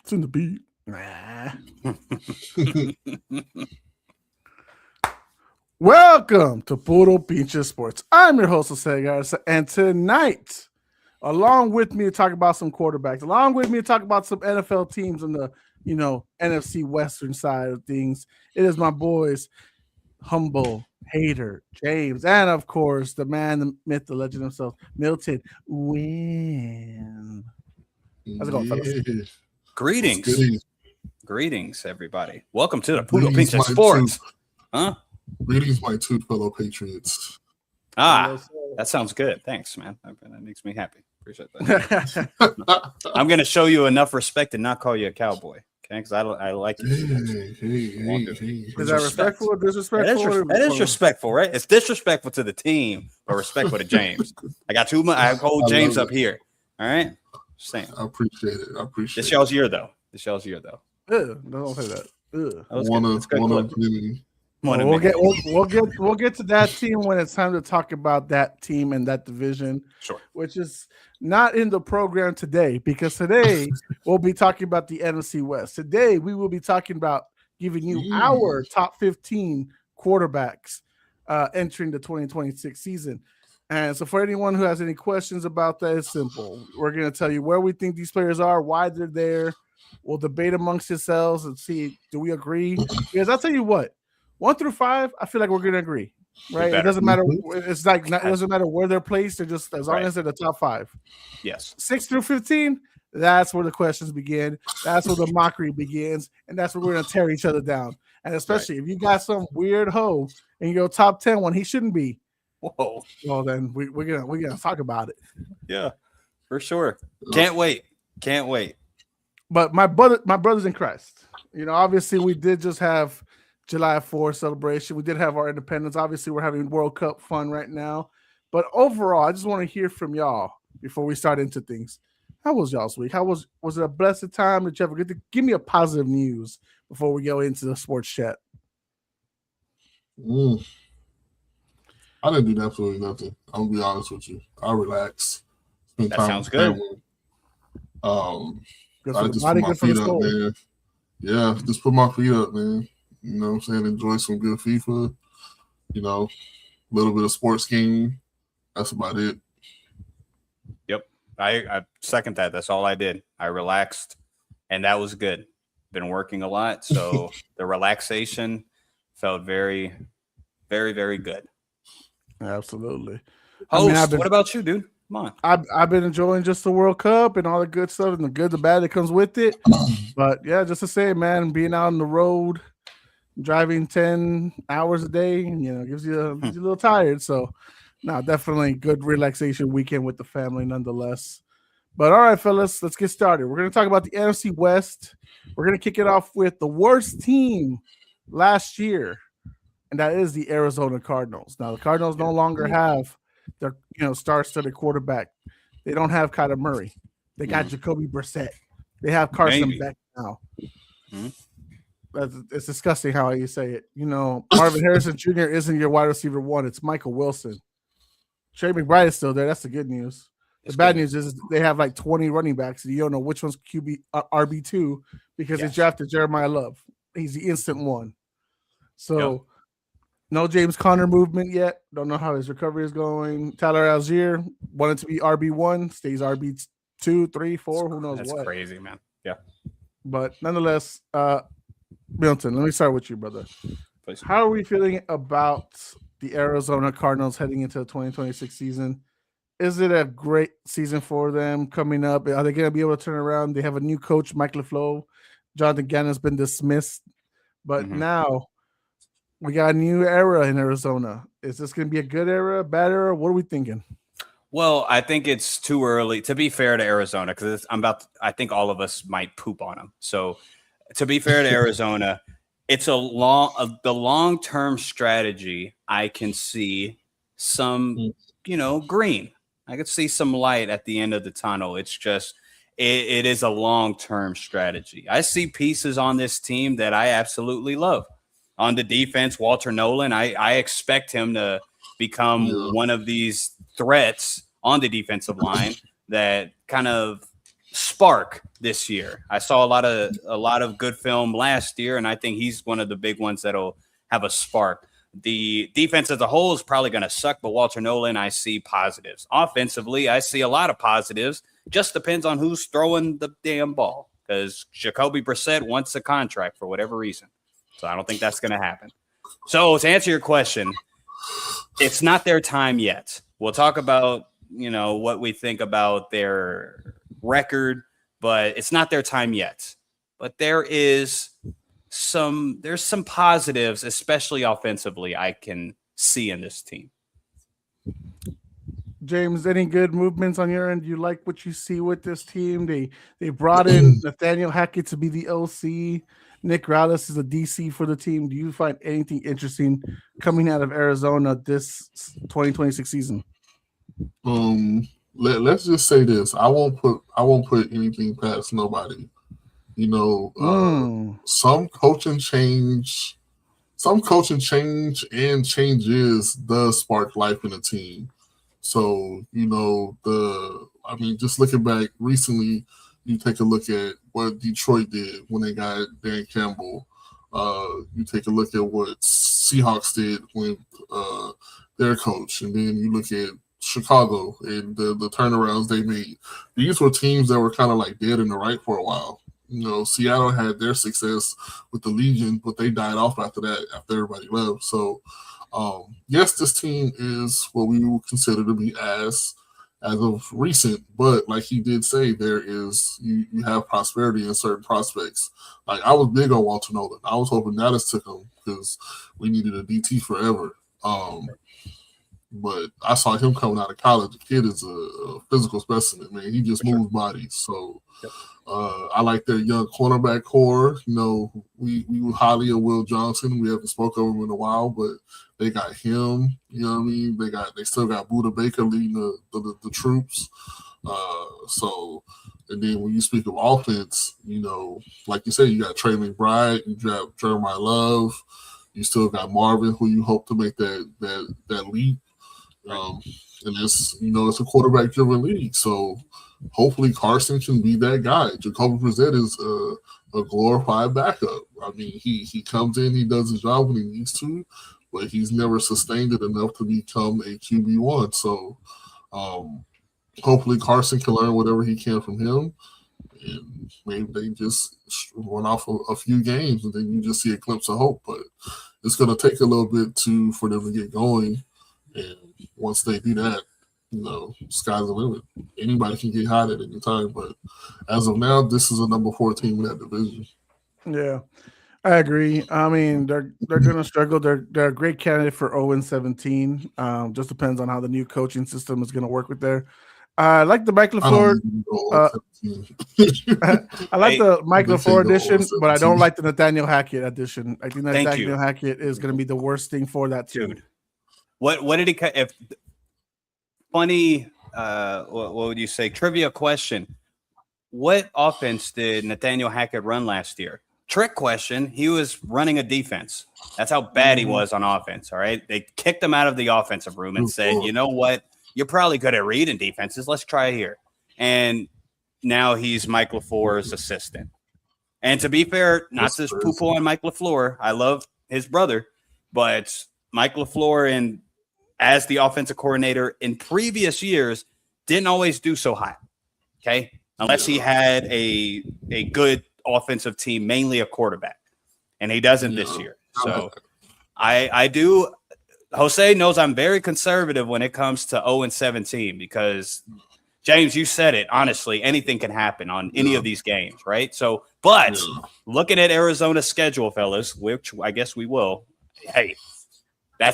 It's in the beat. Nah. Welcome to Puro Pinche Sports. I'm your host, Jose Garza, and tonight, along with me to talk about some quarterbacks, along with me to talk about some NFL teams on the, NFC Western side of things, it is my boys, Humble, Hater, James, and of course, the man, the myth, the legend himself, Milton. Win. How's it going, fellas? Greetings, everybody. Welcome to the Puro Pinche Sports. Greetings, my two fellow patriots. That sounds good. Thanks, man. That makes me happy. Appreciate that. I'm going to show you enough respect and not call you a cowboy, okay? Because I like you. Hey. Is that respectful or disrespectful? That is respectful, right? It's disrespectful to the team, but respectful to James. I got too much. I hold James up here. All right? Just saying. I appreciate it. This y'all's year, though. Don't say that. We'll get to that team when it's time to talk about that team and that division. Sure. Which is not in the program today, because today we'll be talking about the NFC West. Today we will be talking about giving you our top 15 quarterbacks entering the 2026 season. And so for anyone who has any questions about that, it's simple. We're going to tell you where we think these players are, why they're there. We'll debate amongst yourselves and see, do we agree? Because I'll tell you what, 1 through 5, I feel like we're going to agree, right? It doesn't matter. It's like, it doesn't matter where they're placed. They're just, as long as they're the top 5. Yes. 6 through 15, that's where the questions begin. That's where the mockery begins. And that's where we're going to tear each other down. And especially if you got some weird hoe in your top 10 when he shouldn't be. Whoa. Well, then we're gonna talk about it. Yeah, for sure. Can't wait. But my brothers in Christ, obviously we did just have July 4th celebration. We did have our independence. Obviously, we're having World Cup fun right now. But overall, I just want to hear from y'all before we start into things. How was y'all's week? Was it a blessed time? Did you ever give me a positive news before we go into the sports chat? I didn't do absolutely nothing. I'm gonna be honest with you. I relaxed. That sounds good. I just put my feet up, man. Yeah, just put my feet up, man. You know what I'm saying? Enjoy some good FIFA. A little bit of sports game. That's about it. Yep. I second that. That's all I did. I relaxed, and that was good. Been working a lot, so the relaxation felt very, very, very good. Absolutely. Host, what about you, dude? Come on. I've been enjoying just the World Cup and all the good stuff and the good, the bad that comes with it. But yeah, just to say, man, being out on the road, driving 10 hours a day, gives you a little tired. So, no, definitely good relaxation weekend with the family, nonetheless. But all right, fellas, let's get started. We're going to talk about the NFC West. We're going to kick it off with the worst team last year. And that is the Arizona Cardinals. Now, the Cardinals no longer have their, star-studded quarterback. They don't have Kyler Murray. They got Jacoby Brissett. They have Carson Beck now. It's disgusting how you say it. Marvin Harrison Jr. isn't your wide receiver 1. It's Michael Wilson. Trey McBride is still there. That's the good news. The bad news is they have like 20 running backs, and you don't know which one's RB2 because they drafted Jeremiah Love. He's the instant one. So. No James Conner movement yet. Don't know how his recovery is going. Tyler Algier wanted to be RB1, stays RB2, 3, 4. Who knows what? That's crazy, man. Yeah. But nonetheless, Milton, let me start with you, brother. Please. How are we feeling about the Arizona Cardinals heading into the 2026 season? Is it a great season for them coming up? Are they going to be able to turn around? They have a new coach, Mike LaFleur. Jonathan Gannon has been dismissed. But now we got a new era in Arizona. Is this going to be a good era, bad era? What are we thinking? Well, I think it's too early to be fair to Arizona because I think all of us might poop on them. So to be fair to Arizona, it's the long-term strategy. I can see some, green. I could see some light at the end of the tunnel. It's just, it is a long-term strategy. I see pieces on this team that I absolutely love. On the defense, Walter Nolan, I expect him to become one of these threats on the defensive line that kind of spark this year. I saw a lot of good film last year, and I think he's one of the big ones that'll have a spark. The defense as a whole is probably going to suck, but Walter Nolan, I see positives. Offensively, I see a lot of positives. Just depends on who's throwing the damn ball, because Jacoby Brissett wants a contract for whatever reason. So I don't think that's going to happen. So to answer your question, it's not their time yet. We'll talk about, what we think about their record, but it's not their time yet. But there's some positives, especially offensively, I can see in this team. James, any good movements on your end? You like what you see with this team? They brought in Nathaniel Hackett to be the OC. Nick Rallis is a DC for the team. Do you find anything interesting coming out of Arizona this 2026 season? Let's just say this. I won't put anything past nobody. Some coaching change and changes does spark life in a team. So, just looking back recently, you take a look at what Detroit did when they got Dan Campbell. You take a look at what Seahawks did with their coach. And then you look at Chicago and the turnarounds they made. These were teams that were kind of like dead in the right for a while. Seattle had their success with the Legion, but they died off after that, after everybody left. So, yes, this team is what we would consider to be as of recent, but like he did say, there is you have prosperity in certain prospects. Like, I was big on Walter Nolan. I was hoping Dallas took him because we needed a DT forever. But I saw him coming out of college. The kid is a physical specimen, man. He just moves bodies. So I like their young cornerback core. We were highly of Will Johnson. We haven't spoken of him in a while, but they got him. They still got Buda Baker leading the troops. And then when you speak of offense, like you said, you got Trey McBride, you got Jeremiah Love, you still got Marvin, who you hope to make that leap. And it's a quarterback-driven league, so hopefully Carson can be that guy. Jacoby Brissett is a glorified backup. I mean, he comes in, he does his job when he needs to, but he's never sustained it enough to become a QB1. So hopefully Carson can learn whatever he can from him, and maybe they just run off a few games, and then you just see a glimpse of hope. But it's going to take a little bit for them to get going, and once they do that, sky's the limit. Anybody can get hot at any time, but as of now, this is a number 4 team in that division. Yeah, I agree. I mean, they're going to struggle. They're a great candidate for 0-17. Just depends on how the new coaching system is going to work with there. I like the Mike LaFleur. I like the Mike LaFleur edition, but I don't like the Nathaniel Hackett edition. I think that Nathaniel Hackett is going to be the worst thing for that team. Dude. What did he? If funny, what would you say? Trivia question: what offense did Nathaniel Hackett run last year? Trick question: he was running a defense. That's how bad he was on offense. All right, they kicked him out of the offensive room and said, "You know what? You're probably good at reading defenses. Let's try here." And now he's Mike LaFleur's assistant. And to be fair, not to poo-poo on Mike LaFleur, I love his brother, but Mike LaFleur as the offensive coordinator in previous years didn't always do so hot, okay? Unless he had a good offensive team, mainly a quarterback, and he doesn't this year. So I do – Jose knows I'm very conservative when it comes to 0-17 because, James, you said it. Honestly, anything can happen on any of these games, right? So, but looking at Arizona's schedule, fellas, which I guess we will, hey – I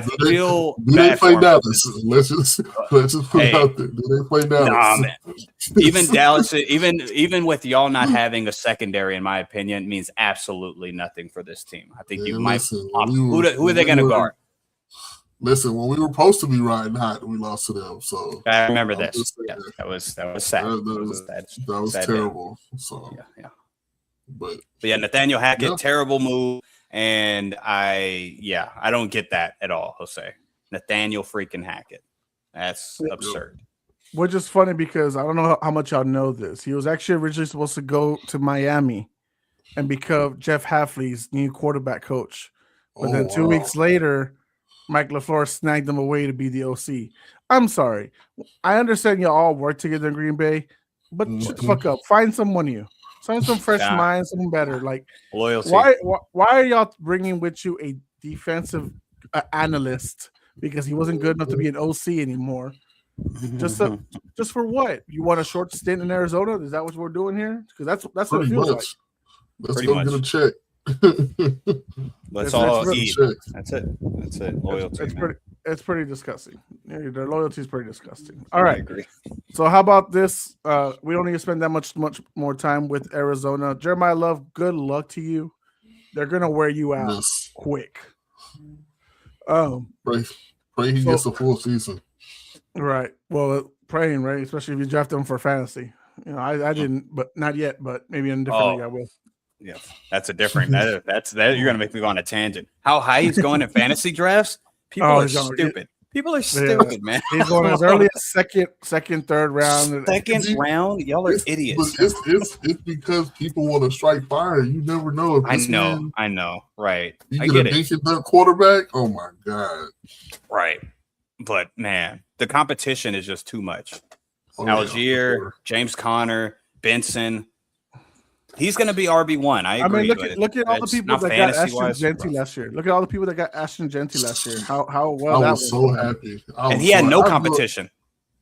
feel do they play Dallas? Let's just put it out there. Do they play Dallas? Nah, man. Even Dallas, even with y'all not having a secondary, in my opinion, means absolutely nothing for this team. I think who are they going to guard? Listen, when we were supposed to be riding hot, we lost to them. So I remember this. Yeah, that was sad. That was terrible. Day. So yeah. But yeah, Nathaniel Hackett, terrible move. And I don't get that at all, Jose. Nathaniel freaking Hackett. That's absurd. which is funny because I don't know how much y'all know this. He was actually originally supposed to go to Miami and become Jeff Hafley's new quarterback coach. But then 2 weeks later, Mike LaFleur snagged him away to be the OC. I'm sorry. I understand y'all all work together in Green Bay, but shut the fuck up. Find someone new. Find some fresh minds, someone better. Like loyalty. Why are y'all bringing with you a defensive analyst because he wasn't good enough to be an OC anymore? Just for what? You want a short stint in Arizona? Is that what we're doing here? Because that's what it feels like. Let's go get a check. Let's all eat. That's it. Loyalty. It's pretty disgusting. Their loyalty is pretty disgusting. All right. I agree. So how about this? We don't need to spend that much more time with Arizona. Jeremiah Love, good luck to you. They're gonna wear you out quick. Pray he gets a full season. Right. Well, praying, right? Especially if you draft them for fantasy. You know, I didn't, but not yet. But maybe in a different league I will. Yeah, that's a different. That's you're gonna make me go on a tangent. How high he's going in fantasy drafts? People are stupid. People are stupid, man. He's going as early as second, third round. Second round, y'all are idiots. But it's because people want to strike fire. You never know. If I know. Right. You I get a decent quarterback. Oh my god. Right. But man, the competition is just too much. Algier, James Conner, Benson. He's going to be RB1. I agree. Look at all the people that got Ashton Genty last year. Look at all the people that got Ashton Genty last year. How well I was so happy. And he had no competition.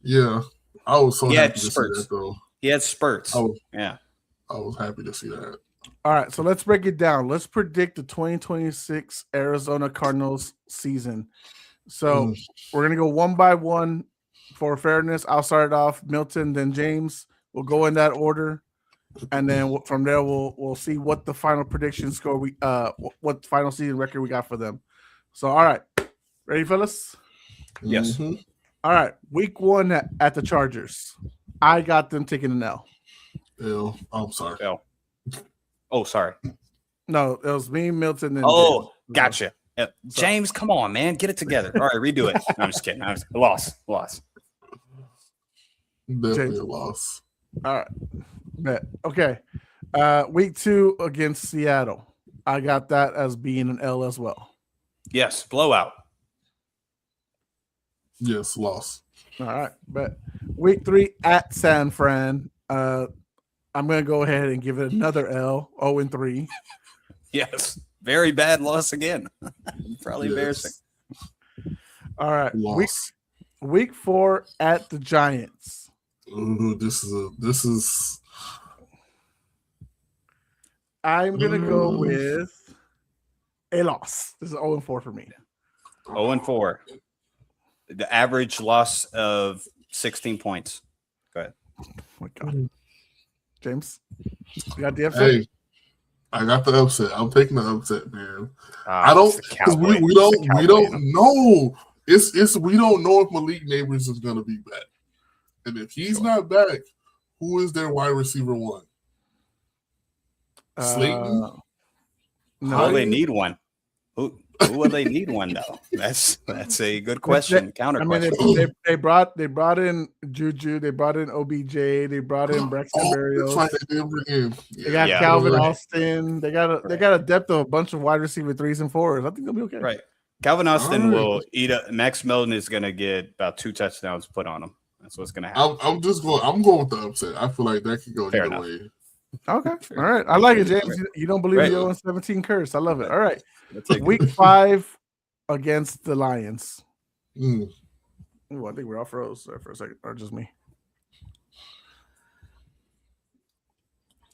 Yeah. I was so happy to see that, though. He had spurts. I was happy to see that. All right, so let's break it down. Let's predict the 2026 Arizona Cardinals season. So we're going to go one by one for fairness. I'll start it off, Milton, then James. We'll go in that order. And then from there, we'll see what the final prediction score what final season record we got for them. So, all right, ready, fellas? Yes. Mm-hmm. All right, week 1 at the Chargers. I got them taking an L. L. I'm sorry. L. Oh, sorry. No, it was me, Milton. And James. Gotcha. James, come on, man, get it together. All right, redo it. No, I'm just kidding. I was loss. Definitely a loss. All right. Okay. Week 2 against Seattle. I got that as being an L as well. Yes, blowout. Yes, loss. All right. But week 3 at San Fran. I'm going to go ahead and give it another L, 0-3. Yes. Very bad loss again. Probably embarrassing. All right. Loss. Week 4 at the Giants. Ooh, this is I'm gonna go with a loss. This is 0-4 for me. 0-4. The average loss of 16 points. Go ahead. Oh my God. James, you got the upset? Hey, I got the upset. I'm taking the upset, man. I don't because we don't know. It's we don't know if Malik Neighbors is gonna be back. And if he's not back, who is their wide receiver 1? Slayton? No, they need one. Who will they need one though? That's a good question. Counter question. They brought in Juju. They brought in OBJ. They brought in Braxton Berrios. They got Calvin Austin. They got a depth of a bunch of wide receiver 3s and 4s. I think they'll be okay. Right. Calvin Austin will eat up. Max Melton is going to get about 2 touchdowns put on him. That's what's going to happen. I'm going with the upset. I feel like that could go either way. Okay. All right. I like it, James. You don't believe the 0-17 curse. I love it. All right. Week 5 against the Lions. Ooh, I think we're all froze there for a second. Or just me.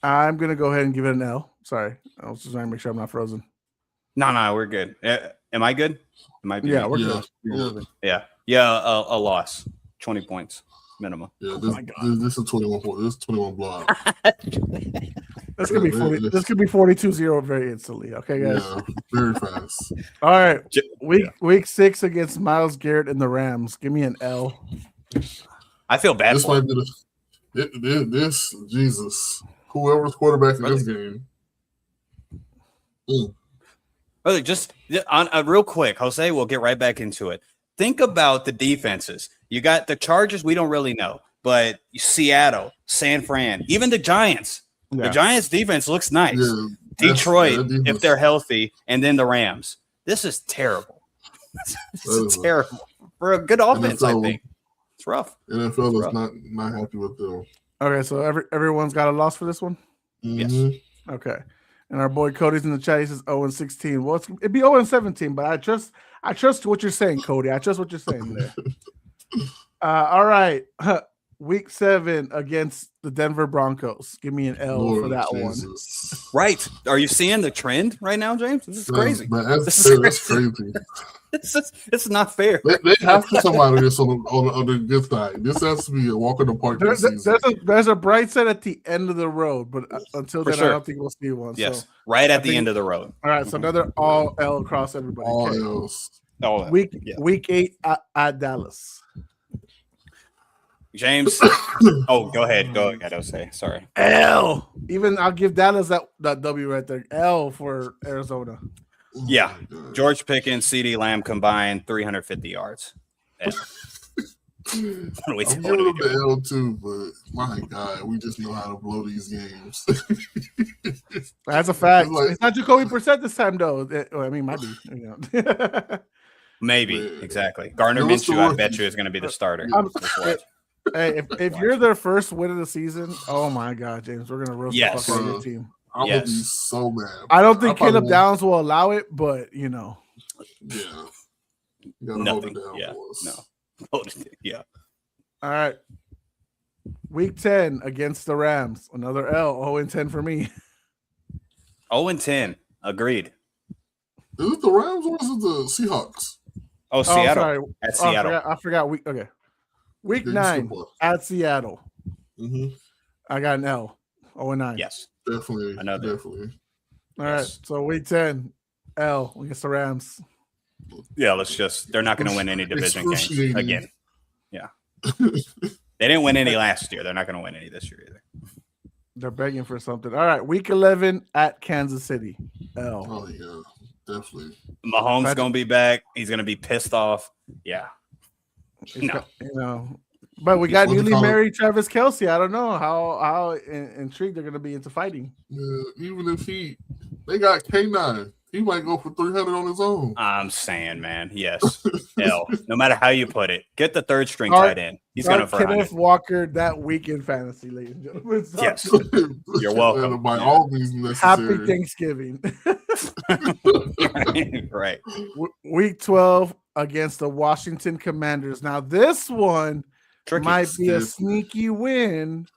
I'm going to go ahead and give it an L. Sorry. I was just trying to make sure I'm not frozen. No, we're good. Am I good? We're good. Yeah, a loss. 20 points minimum. Yeah, this is 21 points. This is 21 blowout. This could be 40. This could be 42-0 very instantly. Okay, guys. Yeah, very fast. All right. Week 6 against Myles Garrett and the Rams. Give me an L. I feel bad. This might be this Jesus. Whoever's quarterback in this game. Just on real quick, Jose, we'll get right back into it. think about the defenses. You got the Chargers. We don't really know, but Seattle, San Fran, even the Giants. Yeah. The Giants defense looks nice. Yeah, Detroit, if they're healthy, and then the Rams. This is terrible. This is terrible for a good offense. NFL, I think it's rough. NFL is not happy with them. Okay, so everyone's got a loss for this one. Mm-hmm. Yes. Okay, and our boy Cody's in the chat. He says 0-16. Well, it'd be 0-17, but I trust what you're saying, Cody. I trust what you're saying there. All right, Week 7 against the Denver Broncos. Give me an L for that Jesus. One. Right? Are you seeing the trend right now, James? This is crazy. That's crazy. It's not fair. They have to come out of this on the good side. This has to be a walk in the park. There's a bright side at the end of the road, but until then, I don't think we'll see one. Yes, so right at the end of the road. All right, so another all L across everybody. All L's. Week 8 at Dallas. James, go ahead. I'll say sorry. L. Even I'll give Dallas that W right there. L for Arizona. Yeah, George Pickens, CD Lamb combined 350 yards. I'm giving them the L too, but my God, we just know how to blow these games. That's a fact. It's not Jacoby Brissett this time, though. I mean, might be. You know. Maybe exactly. Gardner Minshew, I bet you, is going to be the starter. Hey, if you're their first win of the season, oh my God, James, we're gonna roast the fuck out of your team. I'm gonna be so mad. I don't think Caleb Downs will allow it, but you know. Yeah. You gotta hold it down for us. No. Yeah. All right. Week 10 against the Rams. Another L. 0-10 for me. 0-10. Agreed. Is it the Rams or is it the Seahawks? Oh, Seattle. Sorry. At Seattle. I forgot. Week 9 at Seattle. Mm-hmm. I got an L. 0-9. Yes. Definitely. All right. So week 10, L against the Rams. Yeah, they're not going to win any division games again. Yeah. They didn't win any last year. They're not going to win any this year either. They're begging for something. All right. Week 11 at Kansas City. L. Oh, yeah. Definitely. Mahomes going to be back. He's going to be pissed off. Yeah. But we got newly married Travis Kelce. I don't know how intrigued they're going to be into fighting. Yeah, even if they got K9, he might go for 300 on his own. I'm saying, man, yes. L. No matter how you put it, get the third string tight end. He's going to for Kenneth Walker that week in fantasy, ladies and gentlemen. Yes, you're welcome. By all means necessary. Happy Thanksgiving. Right. Week 12 against the Washington Commanders. Now this one might be a sneaky win,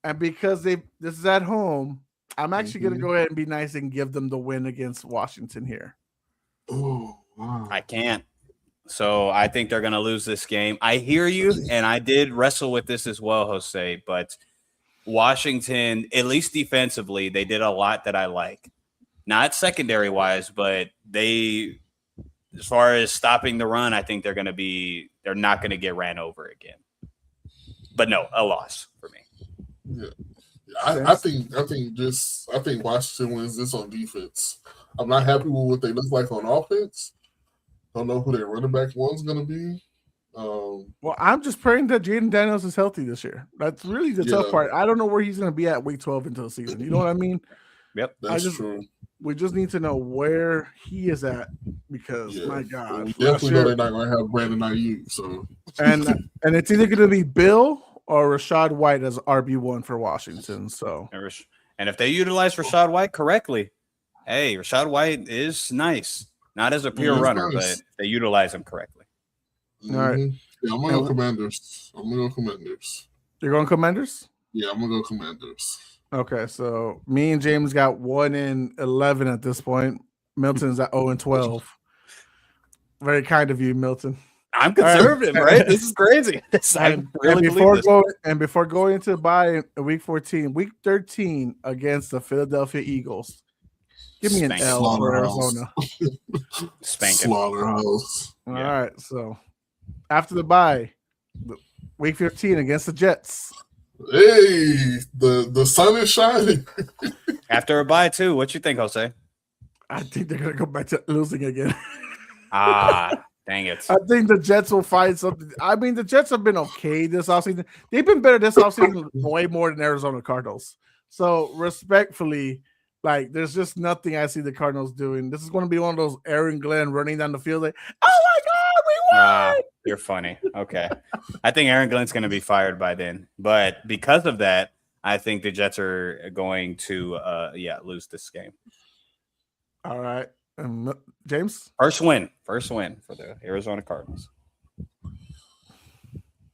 and because this is at home, I'm actually going to go ahead and be nice and give them the win against Washington here. Oh, wow. I can't. So I think they're going to lose this game. I hear you, and I did wrestle with this as well, Jose, but Washington, at least defensively, they did a lot that I like. Not secondary-wise, but as far as stopping the run, I think they're not going to get ran over again. But no, a loss for me. Yeah. I think Washington wins this on defense. I'm not happy with what they look like on offense. Don't know who their running back one's going to be. Well, I'm just praying that Jaden Daniels is healthy this year. That's really the tough part. I don't know where he's going to be at week 12 until the season. You know what I mean? Yep, that's true. We just need to know where he is at because, my God. We definitely know they're not going to have Brandon Ayuk. So. And it's either going to be Bill or Rachaad White as RB1 for Washington. So, and if they utilize Rachaad White correctly, hey, Rachaad White is nice. Not as a pure runner, but they utilize him correctly. Mm-hmm. All right. Yeah, I'm going to go Commanders. You're going Commanders? Yeah, I'm going to go Commanders. Okay, so me and James got 1-11 at this point. Milton's at 0-12. Very kind of you, Milton. I'm conservative, right? This is crazy. Before going into the bye in week 14, week 13 against the Philadelphia Eagles. Give me an L for Arizona. Slaughterhouse. All right, so after the bye, week 15 against the Jets. Hey, the sun is shining. After a bye, too. What you think, Jose? I think they're going to go back to losing again. Dang Dang it. I think the Jets will find something. I mean, the Jets have been okay this offseason. They've been better this offseason way more than Arizona Cardinals. So respectfully, like, there's just nothing I see the Cardinals doing. This is going to be one of those Aaron Glenn running down the field like, oh my God, we won! You're funny. Okay. I think Aaron Glenn's going to be fired by then. But because of that, I think the Jets are going to, lose this game. All right. James? First win for the Arizona Cardinals.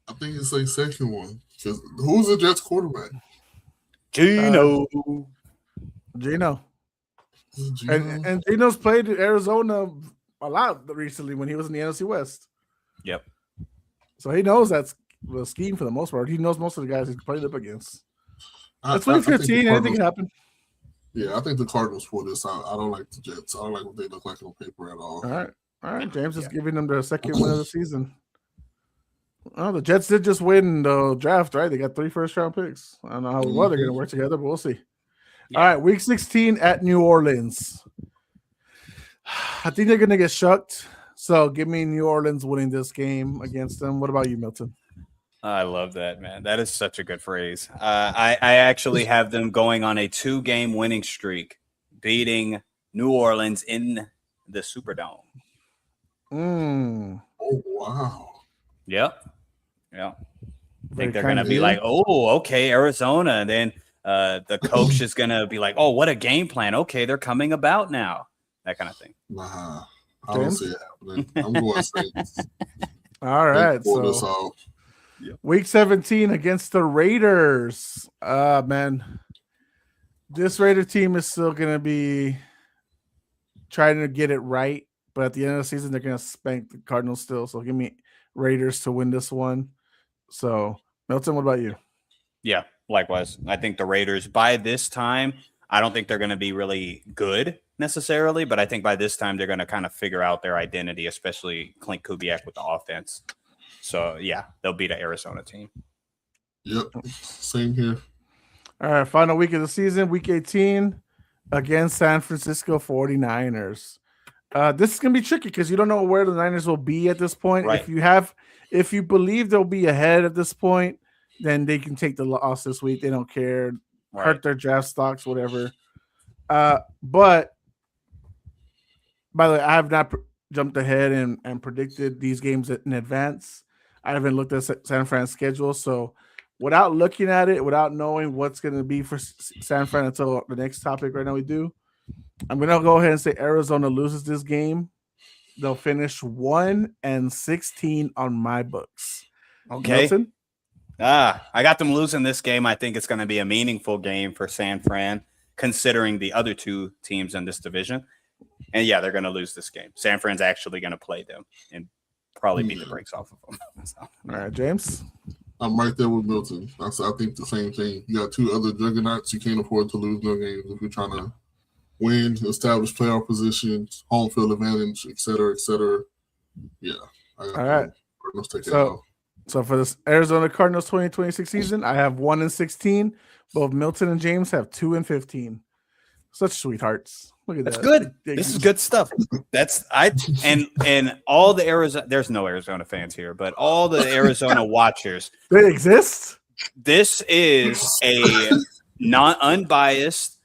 I think it's like second one. Because who's the Jets quarterback? Gino. And Gino's played Arizona a lot recently when he was in the NFC West. Yep. So he knows that's the scheme for the most part. He knows most of the guys he's played up against. It's 2015. Anything can happen. Yeah, I think the Cardinals pull this out. I don't like the Jets. I don't like what they look like on paper at all. All right. James is giving them the second win of the season. Oh, the Jets did just win the draft, right? They got 3 first-round picks. I don't know how well they're going to work together, but we'll see. Yeah. All right, Week 16 at New Orleans. I think they're going to get shucked. So give me New Orleans winning this game against them. What about you, Milton? I love that, man. That is such a good phrase. I actually have them going on a 2-game winning streak, beating New Orleans in the Superdome. Oh, wow. Yep. Yeah. I think they're going to be like, oh, okay, Arizona. And then the coach is going to be like, oh, what a game plan. Okay, they're coming about now. That kind of thing. Nah, I don't see it happening. I'm going Saints. All right. So Week 17 against the Raiders. Man, this Raider team is still going to be trying to get it right. But at the end of the season, they're going to spank the Cardinals still. So give me Raiders to win this one. So, Milton, what about you? Yeah, likewise. I think the Raiders, by this time, I don't think they're going to be really good necessarily, but I think by this time they're going to kind of figure out their identity, especially Clint Kubiak with the offense. So, yeah, they'll beat an Arizona team. Yep, same here. All right, final week of the season, Week 18, against San Francisco 49ers. This is going to be tricky because you don't know where the Niners will be at this point. Right. If you believe they'll be ahead at this point, then they can take the loss this week. They don't care. Right. Hurt their draft stocks, whatever. But by the way, I have not jumped ahead and predicted these games in advance. I haven't looked at San Fran's schedule. So without looking at it, without knowing what's going to be for San Fran until the next topic right now we do, I'm going to go ahead and say Arizona loses this game. They'll finish 1-16 on my books. Okay. Milton? I got them losing this game. I think it's going to be a meaningful game for San Fran, considering the other 2 teams in this division. And, yeah, they're going to lose this game. San Fran's actually going to play them and probably beat the brakes off of them. So. All right, James? I'm right there with Milton. I think the same thing. You got 2 other juggernauts. You can't afford to lose no games if you're trying to win, establish playoff positions, home field advantage, et cetera, et cetera. Yeah. All right. So for this Arizona Cardinals 2026 season, I have 1-16. Both Milton and James have 2-15. Such sweethearts. Look at that. That's good. This is good stuff. And all the Arizona. There's no Arizona fans here, but all the Arizona watchers. They exist. This is a unbiased,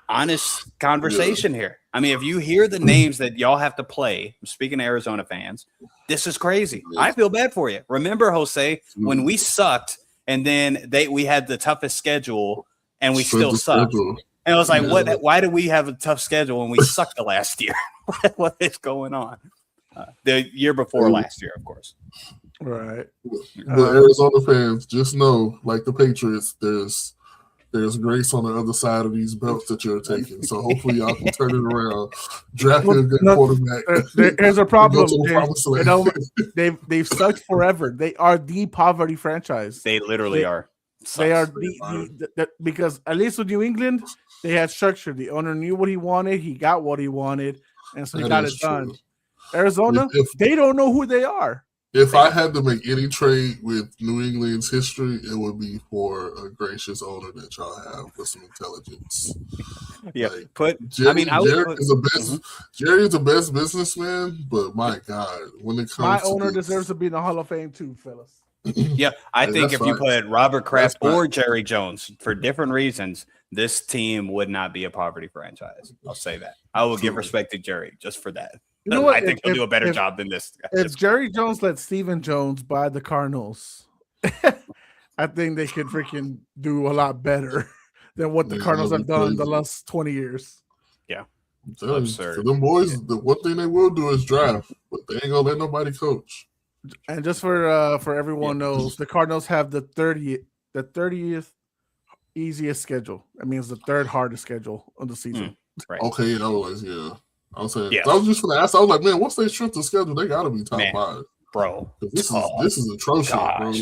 honest conversation here. I mean, if you hear the names that y'all have to play, speaking of Arizona fans, this is crazy. I feel bad for you. Remember, Jose, when we sucked and then we had the toughest schedule and we still sucked. And I was like, what? Why did we have a tough schedule when we sucked the last year? What is going on? The year before last year, of course. Right. The Arizona fans, just know, like the Patriots, there's grace on the other side of these belts that you're taking. So hopefully y'all can turn it around. Drafting a good quarterback. There's a problem. They've sucked forever. They are the poverty franchise. They literally are. They are because at least with New England, they had structure. The owner knew what he wanted. He got what he wanted, and so he got it done. Arizona, they don't know who they are. If I had to make any trade with New England's history, it would be for a gracious owner that y'all have with some intelligence. Yeah, Jerry is the best. Jerry is the best businessman, but my God, when it comes, my owner deserves to be in the Hall of Fame too, fellas. Yeah, I think if you put Robert Kraft or Jerry Jones for different reasons, this team would not be a poverty franchise. I'll say that. I will give respect to Jerry just for that. You know what? I think he'll do a better job than this. If Jerry Jones let Stephen Jones buy the Cardinals, I think they could freaking do a lot better than what the Cardinals have done in the last 20 years. Yeah. Absurd. For them boys, the one thing they will do is draft, but they ain't gonna let nobody coach. And just for everyone knows, the Cardinals have the 30th easiest schedule. That means the third hardest schedule of the season. Right. Okay, I was saying. I was just gonna ask. I was like, man, what's their strength of schedule? They gotta be top 5, bro. This is atrocious, bro.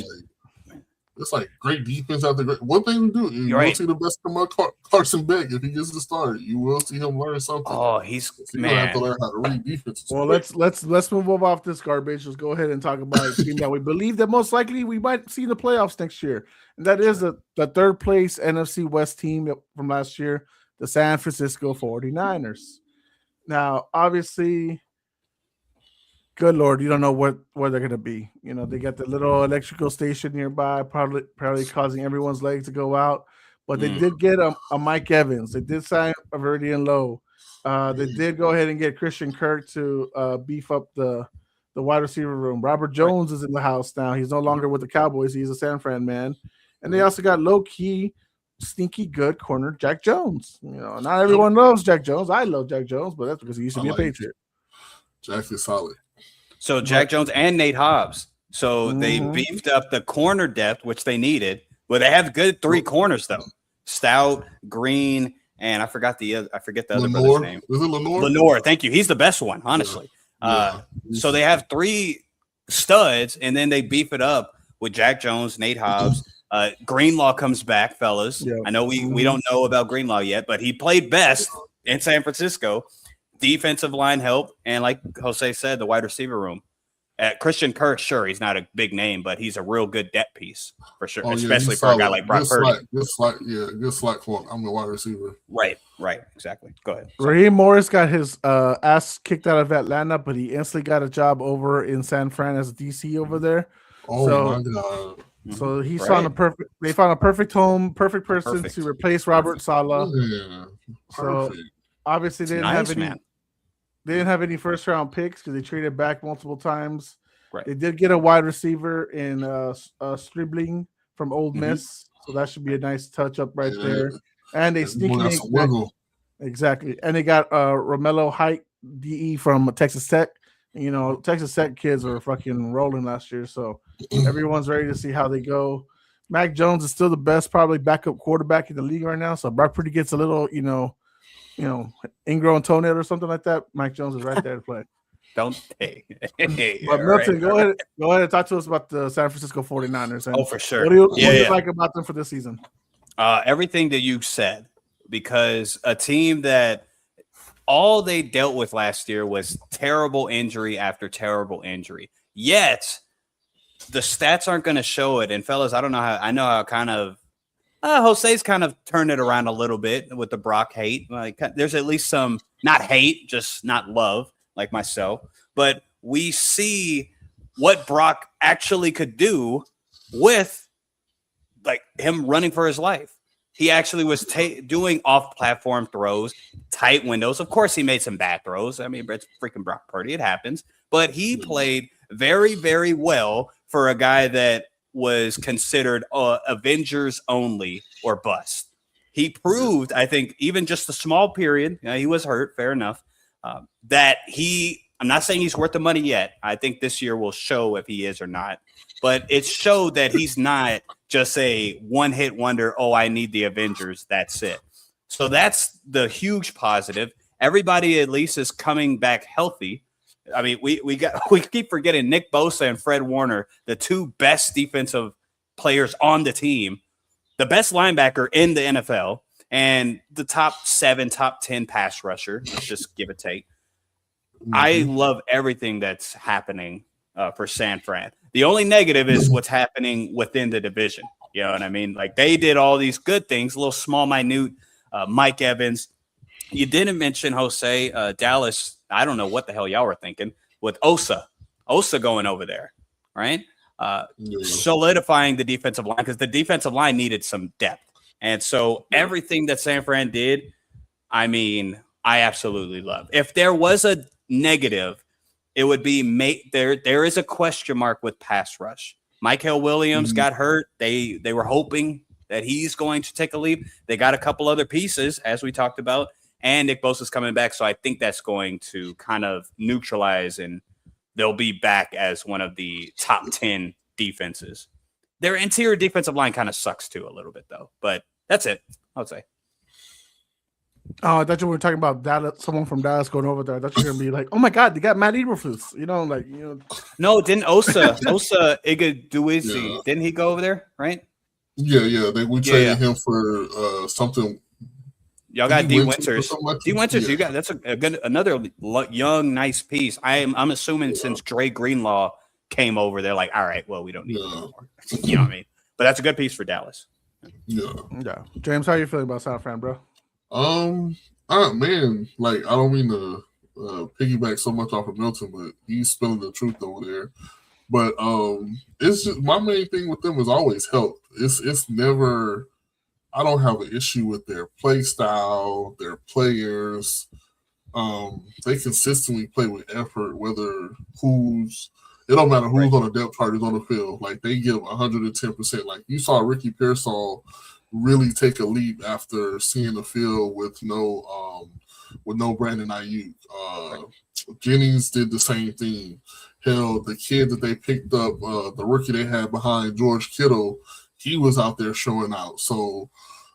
It's like great defense after great. One thing to do, you will see the best come out Carson Beck if he gets the start. You will see him learn something. Oh, he's man. Have to learn how to read defense. Well, let's move off this garbage. Let's go ahead and talk about a team that we believe that most likely we might see in the playoffs next year, and that is the third place NFC West team from last year, the San Francisco 49ers. Now, obviously, good Lord, you don't know where they're going to be. You know, they got the little electrical station nearby, probably causing everyone's legs to go out. But they did get a Mike Evans. They did sign a Veridian Lowe. They did go ahead and get Christian Kirk to beef up the wide receiver room. Robert Jones is in the house now. He's no longer with the Cowboys. He's a San Fran man. And they also got low-key, sneaky good corner Jack Jones. You know, not everyone loves Jack Jones. I love Jack Jones, but that's because he used to be a Patriot. Jack is solid. So Jack Jones and Nate Hobbs. So they beefed up the corner depth, which they needed. Well, they have good 3 corners though: Stout, Green, and I forget the other brother's name. Is it Lenore? Lenore, thank you. He's the best one, honestly. So they have 3 studs, and then they beef it up with Jack Jones, Nate Hobbs. Greenlaw comes back, fellas. Yeah. I know we don't know about Greenlaw yet, but he played best in San Francisco. Defensive line help, and like Jose said, the wide receiver room. Christian Kirk, sure, he's not a big name, but he's a real good depth piece for sure, especially for a guy like Brock Purdy. Good slot for him. I'm the wide receiver. Right, exactly. Go ahead. Raheem Morris got his ass kicked out of Atlanta, but he instantly got a job over in San Fran as a DC over there. My God. So he found they found a perfect home, perfect person to replace Robert Saleh. Yeah, so obviously they didn't have any first round picks because they traded back multiple times. Right. They did get a wide receiver in Stribling from Ole Miss, so that should be a nice touch up there. And they exactly. And they got Romello Height DE from Texas Tech. You know, Texas Tech kids are fucking rolling last year, so everyone's ready to see how they go. Mac Jones is still the best, probably backup quarterback in the league right now. So Brock Purdy gets a little, ingrown toenail or something like that. Mike Jones is right there to play. But Milton, go ahead and talk to us about the San Francisco 49ers. And for sure. What do you like about them for this season? Everything that you said, because a team that all they dealt with last year was terrible injury after terrible injury. Yet the stats aren't going to show it. And fellas, I know how kind of Jose's kind of turned it around a little bit with the Brock hate. Like there's at least some, not hate, just not love, like myself. But we see what Brock actually could do with like him running for his life. He actually was doing off-platform throws, tight windows. Of course, he made some bad throws. I mean, it's freaking Brock Purdy. It happens. But he played very, very well for a guy that was considered Avengers only or bust. He proved, I think, even just a small period, he was hurt, fair enough, that I'm not saying he's worth the money yet. I think this year will show if he is or not. But it showed that he's not just a one-hit wonder, I need the Avengers, that's it. So that's the huge positive. Everybody at least is coming back healthy. I mean, we keep forgetting Nick Bosa and Fred Warner, the 2 best defensive players on the team, the best linebacker in the NFL, and the top 7, top 10 pass rusher. Let's just give it take. I love everything that's happening for San Fran. The only negative is what's happening within the division. You know what I mean? Like they did all these good things, little small, minute Mike Evans. You didn't mention Jose Dallas. I don't know what the hell y'all were thinking with Osa going over there, right? Solidifying the defensive line because the defensive line needed some depth. And so everything that San Fran did, I mean, I absolutely love. If there was a negative, it would be there is a question mark with pass rush. Michael Williams got hurt. They were hoping that he's going to take a leap. They got a couple other pieces, as we talked about, and Nick Bosa's coming back. So I think that's going to kind of neutralize, and they'll be back as one of the top 10 defenses. Their interior defensive line kind of sucks too a little bit, though. But that's it, I would say. Oh, I thought you were talking about Dallas, someone from Dallas going over there. I thought you were going to be like, oh, my God, they got Matt Eberflus. No, didn't Osa Ighoduvisi, didn't he go over there, right? Yeah. We traded him for something. Y'all got D. Winters. Like D. Winters, you got that's another young, nice piece. I'm assuming since Dre Greenlaw came over, they're like, all right, well, we don't need him anymore. You know what I mean? But that's a good piece for Dallas. Yeah. James, how are you feeling about San Fran, bro? Man, like I don't mean to piggyback so much off of Milton, but he's spilling the truth over there. But it's just my main thing with them is always help. It's never. I don't have an issue with their play style, their players. They consistently play with effort, it don't matter who's on the depth chart is on the field. Like they give 110%. Like you saw Ricky Pearsall really take a leap after seeing the field with no Brandon Ayuk. Jennings did the same thing. Hell, the kid that they picked up, the rookie they had behind George Kittle, he was out there showing out. So,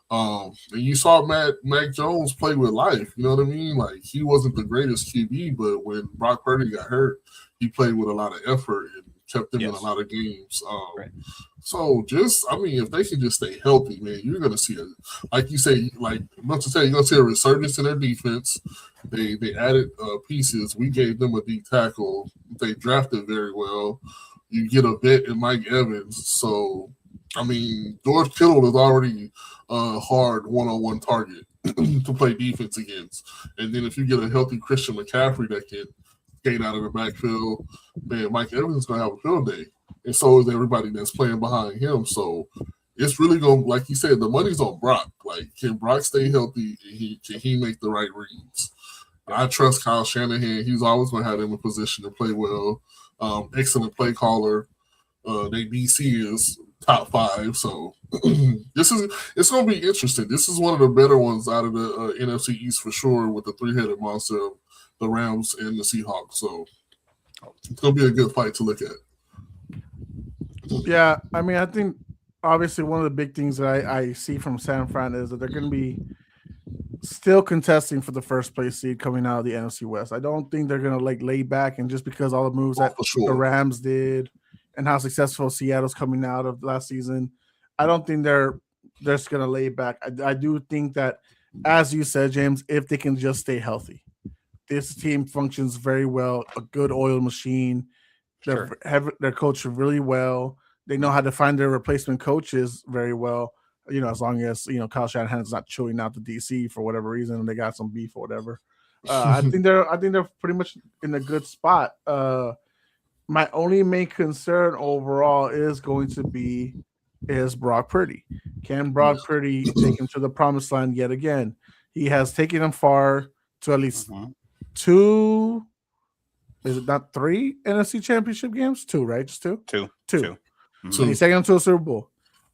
and you saw Mac Jones play with life. You know what I mean? Like he wasn't the greatest QB, but when Brock Purdy got hurt, he played with a lot of effort and kept them in a lot of games. So if they can just stay healthy, man, you're gonna see like you say, like Milton said, you're gonna see a resurgence in their defense. They added pieces. We gave them a D tackle. They drafted very well. You get a vet in Mike Evans. So I mean, George Kittle is already a hard one-on-one target to play defense against. And then if you get a healthy Christian McCaffrey that can skate out of the backfield, man, Mike Evans is going to have a field day. And so is everybody that's playing behind him. So it's really going to, like you said, the money's on Brock. Like, can Brock stay healthy? And can he make the right reads? I trust Kyle Shanahan. He's always going to have them in position to play well. Excellent play caller. They DC is top 5. So it's going to be interesting. This is one of the better ones out of the NFC East for sure, with the three-headed monster of the Rams and the Seahawks. So it's going to be a good fight to look at. Yeah, I mean, I think obviously one of the big things that I see from San Fran is that they're going to be still contesting for the first place seed coming out of the NFC West. I don't think they're going to like lay back, and just because all the moves that the Rams did and how successful Seattle's coming out of last season, I don't think they're just going to lay back. I do think that, as you said, James, if they can just stay healthy, this team functions very well, a good oil machine. They're coached really well. They know how to find their replacement coaches very well. As long as Kyle Shanahan's not chewing out the DC for whatever reason, and they got some beef or whatever. I think they're pretty much in a good spot. My only main concern overall is going to be Brock Purdy. Can Brock Purdy take him to the promised land yet again? He has taken him far to at least 2. Is it not 3 NFC championship games? 2, right? Just 2? 2. 2. Mm-hmm. He's taking them to a Super Bowl.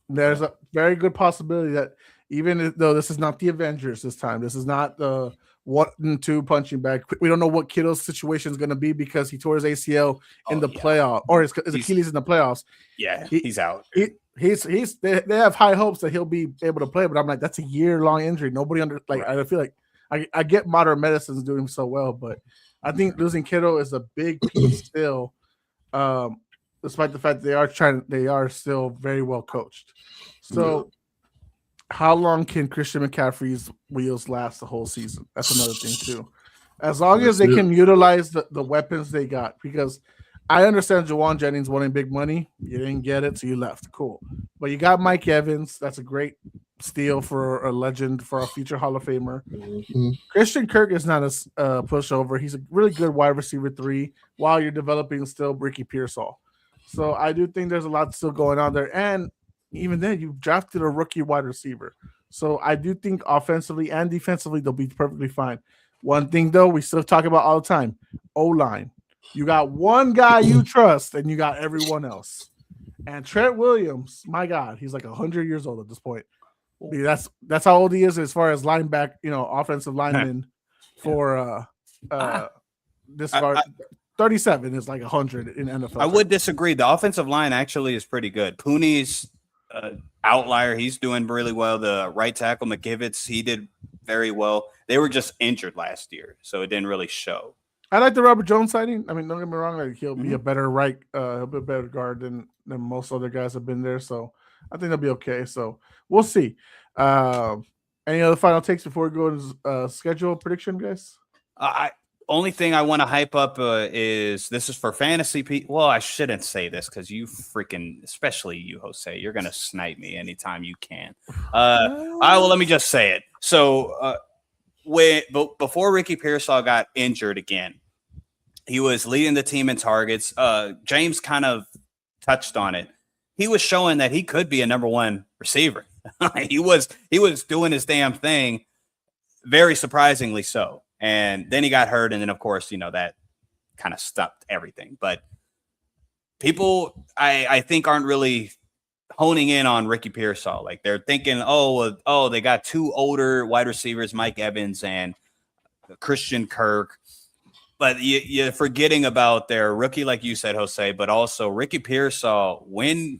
There's a very good possibility that even though this is not the Avengers this time, this is not the 1 and 2 punching bag. We don't know what Kittle's situation is going to be because he tore his ACL in the playoff, or his Achilles in the playoffs. Yeah, he's out. They have high hopes that he'll be able to play, but I'm like, that's a year-long injury. Nobody I feel like I get modern medicine is doing so well, but I think losing Kittle is a big piece still, despite the fact they are still very well coached. So, how long can Christian McCaffrey's wheels last the whole season? That's another thing too. As long as they can utilize the weapons they got, because I understand Jawan Jennings wanting big money. You didn't get it, so you left. Cool. But you got Mike Evans. That's a great steal for a legend, for a future Hall of Famer. Mm-hmm. Christian Kirk is not a pushover. He's a really good wide receiver 3 while you're developing still Ricky Pearsall. So I do think there's a lot still going on there. And even then, you drafted a rookie wide receiver. So I do think offensively and defensively, they'll be perfectly fine. One thing, though, we still talk about all the time, O-line. You got one guy you trust, and you got everyone else. And Trent Williams, my God, he's like 100 years old at this point. That's how old he is as far as linebacker, offensive lineman for this 37 is like 100 in NFL. I would disagree. The offensive line actually is pretty good. Pooney's outlier. He's doing really well. The right tackle, McKivitz, he did very well. They were just injured last year, so it didn't really show. I like the Robert Jones signing. I mean, don't get me wrong. Like he'll be a better he'll be a better guard than most other guys have been there. So I think they'll be okay. So we'll see. Any other final takes before we go to schedule prediction, guys? Only thing I want to hype up is this is for fantasy people. Well, I shouldn't say this because you freaking, especially you, Jose, you're gonna snipe me anytime you can. Let me just say it. So before Ricky Pearsall got injured again, he was leading the team in targets. James kind of touched on it. He was showing that he could be a number 1 receiver. he was doing his damn thing, very surprisingly so. And then he got hurt, and then of course, that kind of stopped everything. But people, I think, aren't really honing in on Ricky Pearsall. Like they're thinking, they got 2 older wide receivers, Mike Evans and Christian Kirk. But you're forgetting about their rookie, like you said, Jose, but also Ricky Pearsall, when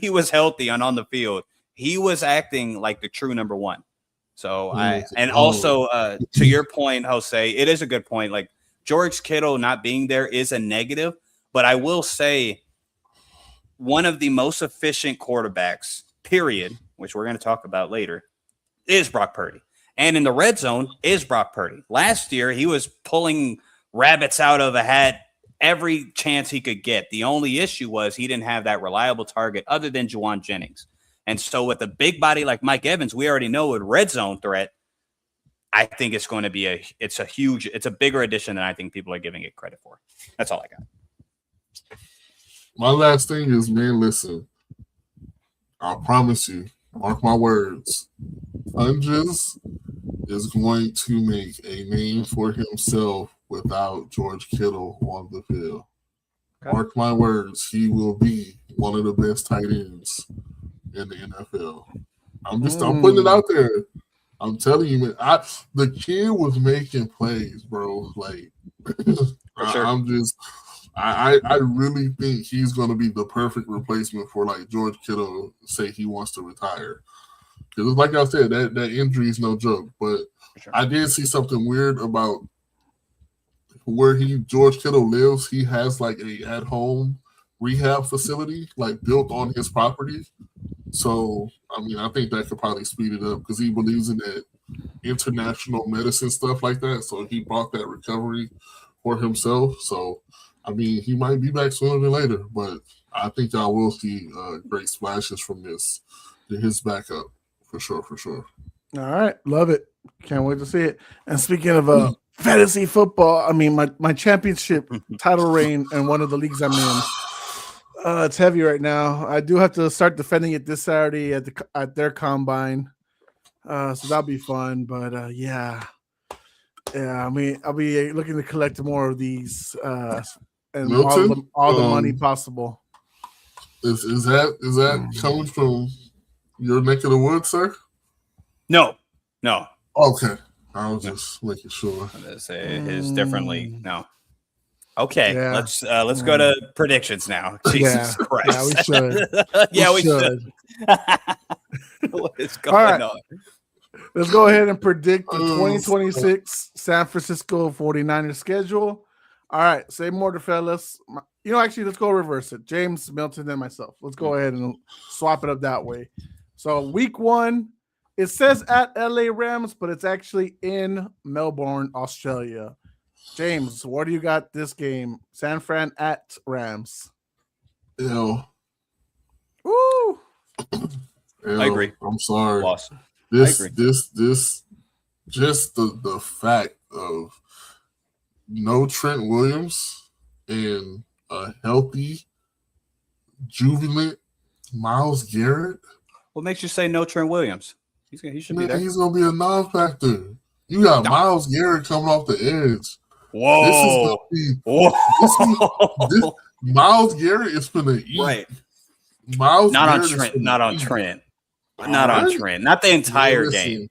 he was healthy and on the field, he was acting like the true number 1. So also to your point, Jose, it is a good point. Like George Kittle not being there is a negative, but I will say one of the most efficient quarterbacks, period, which we're going to talk about later, is Brock Purdy. And in the red zone is Brock Purdy. Last year, he was pulling rabbits out of a hat every chance he could get. The only issue was he didn't have that reliable target other than Jawan Jennings. And so with a big body like Mike Evans, we already know with red zone threat, I think it's going to be it's a bigger addition than I think people are giving it credit for. That's all I got. My last thing is, man, listen, I promise you, mark my words, Funges is going to make a name for himself without George Kittle on the field. Okay. Mark my words, he will be one of the best tight ends in the NFL. I'm putting it out there. I'm telling you, man. The kid was making plays, bro. Like, sure. I really think he's going to be the perfect replacement for like George Kittle. Say he wants to retire, because like I said, that injury is no joke. But sure. I did see something weird about where George Kittle lives. He has like a at-home rehab facility like built on his property. So, I mean, I think that could probably speed it up because he believes in that international medicine stuff like that. So he bought that recovery for himself. So, I mean, he might be back sooner than later, but I think y'all will see great splashes from his backup for sure. All right. Love it. Can't wait to see it. And speaking of fantasy football, I mean, my championship title reign in one of the leagues I'm in, it's heavy right now. I do have to start defending it this Saturday at their combine, so that'll be fun. But yeah. I mean, I'll be looking to collect more of these and Milton, all the money possible. Is that coming from your neck of the woods, sir? No. Okay, I was just making sure. His differently. No. Okay, yeah. Let's go to predictions now. Jesus Christ. Yeah, we should. What is going on? Let's go ahead and predict the 2026 San Francisco 49ers schedule. All right, say more to fellas. Actually, let's go reverse it. James, Milton, and myself. Let's go ahead and swap it up that way. So week 1, it says at LA Rams, but it's actually in Melbourne, Australia. James, what do you got this game? San Fran at Rams. L. Woo! L. I agree. I'm sorry. Loss. This just the fact of no Trent Williams and a healthy, jubilant Myles Garrett. What makes you say no Trent Williams? He should be there. He's gonna be a non-factor. You got Myles Garrett coming off the edge. Whoa! Myles Garrett is gonna eat. Right. Myles not Garrett on Trent. is Not on eat. Trent. Not on Trent. Not the entire Man, game.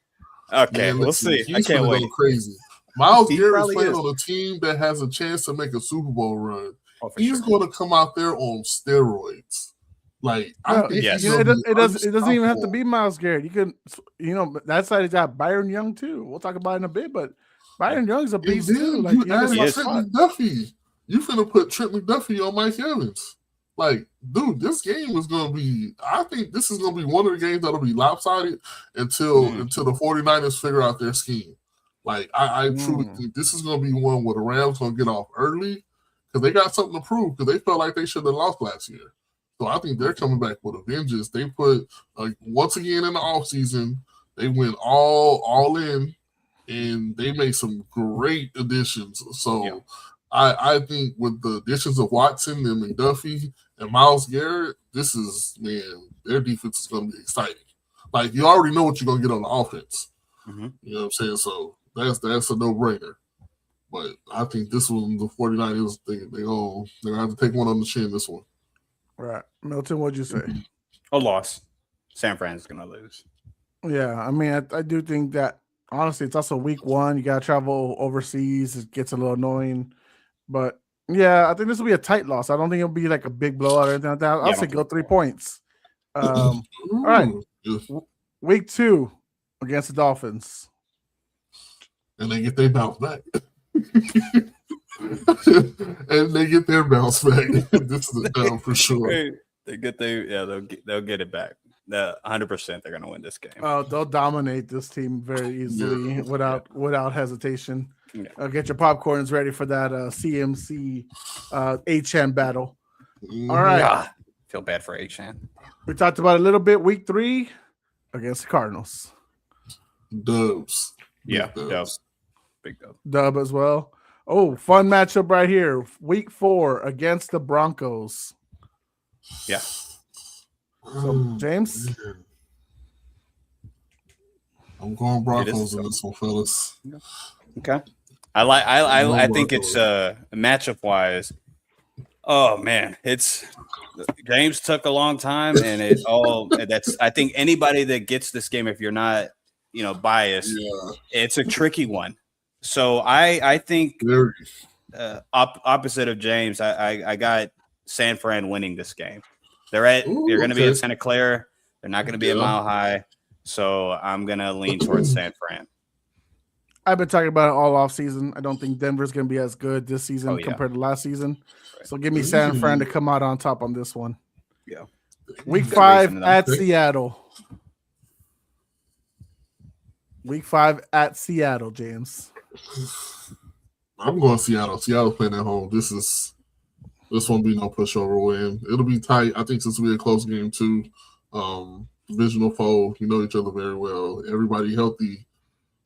Okay, man, we'll see. I He's can't gonna wait. go crazy. Myles He Garrett is probably playing is. on a team that has a chance to make a Super Bowl run. Oh, for He's sure. going to come out there on steroids. Like I No, think yes. he's it gonna be doesn't even have to unstoppable. be Myles Garrett. You can, that side has got Byron Young too. We'll talk about it in a bit, but Byron Young's a And beast then too. Like you he has added a Trent spot. McDuffie. You finna put Trent McDuffie on Mike Evans. Like, dude, this game is gonna be. I think this is gonna be one of the games that'll be lopsided until the 49ers figure out their scheme. Like, I truly think this is gonna be one where the Rams gonna get off early because they got something to prove because they felt like they should have lost last year. So I think they're coming back with a vengeance. They put once again in the offseason, they went all in and they made some great additions. So Yeah. I think with the additions of Watson and McDuffie and Myles Garrett, this is, man, their defense is going to be exciting. Like, you already know what you're going to get on the offense. Mm-hmm. You know what I'm saying? So that's a no-brainer. But I think this one, the 49ers, they're going to have to take one on the chin this one. Right. Milton, what'd you say? A loss. San Fran's going to lose. Yeah, I mean, I do think that, honestly, it's also week one. You got to travel overseas. It gets a little annoying. But, yeah, I think this will be a tight loss. I don't think it'll be like a big blowout or anything like that. I'll say go 3 points. All right. Week 2 against the Dolphins. And they get their bounce back. And they get their bounce back. This is a dub for sure. They'll get it back. 100% they're going to win this game. They'll dominate this team very easily without hesitation. Yeah. Get your popcorns ready for that CMC H-Chan battle. Mm-hmm. All right. Feel bad for H-Chan. We talked about it a little bit. Week 3 against the Cardinals. Dubs. Yeah, Dubs. Big dub. Dub as well. Oh, fun matchup right here. Week 4 against the Broncos. Yeah. So, James? I'm going Broncos in this one, fellas. Okay. I think it's matchup wise. Oh man, James took a long time, and I think anybody that gets this game, if you're not biased, it's a tricky one. So I think opposite of James, I got San Fran winning this game. They're going to be at Santa Clara. They're not going to be at Mile High. So I'm going to lean towards San Fran. I've been talking about it all off season. I don't think Denver's going to be as good this season compared to last season. Right. So give me San Fran to come out on top on this one. Yeah. Week 5 at Seattle. Week 5 at Seattle, James. I'm going Seattle. Seattle playing at home. This won't be no pushover win. It'll be tight. I think this will be a close game too. Divisional foe. You know each other very well. Everybody healthy.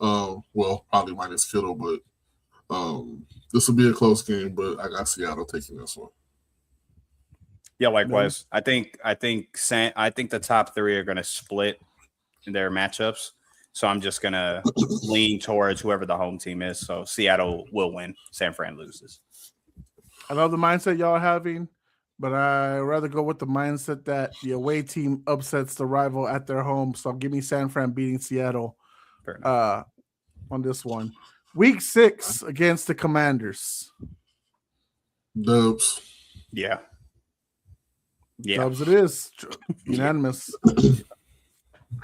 Well, probably minus Kittle, but this will be a close game. But I got Seattle taking this one. Yeah, likewise. I think the top 3 are going to split in their matchups. So I'm just going to lean towards whoever the home team is. So Seattle will win. San Fran loses. I love the mindset y'all are having, but I'd rather go with the mindset that the away team upsets the rival at their home. So give me San Fran beating Seattle on this one. Week 6 against the Commanders. Dubs. Yeah. Dubs it is. Unanimous.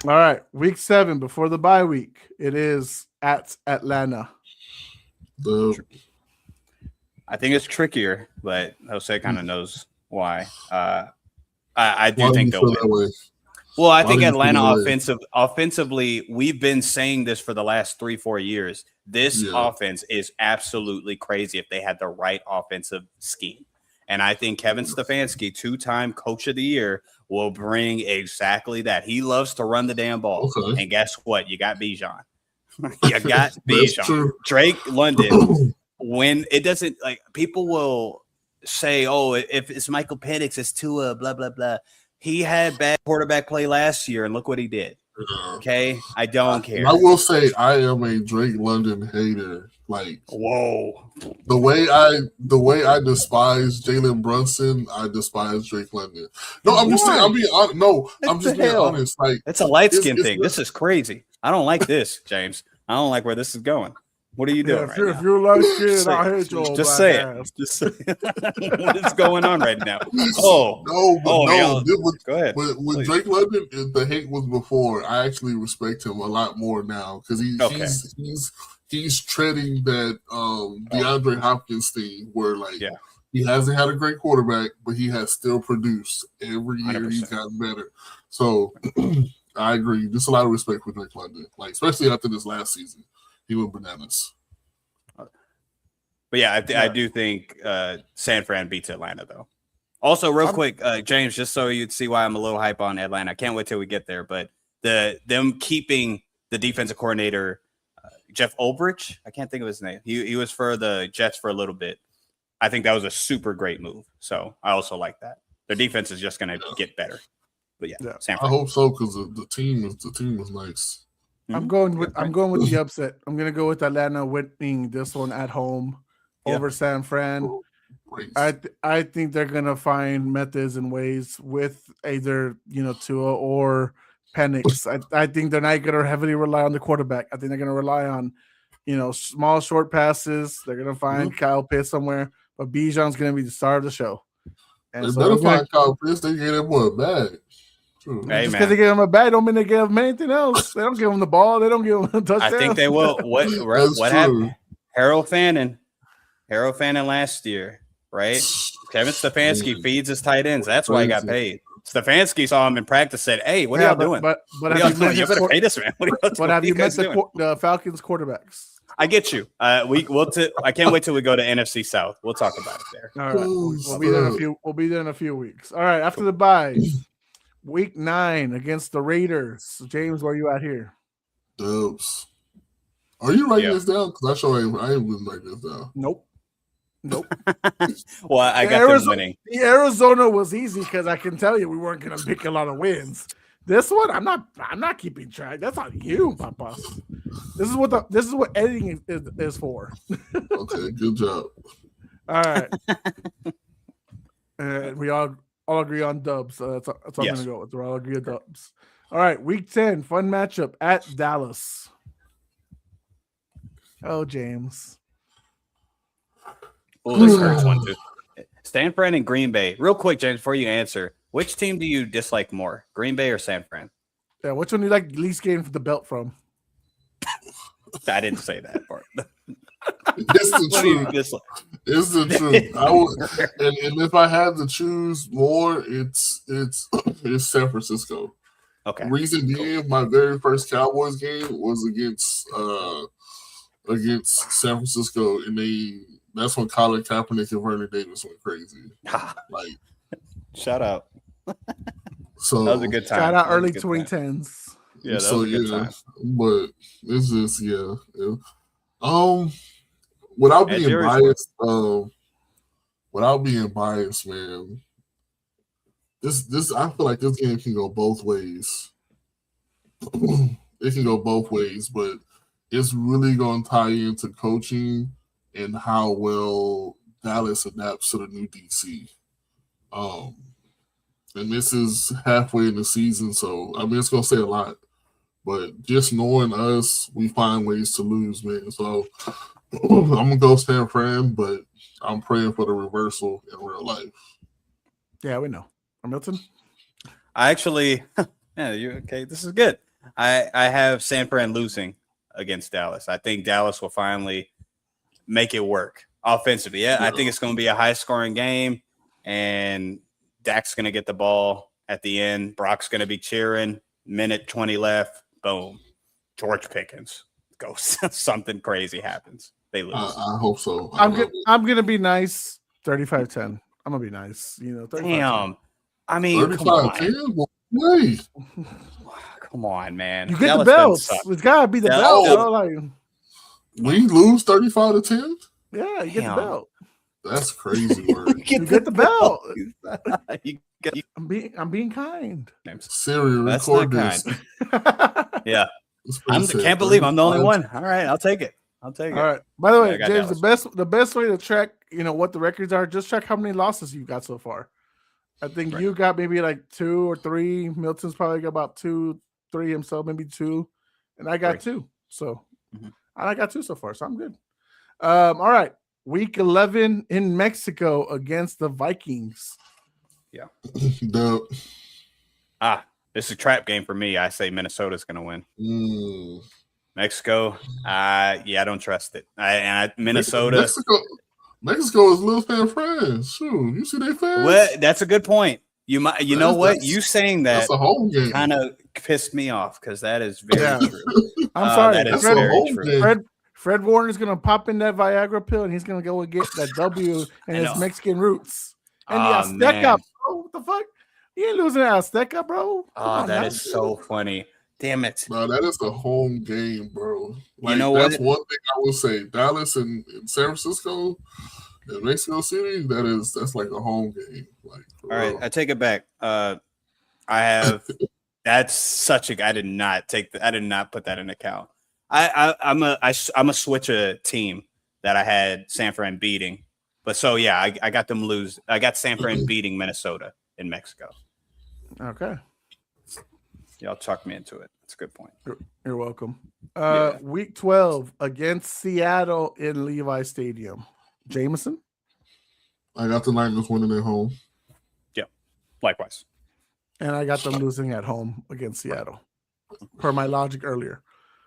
All right. Week 7 before the bye week. It is at Atlanta. Dub. I think it's trickier, but Jose kind of knows why. I do think they'll win. Well, I think Atlanta offensively, we've been saying this for the last 3-4 years. This offense is absolutely crazy if they had the right offensive scheme. And I think Kevin Stefanski, 2-time coach of the year, will bring exactly that. He loves to run the damn ball. Okay. And guess what? You got Bijan. You got Bijan. Drake London, when it doesn't, like, people will say, oh, if it's Michael Penix, it's Tua, blah, blah, blah. He had bad quarterback play last year, and look what he did. Okay? I don't care. I will say I am a Drake London hater. Like, whoa. The way I despise Jalen Brunson, I despise Drake London. No, I'm just saying, I'm being honest. No, I'm just being honest. Like, it's a light skin thing. This is crazy. I don't like this, James. I don't like where this is going. What are you doing right now? If you're light skinned, I hate you. Just say it. Just say it. What is going on right now? Oh, no. Go ahead. With Drake London, the hate was before. I actually respect him a lot more now because he's treading that DeAndre Hopkins thing where he hasn't had a great quarterback, but he has still produced every year. 100%. He's gotten better. So I agree. Just a lot of respect for Drake London, like especially after this last season. He went bananas. But yeah, I do think San Fran beats Atlanta, though. Also, real quick, James, just so you'd see why I'm a little hype on Atlanta. I can't wait till we get there. But them keeping the defensive coordinator, Jeff Ulbrich, I can't think of his name. He was for the Jets for a little bit. I think that was a super great move. So I also like that. Their defense is just going to get better. But yeah, San Fran. I hope so because the team was nice. I'm going with the upset. I'm gonna go with Atlanta winning this one at home over San Fran. I think they're gonna find methods and ways with either Tua or Penix. I think they're not gonna heavily rely on the quarterback. I think they're gonna rely on small short passes. They're gonna find Kyle Pitts somewhere, but Bijan's gonna be the star of the show. And they better find Kyle Pitts. They get him a bag. Hey, just because they give him a bat don't mean they give him anything else. They don't give him the ball. They don't give him a touchdown. I think they will. What happened? Harold Fannin last year, right? Kevin Stefanski feeds his tight ends. That's why he got paid. Stefanski saw him in practice, said, "Hey, what are y'all doing? But you better pay this man. What have you met the Falcons quarterbacks? I get you. I can't wait till we go to NFC South. We'll talk about it there. All right, we'll be there in a few weeks. All right, after the bye. Week 9 against the Raiders. James, where are you at here? Dubs. Are you writing this down? Because I ain't really writing this down. Nope. Well, I got them winning. The Arizona was easy because I can tell you we weren't going to pick a lot of wins. This one, I'm not keeping track. That's on you, Papa. This is what editing is for. Okay, good job. All right. And we all agree on dubs. So that's what I'm going to go with. We're all agree on dubs. All right, week 10, fun matchup at Dallas. Oh, James. Oh, this hurts one, too. San Fran and Green Bay. Real quick, James, before you answer, which team do you dislike more, Green Bay or San Fran? Yeah, which one do you like least getting the belt from? I didn't say that part. It's the truth. It's the truth. I would, and if I had to choose more, it's San Francisco. Okay. Reason being, my very first Cowboys game was against San Francisco, and that's when Colin Kaepernick and Vernon Davis went crazy. Like, shout out. So that was a good time. Shout out early 2010s. Yeah, that was a good time. But it's just without being biased, man. This I feel like this game can go both ways. It can go both ways, but it's really going to tie into coaching and how well Dallas adapts to the new DC. And this is halfway in the season, so I mean it's going to say a lot. But just knowing us, we find ways to lose, man. So I'm going to go San Fran, but I'm praying for the reversal in real life. Yeah, we know. Milton? I actually, you okay? This is good. I have San Fran losing against Dallas. I think Dallas will finally make it work offensively. Yeah, I think it's going to be a high-scoring game, and Dak's going to get the ball, at the end. Brock's going to be cheering. Minute 20 left. Boom. George Pickens goes. Something crazy happens. They lose. I hope so. I'm gonna be nice. 35-10. I'm gonna be nice. 35-10. Damn. I mean, 35-10? Wait. Come on, man. You get the belts. It's gotta be the belt. Like, we lose 35-10? Yeah, you get the belt. That's crazy word. You get the belt. I'm being kind. Siri, record this. Yeah. I can't believe I'm the only one. All right, I'll take it. All right. By the way, James, the best way to track, what the records are, just check how many losses you've got so far. I think you got maybe like 2 or 3. Milton's probably got about 2, 3 himself, maybe 2, and I got 2. So I got 2 so far, so I'm good. All right, week 11 in Mexico against the Vikings. Yeah. Dope. This is a trap game for me. I say Minnesota's going to win. Mexico, I don't trust it. Minnesota. Mexico is Little Fan friends. Shoot, you see their fans? Well, that's a good point. You know what? You saying that kind of pissed me off because that is very true. I'm sorry. That is very true. Fred Warner's going to pop in that Viagra pill and he's going to go and get that W and his Mexican roots. And the Azteca, bro. What the fuck? You ain't losing to Azteca, bro. That is so funny. Damn it. No, that is a home game, bro. Like, that's one thing I will say. Dallas and San Francisco and Mexico City, that's like a home game. Like, all right, I take it back. I have that's such a I did not put that in account. I'm a switch a team that I had San Fran beating. But so yeah, I got them lose. I got San Fran beating Minnesota in Mexico. Okay. Y'all talked me into it. That's a good point. You're welcome. Week 12 against Seattle in Levi Stadium. Jameson? I got the Niners winning at home. Yeah, likewise. And I got them losing at home against Seattle, per my logic earlier.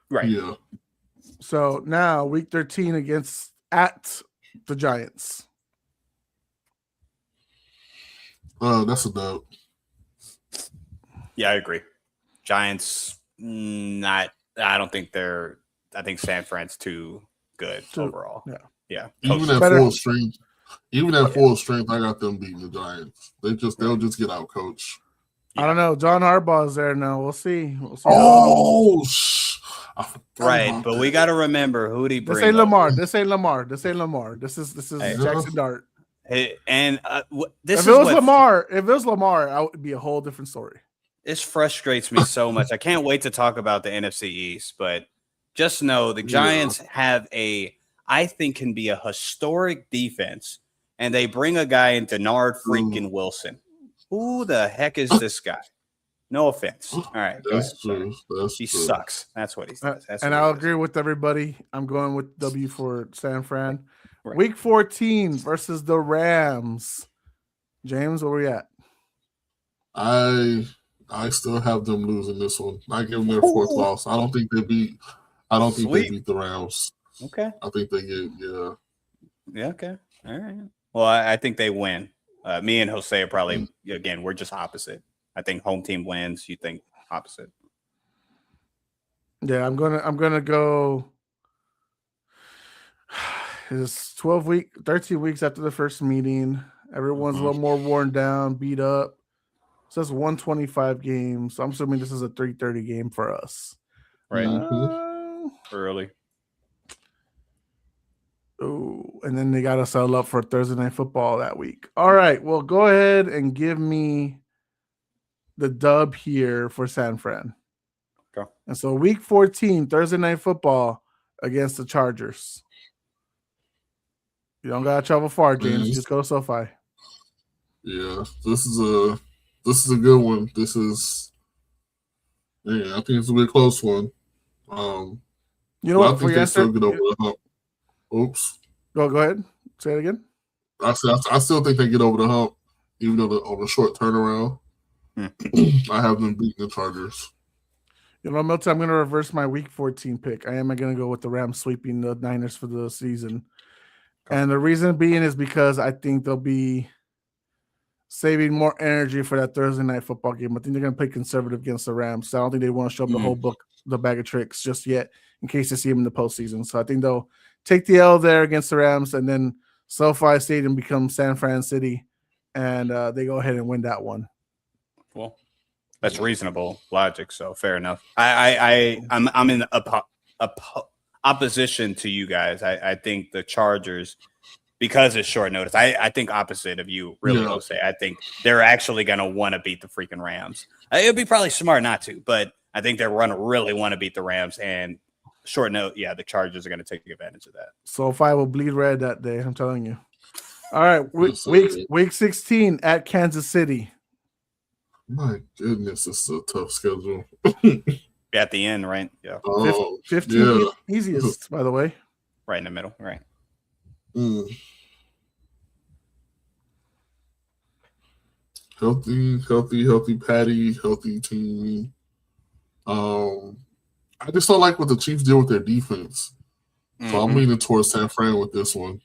Right. Yeah. So now week 13 at the Giants. That's a dub. Yeah, I agree. Giants, not. I don't think they're. I think San Fran's too good overall. Yeah. Even at full strength, I got them beating the Giants. They'll just get out coach. I don't know. John Harbaugh's there now. We'll see. Right, but we got to remember who he brings. This ain't Lamar. This is Jackson Dart. If it was Lamar, it would be a whole different story. This frustrates me so much. I can't wait to talk about the NFC East, but just know the Giants have I think can be a historic defense, and they bring a guy in Denard freaking Wilson. Who the heck is this guy? No offense. All right. That's true. He sucks. That's what he says. And I'll agree with everybody. I'm going with W for San Fran. Right. Week 14 versus the Rams. James, where we at? I still have them losing this one. I give them their 4th loss. I don't think they beat the Rams. Okay. I think they get Yeah, okay. All right. Well, I think they win. Me and Jose are probably again, we're just opposite. I think home team wins. You think opposite. Yeah, I'm gonna go. It's 13 weeks after the first meeting. Everyone's a little more worn down, beat up. So that's 125 games. So I'm assuming this is a 3:30 game for us. Right. Early. Oh, and then they got to settle up for Thursday Night Football that week. All right. Well, go ahead and give me the dub here for San Fran. Okay. And so week 14, Thursday Night Football against the Chargers. You don't got to travel far, James. Just go to SoFi. Yeah, this is a good one. I think it's a bit close one. You know what? I think they still get over the hump. Oops. Go ahead. Say it again. I still think they get over the hump, even though on a short turnaround. I have them beating the Chargers. You know, Milton, I'm going to reverse my week 14 pick. I am going to go with the Rams sweeping the Niners for the season. And the reason being is because I think they'll be saving more energy for that Thursday night football game. I think they're going to play conservative against the Rams. So I don't think they want to show them the whole book, the bag of tricks just yet in case they see them in the postseason. So I think they'll take the L there against the Rams, and then SoFi Stadium becomes San Fran City, and they go ahead and win that one. Well, that's reasonable logic, so fair enough. I'm in opposition to you guys. I think the Chargers, because it's short notice, I think opposite of you, really, Jose. I think they're actually going to want to beat the freaking Rams. It would be probably smart not to, but I think they're going to really want to beat the Rams, and short note, the Chargers are going to take advantage of that. SoFi will bleed red that day, I'm telling you. All right, week 16 at Kansas City. My goodness, it's a tough schedule. At the end, right? Yeah. 15 easiest, by the way. Right in the middle, right. Healthy Patty, healthy team. I just don't like what the Chiefs did with their defense. So I'm leaning towards San Fran with this one.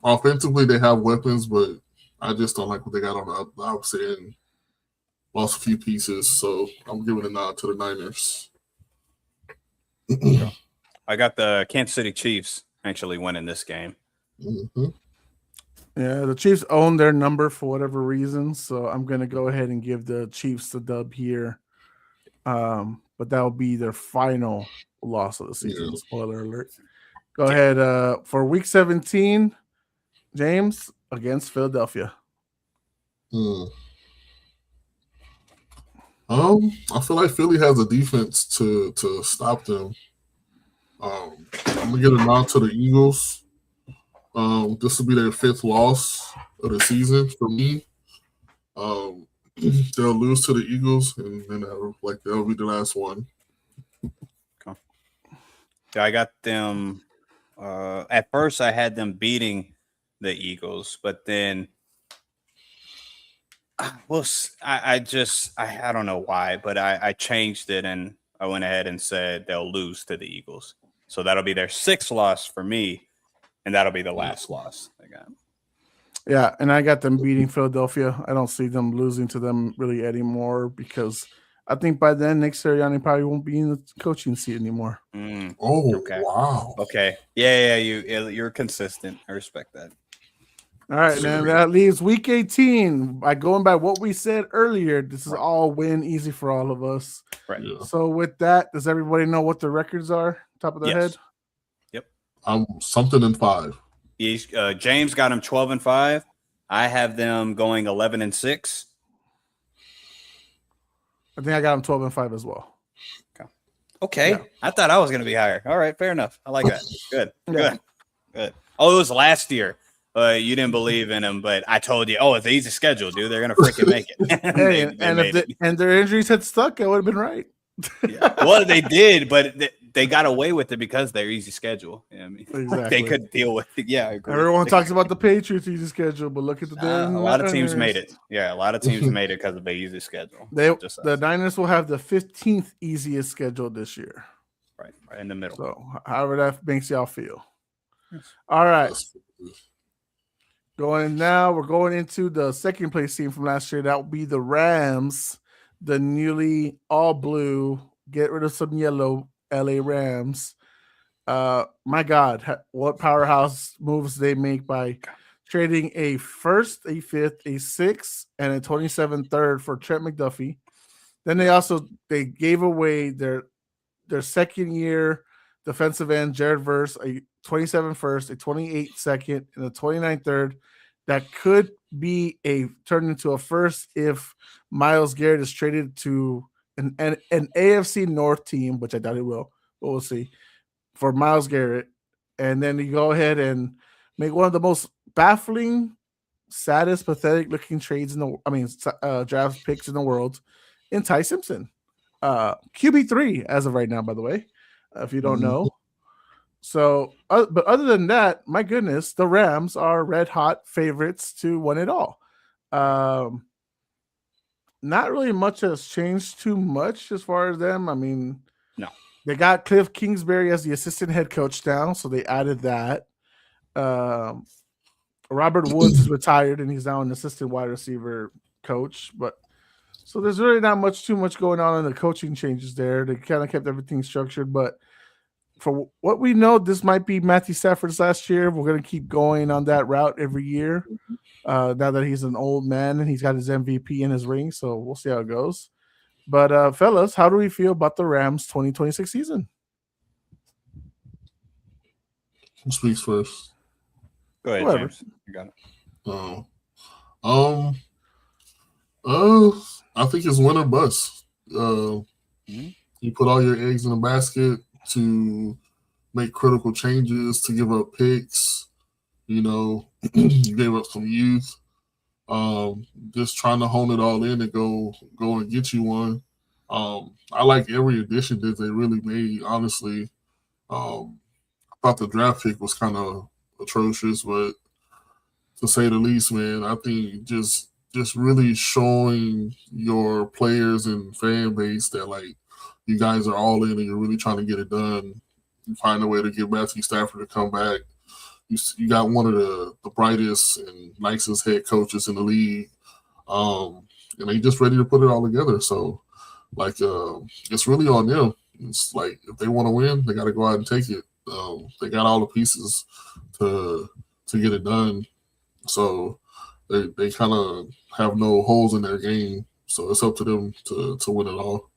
Offensively, they have weapons, but I just don't like what they got on the opposite end. Lost a few pieces, so I'm giving a nod to the Niners. I got the Kansas City Chiefs actually winning this game. Yeah, the Chiefs own their number for whatever reason, so I'm going to go ahead and give the Chiefs the dub here. But that will be their final loss of the season. Spoiler alert. Go ahead for week 17, James, against Philadelphia. I feel like Philly has a defense to stop them. I'm gonna get a nod to the Eagles. This will be their 5th loss of the season for me. They'll lose to the Eagles, and then that'll be the last one. Okay. Yeah, I got them. At first, I had them beating the Eagles, but then, I don't know why, but I changed it, and I went ahead and said they'll lose to the Eagles. So that'll be their 6th loss for me, and that'll be the last loss they got. Yeah, and I got them beating Philadelphia. I don't see them losing to them really anymore because I think by then Nick Sirianni probably won't be in the coaching seat anymore. Okay. Wow. Okay. Yeah, you're consistent. I respect that. All right, man. That leaves week 18. By going by what we said earlier, this is all win easy for all of us. Right. Yeah. So with that, does everybody know what the records are? Top of their head? Yep. I'm something in 5. James got him 12-5. I have them going 11-6. I think I got them 12-5 as well. Okay. Yeah. I thought I was going to be higher. All right, fair enough. I like that. Good. Oh, it was last year. You didn't believe in them, but I told you, it's an easy schedule, dude. They're gonna freaking make it. And their injuries had stuck, I would have been right. Well, they did, but they got away with it because they're easy schedule. I mean, exactly. They could deal with it. Yeah, I agree. Everyone talks about the Patriots' easy schedule, but look at the a lot of teams made it. Yeah, a lot of teams made it because of the easy schedule. The Niners will have the 15th easiest schedule this year. Right in the middle. So, however that makes y'all feel. All right. We're going into the second place team from last year. That will be the Rams, the newly all blue, get rid of some yellow LA Rams. My God, what powerhouse moves they make by trading a 1st, a 5th, a 6th, and a 27th third for Trent McDuffie. Then they gave away their second year defensive end Jared Verse, a 27 first, a 28 second, and a 29 third. That could be turned into a first if Myles Garrett is traded to an AFC North team, which I doubt it will, but we'll see, for Myles Garrett. And then you go ahead and make one of the most baffling, saddest, pathetic looking trades draft picks in the world in Ty Simpson. QB3 as of right now, by the way, if you don't know. So, but other than that, my goodness, the Rams are red hot favorites to win it all. Not really much has changed too much as far as them. I mean, no, they got Cliff Kingsbury as the assistant head coach now, so they added that. Robert Woods is retired and he's now an assistant wide receiver coach. But so there's really not too much going on in the coaching changes there. They kind of kept everything structured. But for what we know, this might be Matthew Stafford's last year. We're going to keep going on that route every year. Now that he's an old man and he's got his MVP in his ring. So we'll see how it goes. But fellas, how do we feel about the Rams 2026 season? Who speaks first? Go ahead, Whoever. James. You got it. I think it's win or bust. You put all your eggs in a basket to make critical changes, to give up picks. You gave up some youth. Just trying to hone it all in and go and get you one. I like every addition that they really made, honestly. I thought the draft pick was kind of atrocious, but to say the least, man, I think just really showing your players and fan base that, like, you guys are all in and you're really trying to get it done. You find a way to get Matthew Stafford to come back. You got one of the brightest and nicest head coaches in the league, and they just ready to put it all together. So, like, it's really on them. It's like if they want to win, they got to go out and take it. They got all the pieces to get it done. So they kind of have no holes in their game. So it's up to them to win it all.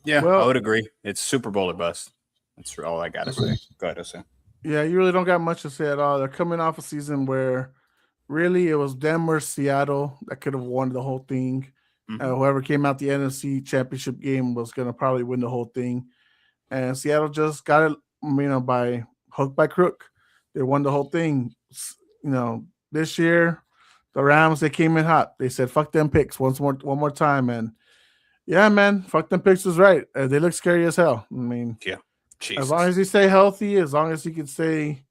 Yeah, Well, I would agree. It's Super Bowl or bust. That's all I got to say. Go ahead, Jose. Yeah, you really don't got much to say at all. They're coming off a season where really it was them or Seattle that could have won the whole thing. Whoever came out the NFC championship game was going to probably win the whole thing. And Seattle just got it, by hook by crook. They won the whole thing. This year, the Rams, they came in hot. They said, fuck them picks one more time. And yeah, man, fuck them picks was right. They look scary as hell. Yeah. Jesus. As long as you stay healthy, as long as you can stay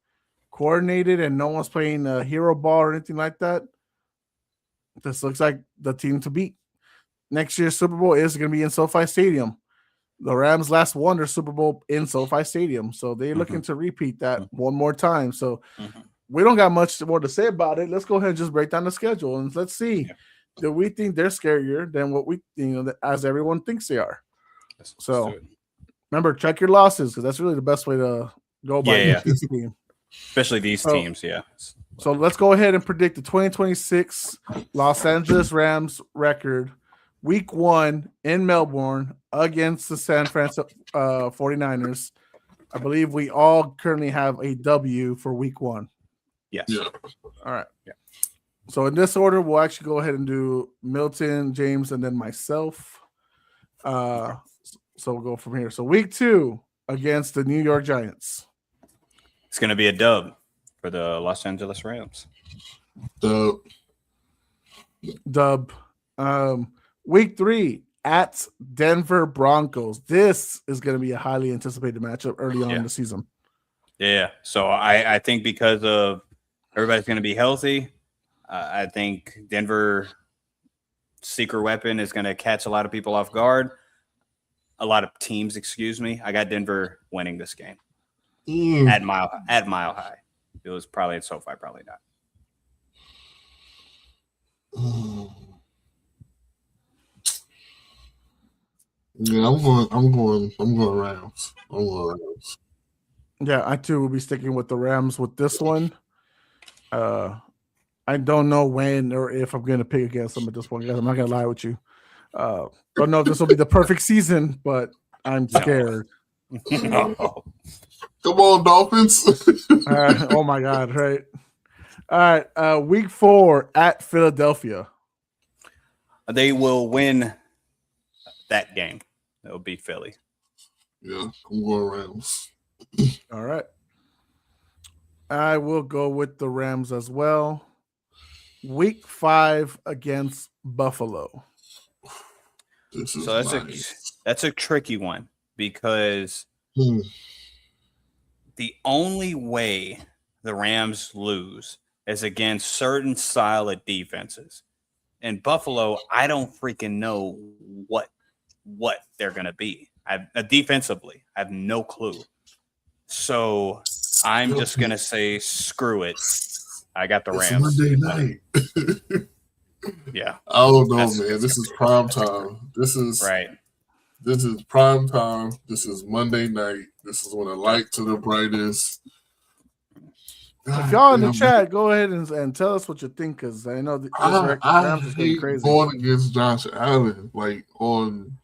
coordinated and no one's playing a hero ball or anything like that, this looks like the team to beat. Next year's Super Bowl is going to be in SoFi Stadium. The Rams last won their Super Bowl in SoFi Stadium, so they're looking to repeat that one more time. So we don't got much more to say about it. Let's go ahead and just break down the schedule and let's see. Yeah. Do we think they're scarier than what we, as everyone thinks they are? So remember, check your losses because that's really the best way to go about this team. Especially these teams, yeah. So let's go ahead and predict the 2026 Los Angeles Rams record. Week 1 in Melbourne against the San Francisco 49ers. I believe we all currently have a W for week 1. Yes. Yeah. All right. Yeah. So in this order, we'll actually go ahead and do Milton, James, and then myself. So we'll go from here. So week 2 against the New York Giants. It's going to be a dub for the Los Angeles Rams. Dub. Week 3 at Denver Broncos. This is going to be a highly anticipated matchup early on in the season. Yeah. So I think because of everybody's going to be healthy, I think Denver secret weapon is going to catch a lot of people off guard. A lot of teams, excuse me. I got Denver winning this game at Mile High. It was probably at SoFi, probably not. Yeah, I'm going Rams. Yeah, I too will be sticking with the Rams with this one. I don't know when or if I'm going to pick against them at this point, guys. I'm not going to lie with you. Don't know if this will be the perfect season, but I'm scared. No. Come on, Dolphins. Oh my God! Right. All right. Week 4 at Philadelphia. They will win that game. It'll be Philly. Yeah, I'm going Rams. All right. I will go with the Rams as well. Week 5 against Buffalo. So that's a tricky one because the only way the Rams lose is against certain style of defenses. In Buffalo, I don't freaking know what they're going to be. Defensively, I have no clue. So I'm just gonna say screw it. I got the It's Rams. Monday night. Yeah. I don't know, man. This is prime time. This is prime time. This is Monday night. This is when the lights are the brightest. If y'all in the chat, go ahead and tell us what you think, because I know the Rams is going crazy. Going against Josh Allen, like on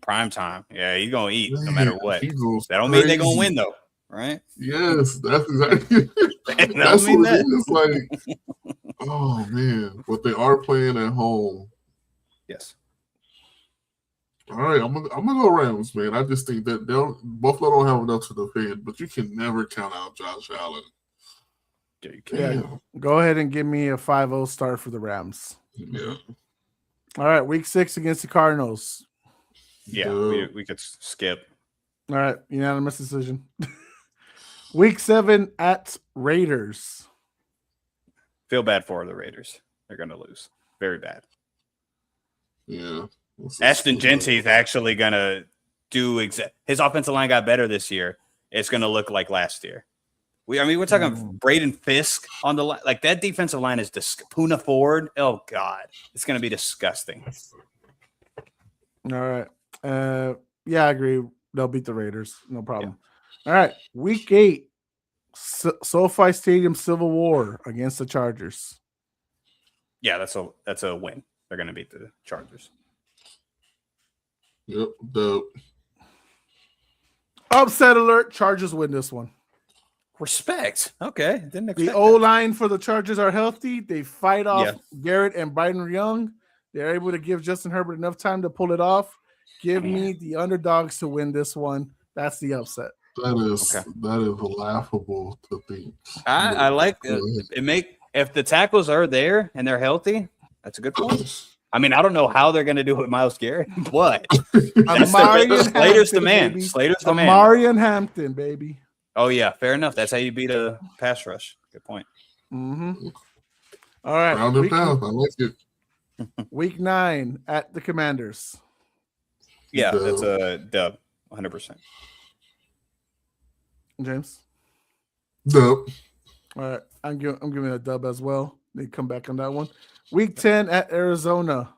prime time. Yeah, he's gonna eat no matter what. That don't crazy. mean they're gonna win though, right? Yes, that's exactly. That's what it is. Like, oh man, but they are playing at home. Yes. All right, I'm gonna go Rams, man. I just think that Buffalo don't have enough to defend, but you can never count out Josh Allen. Yeah, go ahead and give me a 5-0 start for the Rams. Yeah. All right, week 6 against the Cardinals. Yeah, we could skip. All right, unanimous decision. Week 7 at Raiders. Feel bad for the Raiders. They're gonna lose. Very bad. Yeah. Ashton Genty's actually gonna do his offensive line got better this year. It's gonna look like last year. We're talking Braden Fisk on the line. Like, that defensive line is Puna Ford. Oh God, it's gonna be disgusting. All right. Yeah, I agree. They'll beat the Raiders. No problem. Yeah. All right. Week 8, SoFi Stadium Civil War against the Chargers. Yeah, that's a win. They're gonna beat the Chargers. Yep. Dope. Upset alert. Chargers win this one. Respect. Okay. Didn't expect the O-line for the Chargers are healthy. They fight off Garrett and Biden Young. They're able to give Justin Herbert enough time to pull it off. Give me the underdogs to win this one. That's the upset. That is laughable to think. I like it. If the tackles are there and they're healthy, that's a good point. I mean, I don't know how they're going to do it with Myles Garrett, but Slater's the man. Slater's the man. Amarian Hampton, baby. Oh, yeah. Fair enough. That's how you beat a pass rush. Good point. Mm-hmm. All right. Round and pound. I like it. Week 9 at the Commanders. Yeah, that's a dub. 100%. James? Dub. All right. I'm giving a dub as well. They come back on that one. Week 10 at Arizona.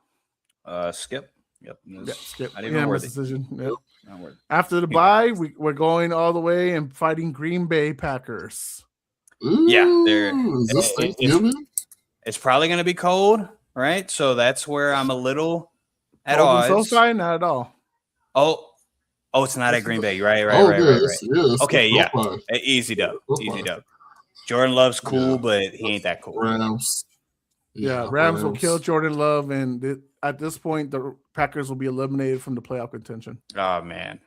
Skip. Yep. Skip. Not even worthy. Decision. Yep. After the bye, we're going all the way and fighting Green Bay Packers. Ooh, yeah, is this Thanksgiving? It's probably going to be cold, right? So that's where I'm a little at odds. SoFi, not at all. Oh, it's not at Green Bay. Right. Okay, yeah. Easy dub. Easy dub. Jordan Love's cool, but he ain't that cool. Rams. Rams will kill Jordan Love, and at this point, the Packers will be eliminated from the playoff contention. Oh, man.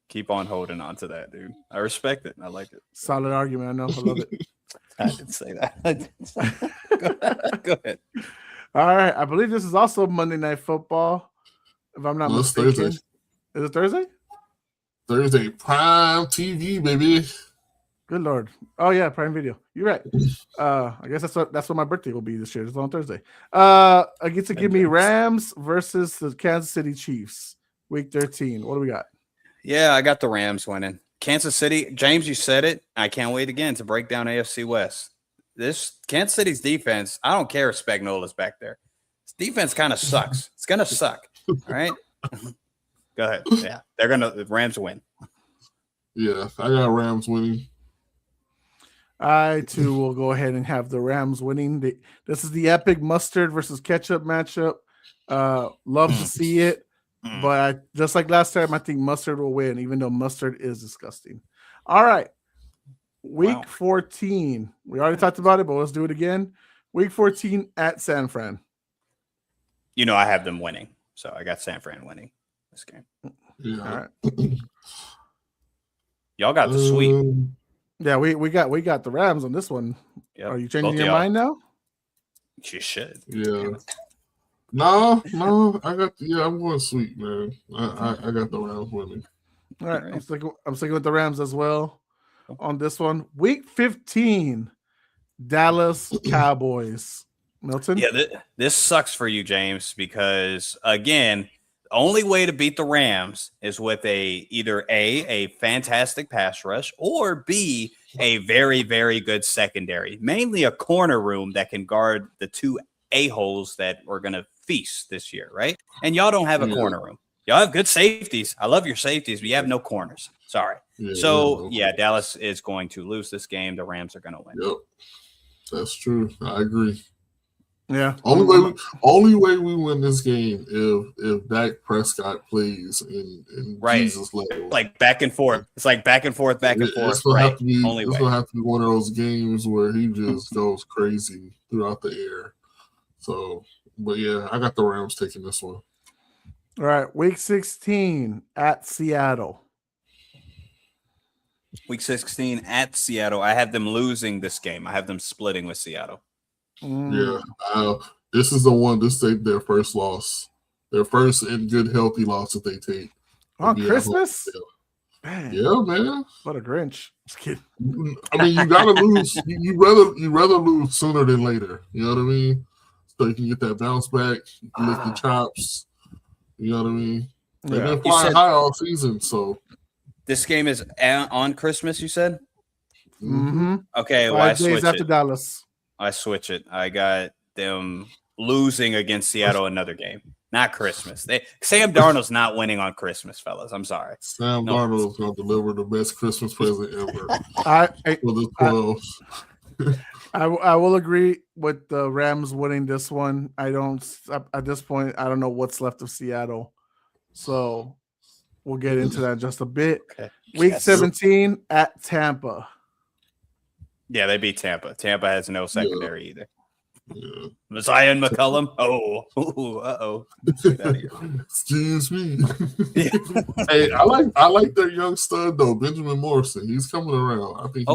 Keep on holding on to that, dude. I respect it. I like it. Solid argument. I know. I love it. I didn't say that. Go ahead. All right. I believe this is also Monday Night Football, if I'm not mistaken. Thursday. Is it Thursday? Thursday. Prime TV, baby. Good Lord. Oh, yeah. Prime Video. You're right. I guess that's what my birthday will be this year. It's on Thursday. I get to give me Rams versus the Kansas City Chiefs. Week 13. What do we got? Yeah, I got the Rams winning. Kansas City, James, you said it. I can't wait again to break down AFC West. This Kansas City's defense, I don't care if Spagnola's back there. This defense kind of sucks. It's going to suck. All right? Go ahead. Yeah, the Rams win. Yeah, I got Rams winning. I, too, will go ahead and have the Rams winning. This is the epic mustard versus ketchup matchup. Love to see it. But just like last time, I think mustard will win, even though mustard is disgusting. All right. Week 14. We already talked about it, but let's do it again. Week 14 at San Fran. I have them winning. So I got San Fran winning this game. Yeah. All right. Y'all got the sweep. Yeah, we got the Rams on this one. Yep. Are you changing your mind now? You should. Yeah. No, I'm going sweet, man. I got the Rams winning. All right. I'm sticking with the Rams as well on this one. Week 15, Dallas Cowboys. Milton? Yeah, this sucks for you, James, because again, only way to beat the Rams is with either a fantastic pass rush, or B, a very, very good secondary, mainly a corner room that can guard the two a-holes that we're going to feast this year, right? And y'all don't have a corner room. Y'all have good safeties. I love your safeties, but you have no corners. Sorry. Dallas is going to lose this game. The Rams are going to win. Yep, that's true. I agree. Yeah. Only way we win this game if Dak Prescott plays in Jesus level. Like back and forth. It's like back and forth. It's gonna have to be one of those games where he just goes crazy throughout the air. So, but yeah, I got the Rams taking this one. All right, week 16 at Seattle. Week 16 at Seattle. I have them losing this game. I have them splitting with Seattle. Yeah, this is the one. This is their first loss, their first and good healthy loss that they take on Christmas. Yeah, man. What a Grinch! Just kidding. I mean, you gotta lose. You rather lose sooner than later. You know what I mean? So you can get that bounce back, you can lick the chops. You know what I mean? They've been flying high all season. So this game is on Christmas. You said. Mm-hmm. Okay. 5 days after Dallas. I switch it. I got them losing against Seattle anher game, not Christmas. Sam Darnold's not winning on Christmas, fellas. I'm sorry. Sam Darnold's going to deliver the best Christmas present ever. I will agree with the Rams winning this one. At this point, I don't know what's left of Seattle. So we'll get into that in just a bit. Okay. Week 17 at Tampa. Yeah, they beat Tampa. Tampa has no secondary either. Yeah. Zion McCullum. Uh-oh. Excuse me. Hey, I like their young stud though, Benjamin Morrison. He's coming around. I think.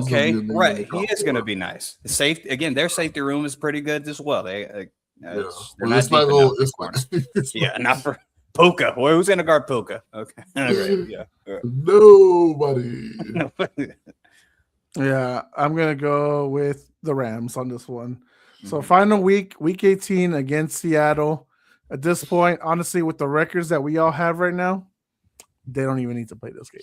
Right. He is going to be nice. Safety again. Their safety room is pretty good as well. Not for Puka. Who's going to guard Puka? Okay. Yeah. Nobody. Yeah, I'm going to go with the Rams on this one. So final week 18 against Seattle. At this point, honestly, with the records that we all have right now, they don't even need to play this game.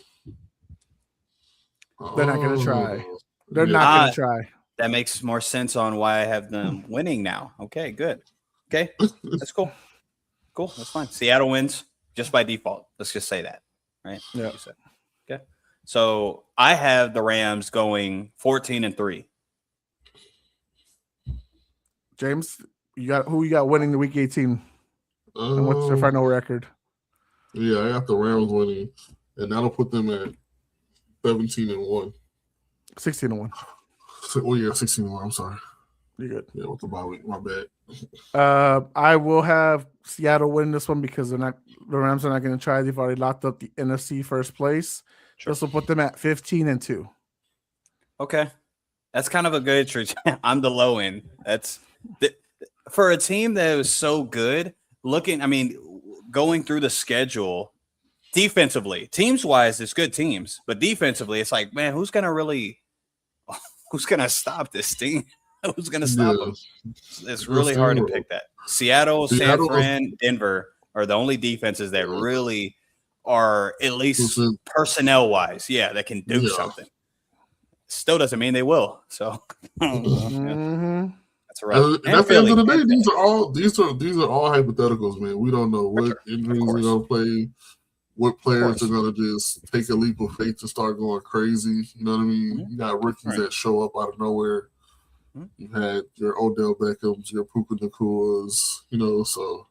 They're not going to try. They're not going to try. That makes more sense on why I have them winning now. Okay, good. Okay, that's cool. Cool, that's fine. Seattle wins just by default. Let's just say that, right? Yeah. Okay. So I have the Rams going 14-3. James, who you got winning the week 18? And what's their final record? Yeah, I got the Rams winning, and that'll put them at 17-1. 16-1. Oh yeah, 16-1. I'm sorry. You're good. Yeah, with the bye week. My bad. I will have Seattle win this one because the Rams are not going to try. They've already locked up the NFC first place. Sure. This will put them at 15-2. Okay, that's kind of a good truth. I'm the low end. That's for a team that was so good. Going through the schedule defensively, teams wise, it's good teams, but defensively, it's like, man, who's gonna stop this team? Who's gonna stop them? It's really hard to pick that. Seattle, San Fran, Denver are the only defenses that really are, at least personnel wise, that can do something. Still doesn't mean they will. So that's right. At the end of the day, these are all hypotheticals, man. We don't know what injuries are gonna play, what players are gonna just take a leap of faith to start going crazy. You know what I mean? Mm-hmm. You got rookies that show up out of nowhere. Mm-hmm. You had your Odell Beckhams, your Puka Nacuas, so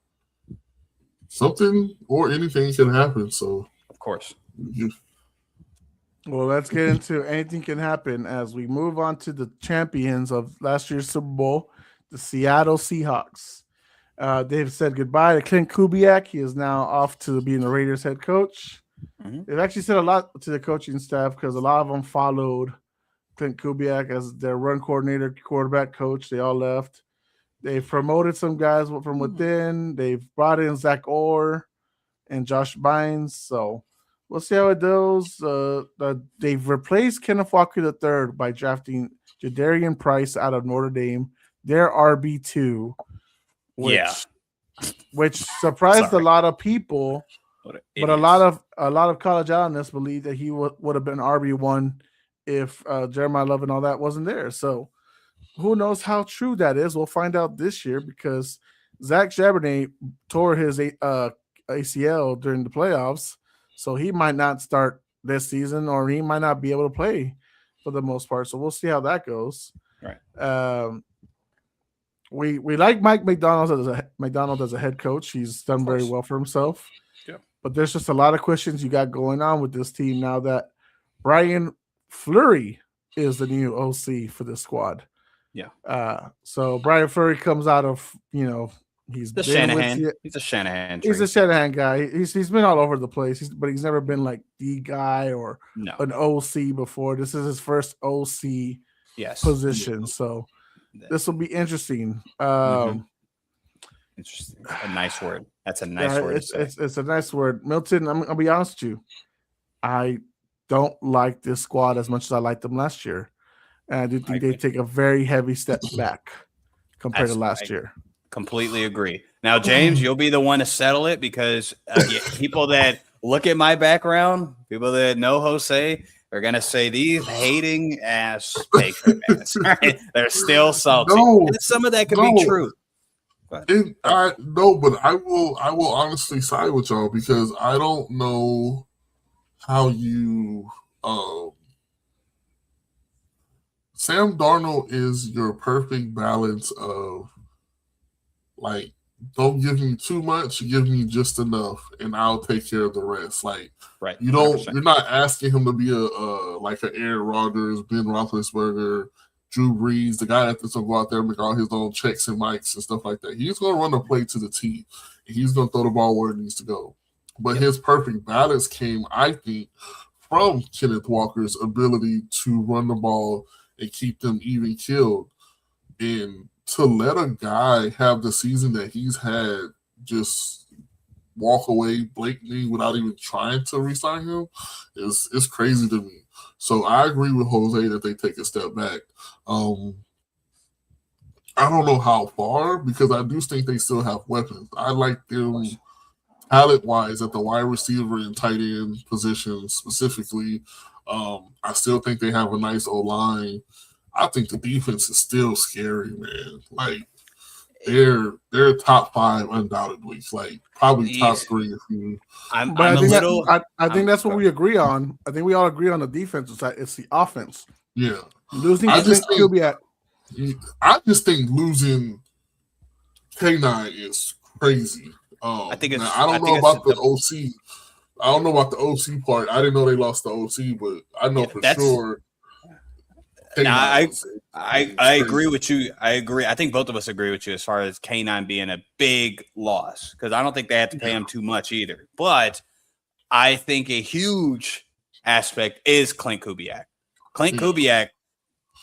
something or anything can happen. So of course. Well, let's get into anything can happen as we move on to the champions of last year's Super Bowl, the Seattle Seahawks. They've said goodbye to Clint Kubiak. He is now off to being the Raiders head coach. Mm-hmm. They've actually said a lot to the coaching staff because a lot of them followed Clint Kubiak as their run coordinator, quarterback coach. They all left. They've promoted some guys from within. They've brought in Zach Orr and Josh Bynes. So we'll see how it goes. They've replaced Kenneth Walker III by drafting Jadarian Price out of Notre Dame, their RB2. which surprised a lot of people. But a lot of college analysts believe that he would have been RB1 if Jeremiah Love and all that wasn't there. So who knows how true that is? We'll find out this year because Zach Charbonnet tore his ACL during the playoffs, so he might not start this season, or he might not be able to play for the most part. So we'll see how that goes. Right. We like Mike McDonald as a head coach. He's done very well for himself. Yeah. But there's just a lot of questions you got going on with this team now that Brian Fleury is the new OC for this squad. Yeah. So Brian Fleury comes out of, he's the Shanahan. He's a Shanahan. He's a Shanahan guy. He's been all over the place, but he's never been like the guy or an OC before. This is his first OC position. So this will be interesting. Interesting. A nice word. That's a nice word. It's a nice word. Milton, I'll be honest with you. I don't like this squad as much as I liked them last year. And I do think they take a very heavy step back compared to last year. Completely agree. Now, James, you'll be the one to settle it because people that look at my background, people that know Jose, are going to say these hating ass Patriot fans. Right? They're still salty. And some of that could be true. But I will honestly side with y'all because I don't know how you Sam Darnold is your perfect balance of like, don't give me too much, give me just enough, and I'll take care of the rest. Like, right, you're not asking him to be like an Aaron Rodgers, Ben Roethlisberger, Drew Brees, the guy that's gonna go out there and make all his own checks and mics and stuff like that. He's gonna run the play to the T, and he's gonna throw the ball where it needs to go. But his perfect balance came, I think, from Kenneth Walker's ability to run the ball and keep them even killed. And to let a guy have the season that he's had just walk away blatantly without even trying to re-sign him is crazy to me. So I agree with Jose that they take a step back. I don't know how far because I do think they still have weapons. I like them talent-wise at the wide receiver and tight end positions specifically. I still think they have a nice O-line. I think the defense is still scary, man. Like they're top 5 undoubtedly. Like probably top 3 if you. I think that's what we agree on. I think we all agree on the defensive side. It's the offense. Yeah, losing. I just think losing K9 is crazy. I think it's. I don't know about the OC. I don't know about the OC part. I didn't know they lost the OC, but I know for sure. Now, I agree with you. I agree. I think both of us agree with you as far as K9 being a big loss because I don't think they have to pay him too much either. But I think a huge aspect is Clint Kubiak. Clint Kubiak,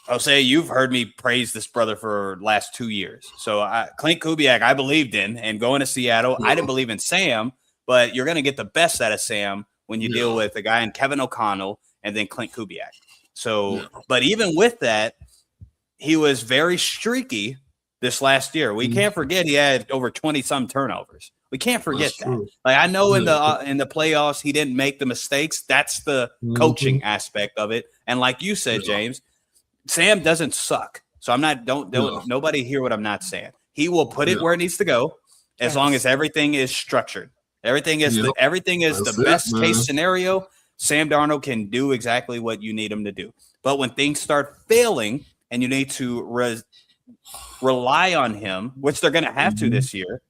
Jose, you've heard me praise this brother for the last 2 years. So Clint Kubiak, I believed in, and going to Seattle, I didn't believe in Sam, but you're going to get the best out of Sam when you deal with a guy in Kevin O'Connell and then Clint Kubiak. So, but even with that, he was very streaky this last year. We can't forget he had over 20-some turnovers. We can't forget that. Like I know in the playoffs he didn't make the mistakes. That's the coaching aspect of it. And like you said, James, Sam doesn't suck. So I'm not. Don't nobody hear what I'm not saying. He will put it where it needs to go, as long as everything is structured. Everything is the best case scenario. Sam Darnold can do exactly what you need him to do. But when things start failing and you need to rely on him, which they're going to have to this year,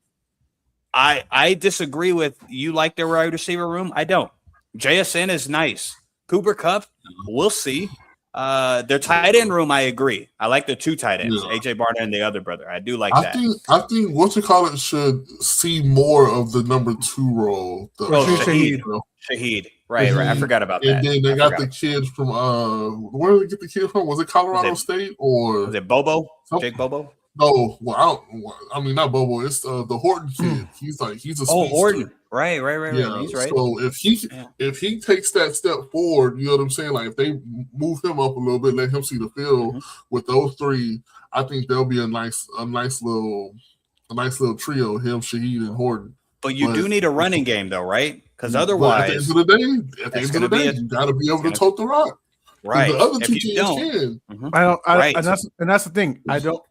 I disagree with you. Like their wide receiver room, I don't. JSN is nice. Cooper Kupp, we'll see. Their tight end room, I agree. I like the 2 tight ends, AJ Barner and the other brother. I do like that. I think what should see more of the number 2 role. Shahid. Right. I forgot about that. And then they got the kids from where did they get the kid from? Was it Colorado State or was it Bobo? Jake Bobo? No, I mean not Bobo. It's the Horton kid. He's a speedster. Horton. Right. Yeah. He's right. So if he takes that step forward, you know what I'm saying? Like if they move him up a little bit, let him see the field with those 3, I think there'll be a nice little a nice little trio, him, Shaheed, and Horton. But you do need a running game, though, right? Because otherwise, at the end of the day, you got to be able to tote the rock. Right. The other two teams can. I don't. And that's the thing. I don't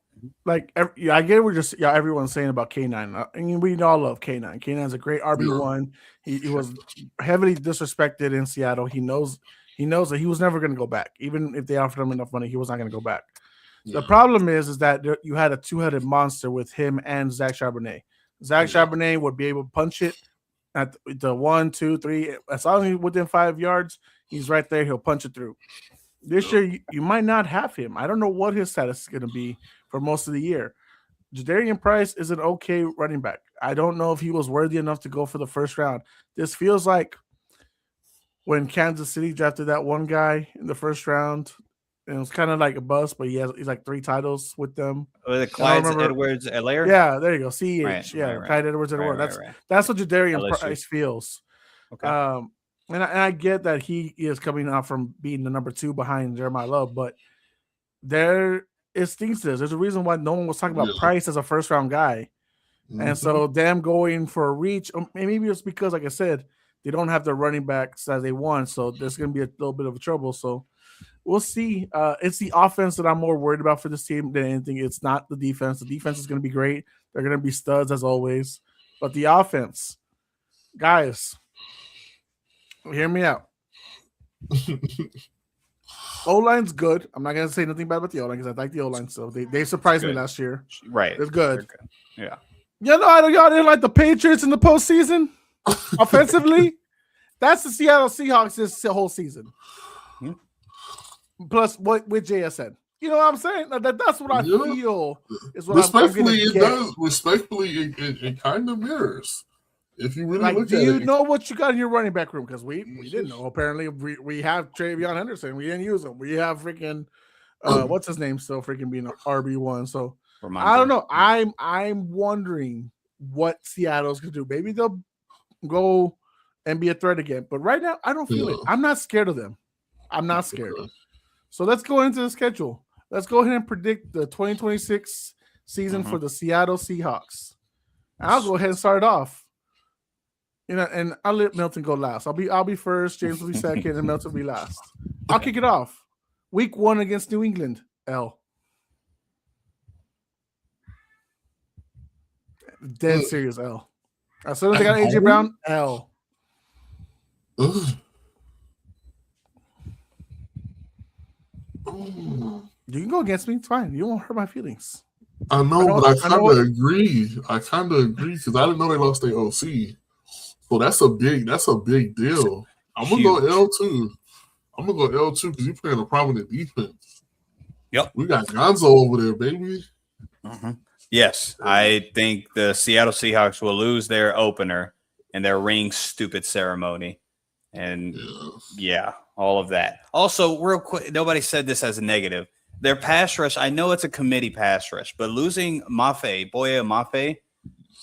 like. I get what everyone's saying about K9. I mean, we all love K9. K9's a great RB1. He was heavily disrespected in Seattle. He knows that he was never going to go back. Even if they offered him enough money, he was not going to go back. The problem is that you had a two-headed monster with him and Zach Charbonnet. Zach Charbonnet would be able to punch it at the 1, 2, 3. As long as he's within 5 yards, he's right there. He'll punch it through. This year, you might not have him. I don't know what his status is going to be for most of the year. Jadarian Price is an okay running back. I don't know if he was worthy enough to go for the first round. This feels like when Kansas City drafted that one guy in the first round. And it was kind of like a bust, but he's like 3 titles with them. Was it Clyde Edwards-Helaire? Yeah, there you go. CH. Right, Clyde Edwards-Helaire. That's what Jadarian Price feels. Okay. And I get that he is coming out from being the number 2 behind Jeremiah Love, but there is things to this. There's a reason why no one was talking about Price as a first-round guy. And so them going for a reach, maybe it's because, like I said, they don't have the running backs as they want, so there's going to be a little bit of trouble. So we'll see. It's the offense that I'm more worried about for this team than anything. It's not the defense. The defense is going to be great. They're going to be studs as always. But the offense, guys, hear me out. O-line's good. I'm not going to say nothing bad about the O-line because I like the O-line. So they surprised me last year. Right. It's good. Yeah. Y'all didn't like the Patriots in the postseason offensively? That's the Seattle Seahawks this whole season. Plus, what with JSN, you know what I'm saying? That's what I feel is what respectfully it does. Respectfully, it kind of mirrors. If you really look at it, do you know what you got in your running back room? Because we didn't know. Apparently, we have Travion Henderson. We didn't use him. We have freaking what's his name still freaking being an RB1. So I don't know. I'm wondering what Seattle's gonna do. Maybe they'll go and be a threat again. But right now, I don't feel it. I'm not scared of them. I'm not scared. So let's go into the schedule. Let's go ahead and predict the 2026 season for the Seattle Seahawks. I'll go ahead and start it off. And I'll let Milton go last. I'll be first, James will be second, and Milton will be last. I'll kick it off. Week 1 against New England, L. Dead serious, L. As soon as they got AJ Brown, L. You can go against me. It's fine. You won't hurt my feelings. I know, but I kind of agree. Because I didn't know they lost their OC. So that's a big deal. I'm gonna go L2. Because you're playing a prominent defense. Yep. We got Gonzo over there, baby. Yes, I think the Seattle Seahawks will lose their opener and their ring stupid ceremony. And all of that. Also, real quick, nobody said this as a negative. Their pass rush, I know it's a committee pass rush, but losing Boye Mafe,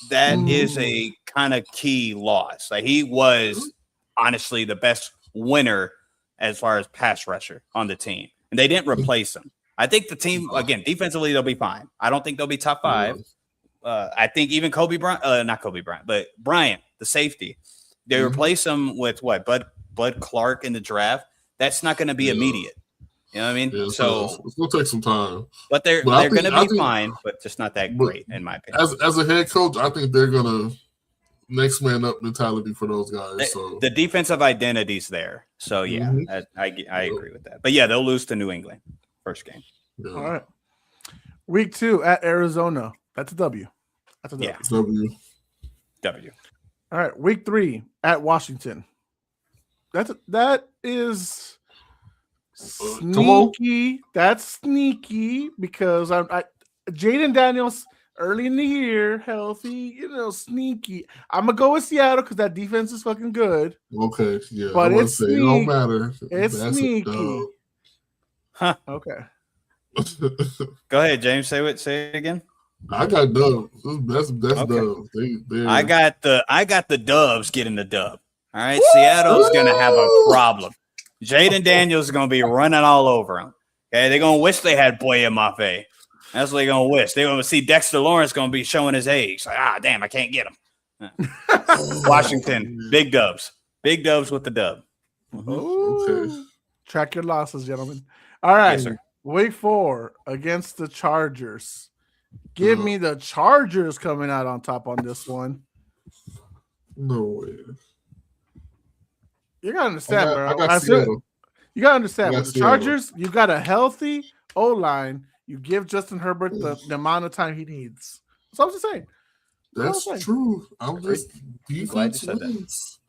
that is a kind of key loss. Like he was honestly the best winner as far as pass rusher on the team. And they didn't replace him. I think the team, again, defensively, they'll be fine. I don't think they'll be top 5. I think even not Kobe Bryant, but Bryant, the safety, they replace him with what? Bud Clark in the draft. That's not going to be immediate. You know what I mean? Yeah, so it's going to take some time. But they're going to be fine, but just not that great, in my opinion. As a head coach, I think they're going to next man up mentality for those guys. So the defensive identity's there. So, yeah, I agree with that. But, yeah, they'll lose to New England first game. Yeah. All right. Week 2 at Arizona. That's a W. Yeah. W. All right. Week 3 at Washington. That is sneaky. That's sneaky because Jaden Daniels early in the year, healthy, sneaky. I'm gonna go with Seattle because that defense is fucking good. Okay, yeah, but it's sneaky. It don't matter. It's sneaky. Huh? Okay. Go ahead, James. Say it again. I got dubs. That's dubs. I got the Dubs getting the dub. All right, Seattle's going to have a problem. Jaden Daniels is going to be running all over them. Okay, they're going to wish they had Boye Mafe. That's what they're gonna wish. They're gonna see Dexter Lawrence gonna be showing his age. Like, damn, I can't get him. Washington, big dubs with the dub. Okay. Track your losses, gentlemen. All right, yes, sir. Week 4 against the Chargers. Give me the Chargers coming out on top on this one. No way. You gotta understand, bro. I got Seattle. You gotta understand. With the Seattle. Chargers, you got a healthy O-line. You give Justin Herbert the amount of time he needs. That's all I'm just saying. That's true. I'm just defense wins.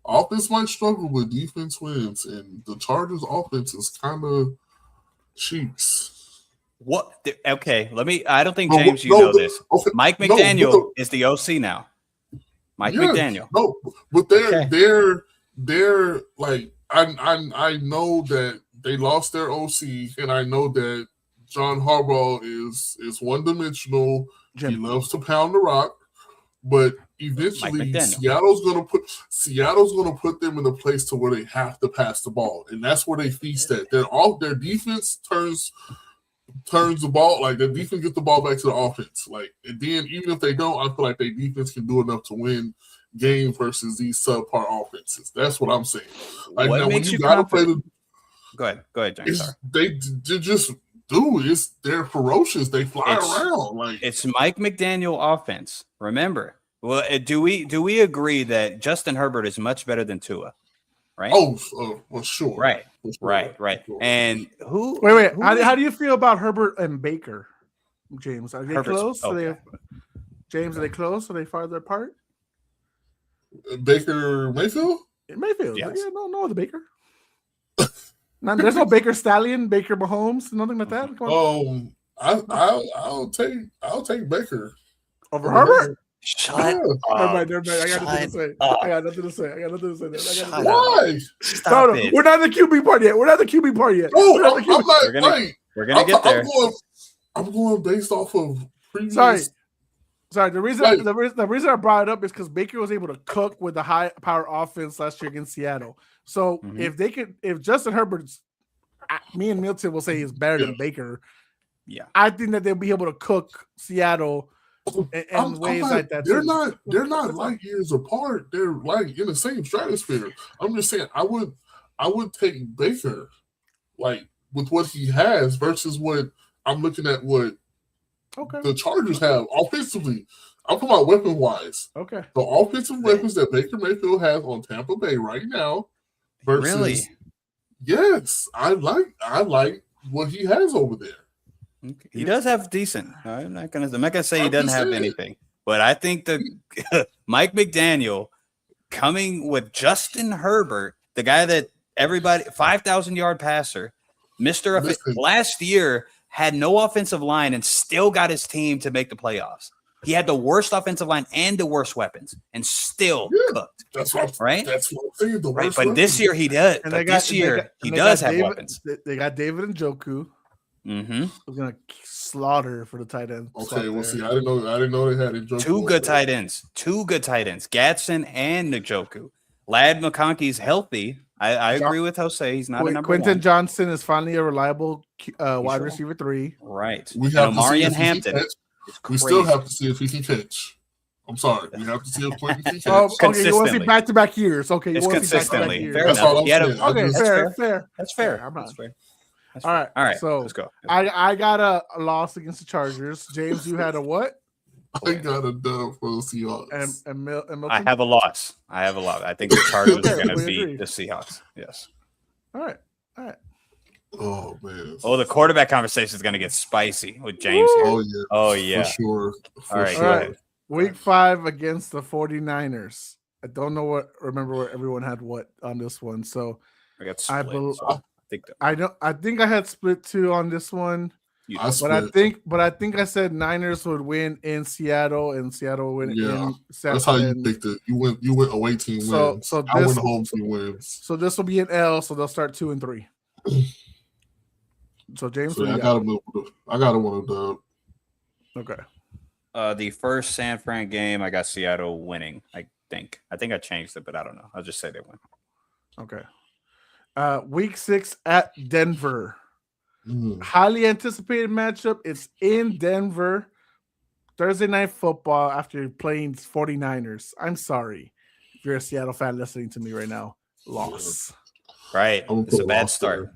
Offense might struggle, but defense wins, and the Chargers' offense is kind of cheeks. What? Okay, I don't think James, know this. Okay, Mike McDaniel is the OC now. Mike McDaniel. No, but they're like I know that they lost their OC, and I know that John Harbaugh is one dimensional. He loves to pound the rock, but eventually Seattle's gonna put them in a place to where they have to pass the ball, and that's where they feast at. Their defense turns the ball, like their defense gets the ball back to the offense. Like, and then even if they don't, I feel like their defense can do enough to win games versus these subpar offenses. That's what I'm saying. Like, what now makes when you gotta play the, go ahead, James. They just do. They're ferocious. They fly around. Like, it's Mike McDaniel offense. Remember, well, do we agree that Justin Herbert is much better than Tua? Right. Well, sure. Right. Sure. And who? Wait. How do you feel about Herbert and Baker, James? Are they close? James, are they close? Are they farther apart? Baker Mayfield? Mayfield. Yes. Yeah, no, the Baker. There's no Baker Stallion, Baker Mahomes, nothing like that. I'll take Baker over Herbert. Shut up. I got nothing to say. Why? Stop it. We're not in the QB part yet. We're gonna get there. I'm going based off of previous. Sorry. The reason I brought it up is because Baker was able to cook with the high power offense last year against Seattle. So if Justin Herbert's, me and Milton will say he's better than Baker. Yeah, I think that they'll be able to cook Seattle in ways like that. They're not light years apart. They're like in the same stratosphere. I'm just saying, I would take Baker, like with what he has versus what I'm looking at. What the Chargers have offensively. I'm talking about weapon wise. Okay, the offensive weapons that Baker Mayfield has on Tampa Bay right now. Versus, really? Yes, I like what he has over there. Okay. He does have decent. I'm not gonna say he doesn't have anything, but I think the Mike McDaniel coming with Justin Herbert, the guy that everybody 5,000-yard passer, last year had no offensive line and still got his team to make the playoffs. He had the worst offensive line and the worst weapons, and still cooked. That's what right. That's what I'm saying. But weapons. This year he does. And he does have weapons. They got David Njoku. Mm-hmm. We're gonna slaughter for the tight end. Okay, we'll see. I didn't know they had Njoku. Two good tight ends, Gadsden and Njoku. Lad McConkey's healthy. I agree with Jose. He's not a number Quentin one. Johnson is finally a reliable wide receiver 3. Right. We have Omarion Hampton. We still have to see if he can catch. I'm sorry. We have to see if Quentin can catch. Okay, you want to see back-to-back years. Okay, it's consistently. Fair enough. Okay, fair. That's fair. That's fair. All right. So let's go. I got a loss against the Chargers. James, you had a what? I got a dub for the Seahawks. And I have a loss. I think the Chargers are going to beat the Seahawks. Yes. All right. Oh man. Oh, the quarterback conversation is going to get spicy with James here. Oh yeah. For sure. All right. All right. Week 5 against the 49ers. I don't know remember where everyone had what on this one. So I got split. I think I had split 2 on this one. But I think I said Niners would win in Seattle and Seattle would win in San That's how you picked it. You went away team wins. So I went home team wins. So this will be an L, so they'll start 2 and 3. So James, I got to win a dub. Okay. The first San Fran game, I got Seattle winning. I think I changed it, but I don't know. I'll just say they win. Okay. Week 6 at Denver. Highly anticipated matchup. It's in Denver. Thursday Night Football after playing 49ers. I'm sorry if you're a Seattle fan listening to me right now. Loss. Right. It's a bad start.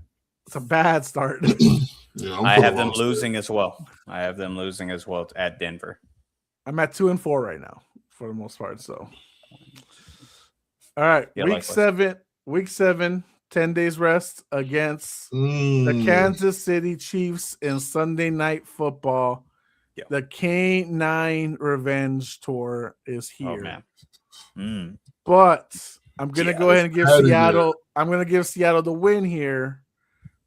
It's a bad start. I have them losing as well. At Denver. I'm at 2-4 right now for the most part. So, all right, week seven, 10 days rest against the Kansas City Chiefs in Sunday Night Football. Yep. The K9 Revenge Tour is here. Oh, man. But I'm going to go ahead and give Seattle. I'm going to give Seattle the win here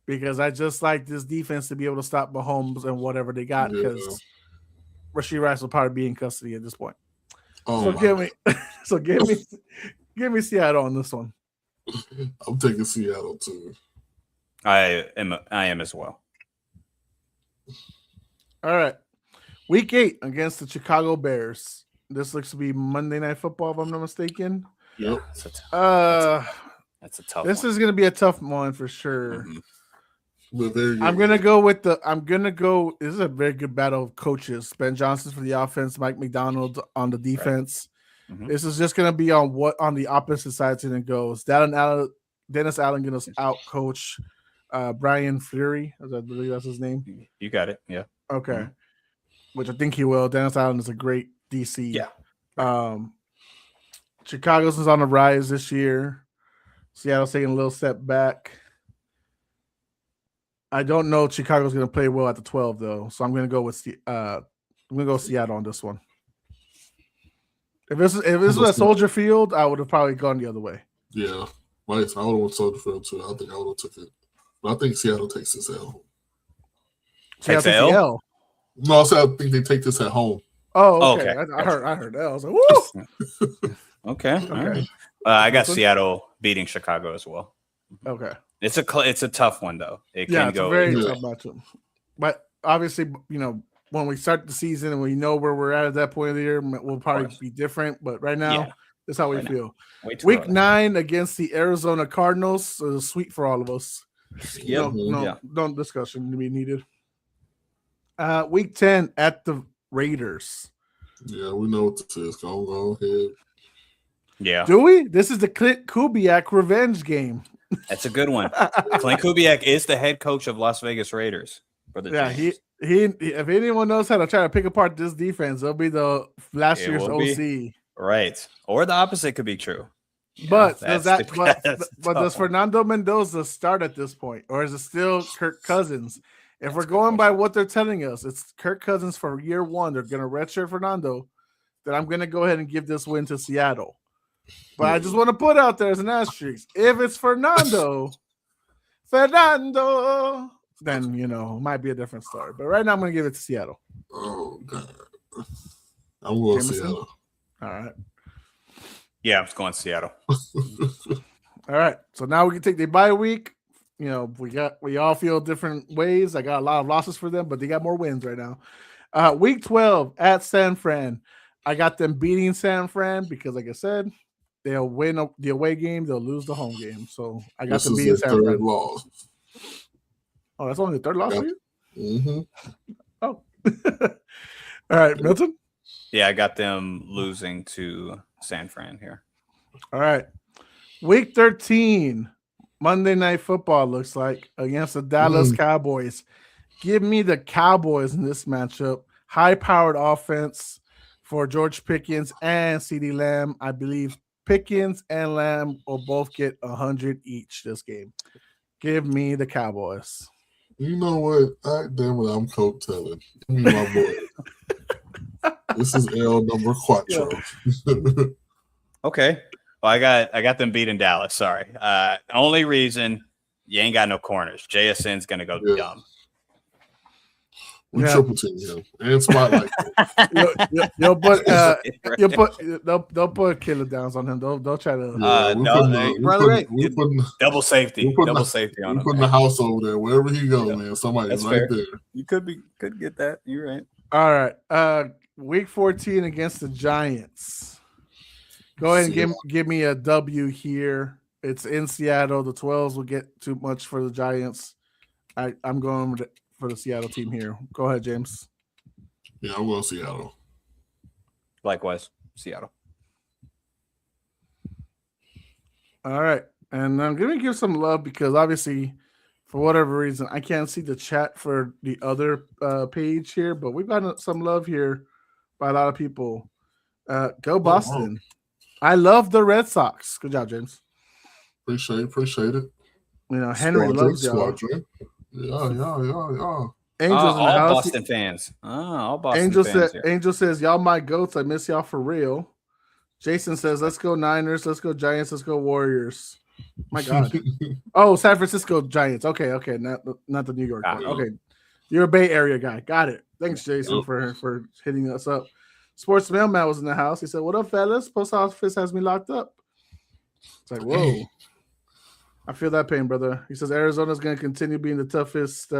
because I just like this defense to be able to stop Mahomes and whatever they got because Rashee Rice will probably be in custody at this point. So give me Seattle on this one. I'm taking Seattle too. I am as well. All right. Week 8 against the Chicago Bears. This looks to be Monday Night Football, if I'm not mistaken. Yep. That's a tough This one. is going to be a tough one for sure. Mm-hmm. I'm going to go this is a very good battle of coaches. Ben Johnson for the offense, Mike McDonald on the defense. Right. Mm-hmm. This is just going to be on the opposite side it goes. Dennis Allen going to out coach Brian Fleury. I believe that's his name. You got it. Yeah. Okay. Mm-hmm. Which I think he will. Dennis Allen is a great DC. Yeah. Chicago's is on the rise this year. Seattle's taking a little step back. I don't know Chicago's going to play well at the 12 though, so I'm going to go with Seattle on this one. If this was at Soldier Field, I would have probably gone the other way. Yeah, right. I would have went Soldier Field too. I think I would have took it, but I think Seattle takes this L. Takes the L? No, I said I think they take this at home. Oh, okay. I heard that. I was like, woo! Okay. All right. I got Seattle beating Chicago as well. Okay. It's a tough one though. It's a very tough matchup. But obviously, when we start the season and we know where we're at that point of the year, we'll probably be different. But right now, that's how we feel. Week 9 against the Arizona Cardinals is sweet for all of us. No discussion to be needed. Week 10 at the Raiders. Yeah, we know what this is. Go ahead. Yeah. Do we? This is the Clint Kubiak revenge game. That's a good one. Clint Kubiak is the head coach of Las Vegas Raiders. He if anyone knows how to try to pick apart this defense, it'll be the last year's OC. Right. Or the opposite could be true. But does Fernando Mendoza start at this point? Or is it still Kirk Cousins? If we're going by what they're telling us, it's Kirk Cousins for year 1. They're going to redshirt Fernando. Then I'm going to go ahead and give this win to Seattle. But I just want to put out there as an asterisk. If it's Fernando, then, it might be a different story. But right now, I'm going to give it to Seattle. Oh, God. I'm going Seattle. All right. Yeah, I'm going Seattle. All right. So now we can take the bye week. We all feel different ways. I got a lot of losses for them, but they got more wins right now. Week 12 at San Fran. I got them beating San Fran because, like I said, they'll win the away game. They'll lose the home game. So I got them beating San Fran. Loss. Oh, that's only the third loss for you? Mm-hmm. Oh. All right, Milton? Yeah, I got them losing to San Fran here. All right. Week 13. Monday Night Football looks like against the Dallas Cowboys. Give me the Cowboys in this matchup. High-powered offense for George Pickens and CeeDee Lamb. I believe Pickens and Lamb will both get 100 each this game. Give me the Cowboys. You know what? Damn it, I'm Coke telling. Give me my boy. This is L number 4. Okay. Well, I got them beating Dallas. Sorry. Only reason you ain't got no corners. JSN's gonna go dumb. We triple team him and spotlight. They'll put killer downs on him. They'll try to. Double safety. Double safety on him. We're putting the house over there wherever he goes, man. Somebody's right there. You could get that. You're right. All right. Week 14 against the Giants. Go ahead and give me a W here. It's in Seattle. The 12s will get too much for the Giants. I'm going for the Seattle team here. Go ahead, James. Yeah, I'm going Seattle. Likewise, Seattle. All right. And I'm going to give some love because obviously, for whatever reason, I can't see the chat for the other page here, but we've got some love here by a lot of people. Go Boston. Wow. I love the Red Sox. Good job, James. Appreciate it. You know, Henry loves y'all. Yeah. Angels in the house. Boston fans. All Boston fans. Angel says, y'all my goats. I miss y'all for real. Jason says, let's go Niners. Let's go Giants. Let's go Warriors. My God. Oh, San Francisco Giants. Okay. Not the New York one. Okay. You're a Bay Area guy. Got it. Thanks, Jason, for hitting us up. Sports Mailman was in the house. He said, what up, fellas? Post office has me locked up. It's like, whoa. I feel that pain, brother. He says Arizona's going to continue being the toughest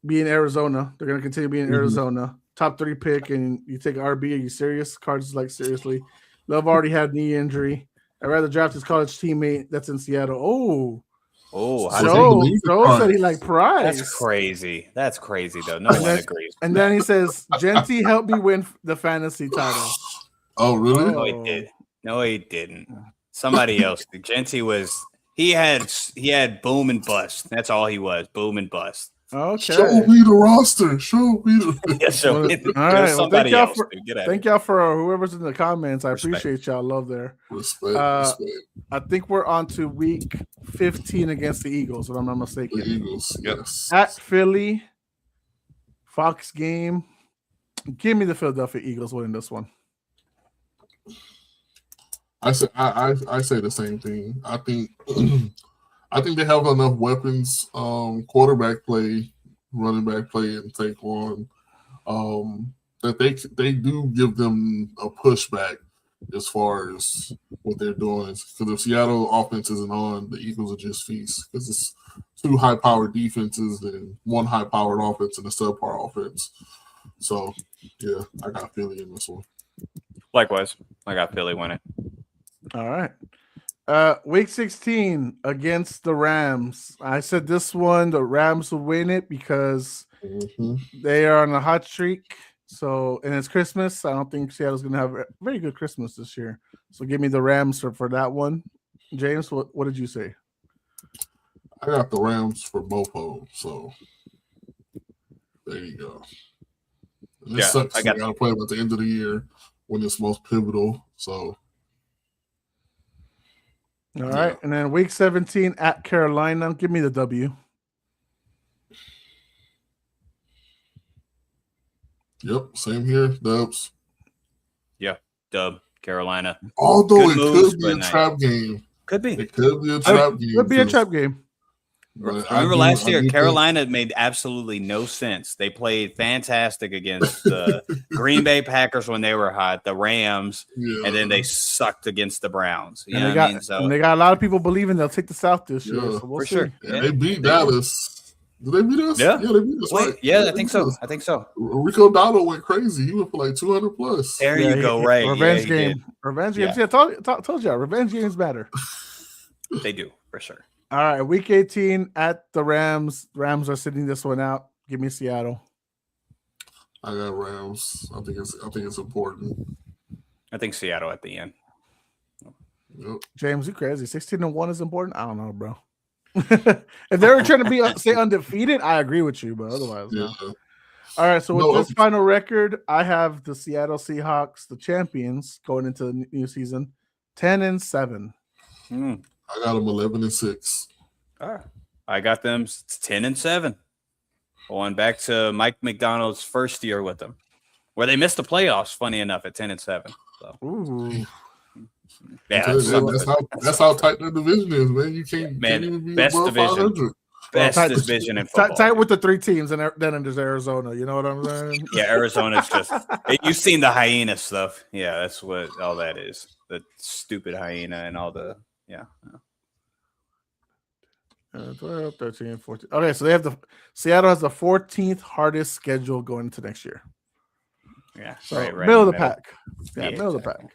being Arizona. They're going to continue being Arizona. Top 3 pick, and you take an RB. Are you serious? Cards is like, seriously. Love already had knee injury. I'd rather draft his college teammate that's in Seattle. So said he like Price. That's crazy. Though. No one agrees. And then he says, Genty helped me win the fantasy title. Oh, really? No, he didn't. Somebody else. Genty was he had boom and bust. That's all he was. Boom and bust. Okay. Show me the roster. Show me the all right. Well, thank y'all for whoever's in the comments. I appreciate y'all. Love there. Respect. I think we're on to week 15 against the Eagles, if I'm not mistaken. The Eagles, yes. At Philly, Fox game. Give me the Philadelphia Eagles winning this one. I say the same thing. I think they have enough weapons, quarterback play, running back play, and Saquon, that they do give them a pushback as far as what they're doing. Because if Seattle offense isn't on, the Eagles are just feast. Because it's 2 high-powered defenses and 1 high-powered offense and a subpar offense. So, yeah, I got Philly in this one. Likewise, I got Philly winning. All right. Week 16 against the Rams. I said this one, the Rams will win it because they are on a hot streak. So, and it's Christmas. I don't think Seattle's going to have a very good Christmas this year. So give me the Rams for that one. James, what did you say? I got the Rams for both of them. So there you go. And it sucks. I got to play them at the end of the year when it's most pivotal. So. All right, and then week 17 at Carolina. Give me the W. Yep, same here. Dubs. Yeah, dub. Carolina. Although it could be a trap game. Could be. It could be a trap game. Could be a trap game. Remember last year, Carolina made absolutely no sense. They played fantastic against the Green Bay Packers when they were hot, the Rams, and then they sucked against the Browns. You know what I mean? And they got a lot of people believing they'll take the South this year. So we'll see. Sure. Yeah, they beat Dallas. Did they beat us? Yeah, they beat us. Right? Yeah, I think so. Rico Dowdle went crazy. He went for like 200 plus. There you go, right? Revenge game. Revenge games. Yeah, told you. Revenge games matter. They do, for sure. All right, week 18 at the Rams. Rams are sitting this one out. Give me Seattle. I got Rams. I think it's important. I think Seattle at the end. Yep. James, you crazy? 16-1 is important. I don't know, bro. If they were trying to stay undefeated, I agree with you, but otherwise, no. All right. So with this final record, I have the Seattle Seahawks, the champions, going into the new season, 10-7. I got them 11-6. I got them 10-7. Going back to Mike McDonald's first year with them, where they missed the playoffs. Funny enough, at 10-7. So. Ooh. Yeah, that's how tight the division is, man. You can't even be best above division. 500. Best division in football. Tight with the 3 teams, and then there's Arizona. You know what I'm saying? Yeah, Arizona's just. You've seen the hyena stuff. Yeah, that's what all that is. The stupid hyena and all the. Yeah. 12, 13, 14. Okay, so Seattle has the 14th hardest schedule going into next year. Yeah, so right middle of the pack. Yeah, middle of the pack.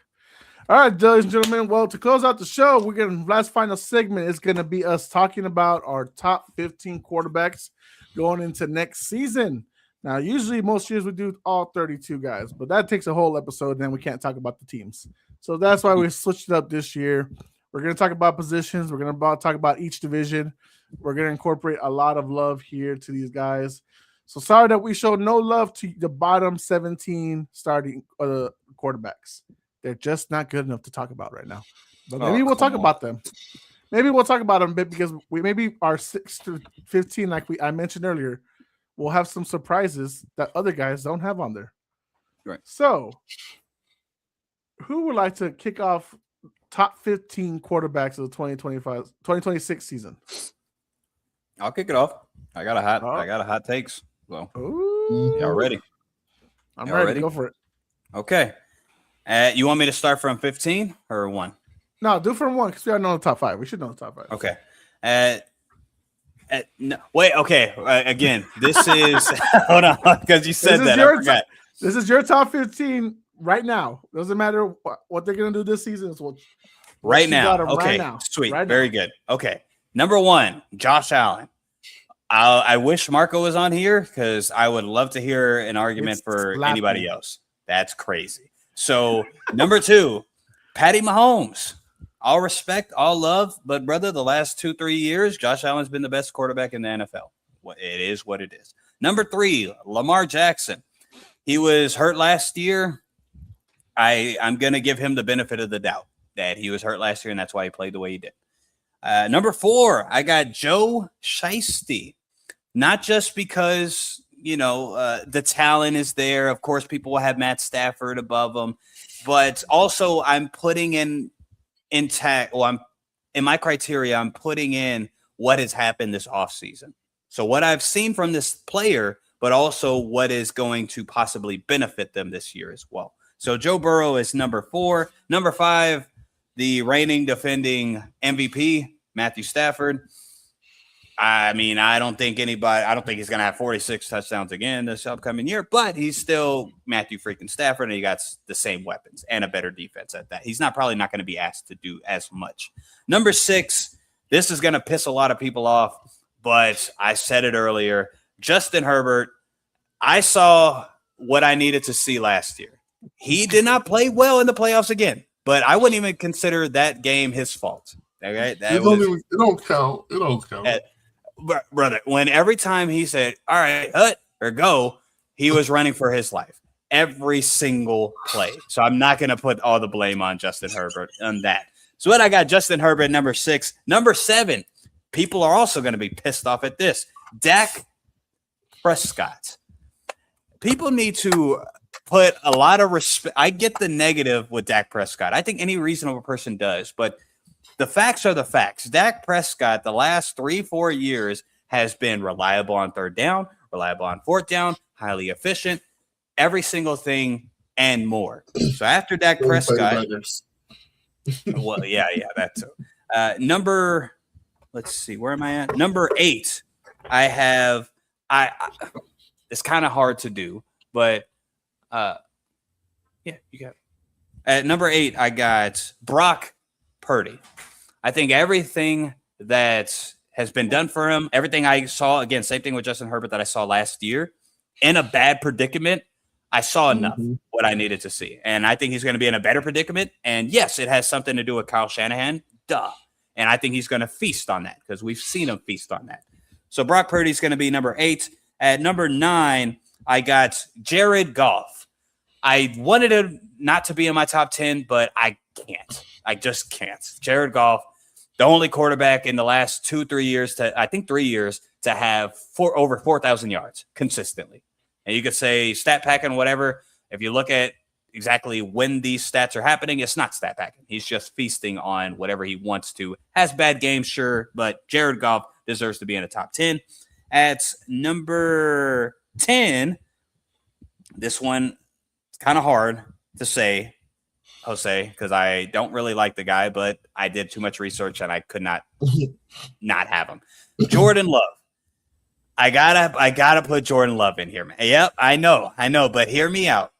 All right, ladies and gentlemen. Well, to close out the show, we're going to last final segment is going to be us talking about our top 15 quarterbacks going into next season. Now, usually most years we do all 32 guys, but that takes a whole episode, and then we can't talk about the teams. So that's why we switched it up this year. We're going to talk about positions. We're going to talk about each division. We're going to incorporate a lot of love here to these guys. So sorry that we showed no love to the bottom 17 starting quarterbacks. They're just not good enough to talk about right now. But maybe we'll talk about them. Maybe we'll talk about them a bit because we maybe our 6 to 15, like I mentioned earlier, we'll have some surprises that other guys don't have on there. Right. So, who would like to kick off top 15 quarterbacks of the 2026 season? I'll kick it off. I got a hot takes. So, y'all ready? I'm ready. Go for it. Okay. You want me to start from 15 or 1? No, do from 1 because we already know the top 5. We should know the top 5. Okay. No, wait. Okay. Again, this is hold on because you said that. I forgot. This is your top 15 right now. Doesn't matter what they're gonna do this season. It's right now. Okay. Right now. Sweet. Right Very good. Okay. Number 1, Josh Allen. I wish Marco was on here because I would love to hear an argument for anybody else. That's crazy. So, number 2, Patty Mahomes. All respect, all love, but brother, the last 2-3 years, Josh Allen's been the best quarterback in the NFL. It is what it is. Number 3, Lamar Jackson. He was hurt last year. I'm going to give him the benefit of the doubt that he was hurt last year, and that's why he played the way he did. Number 4, I got Joe Shiesty. Not just because, the talent is there. Of course, people will have Matt Stafford above him. But also, I'm putting in my criteria, I'm putting in what has happened this offseason. So what I've seen from this player, but also what is going to possibly benefit them this year as well. So Joe Burrow is number 4. Number 5, the reigning defending MVP, Matthew Stafford. I mean, I don't think he's going to have 46 touchdowns again this upcoming year, but he's still Matthew freaking Stafford, and he got the same weapons and a better defense at that. He's probably not going to be asked to do as much. Number 6, this is going to piss a lot of people off, but I said it earlier. Justin Herbert, I saw what I needed to see last year. He did not play well in the playoffs again, but I wouldn't even consider that game his fault. Okay, it don't count. It don't count. Brother, when every time he said, all right, hut or go, he was running for his life every single play. So I'm not going to put all the blame on Justin Herbert on that. So what I got Justin Herbert, number 6. Number 7, people are also going to be pissed off at this. Dak Prescott. People need to put a lot of respect. I get the negative with Dak Prescott. I think any reasonable person does, but the facts are the facts. Dak Prescott, the last 3-4 years, has been reliable on 3rd down, reliable on 4th down, highly efficient, every single thing and more. So after Dak Prescott, well, yeah, that too. Let's see, where am I at? Number 8, I have. It's kind of hard to do, but yeah, you got it. At number 8, I got Brock Purdy. I think everything that has been done for him, everything I saw, again, same thing with Justin Herbert that I saw last year, in a bad predicament, I saw enough what I needed to see. And I think he's going to be in a better predicament. And yes, it has something to do with Kyle Shanahan. Duh. And I think he's going to feast on that because we've seen him feast on that. So Brock Purdy's going to be number 8. At number 9, I got Jared Goff. I wanted him not to be in my top 10, but I can't. I just can't. Jared Goff, the only quarterback in the last 2-3 years I think 3 years to have over 4,000 yards consistently. And you could say stat packing, whatever. If you look at exactly when these stats are happening, it's not stat packing. He's just feasting on whatever he wants to. Has bad games, sure, but Jared Goff deserves to be in the top 10. At number 10, this one is kind of hard to say, Jose, because I don't really like the guy, but I did too much research and I could not have him. Jordan Love. I gotta put Jordan Love in here, man. Yep, I know, but hear me out.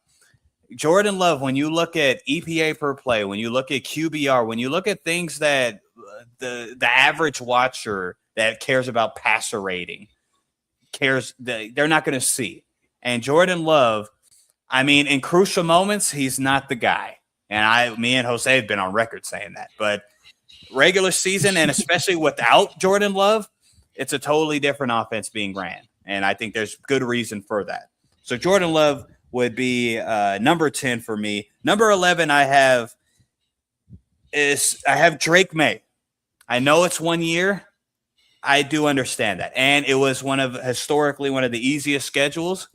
Jordan Love, when you look at EPA per play, when you look at QBR, when you look at things that the average watcher that cares about passer rating they're not going to see. And Jordan Love, I mean, in crucial moments, he's not the guy. And me and Jose have been on record saying that. But regular season, and especially without Jordan Love, it's a totally different offense being ran. And I think there's good reason for that. So Jordan Love would be number 10 for me. Number 11 I have Drake May. I know it's 1 year. I do understand that. And it was historically one of the easiest schedules.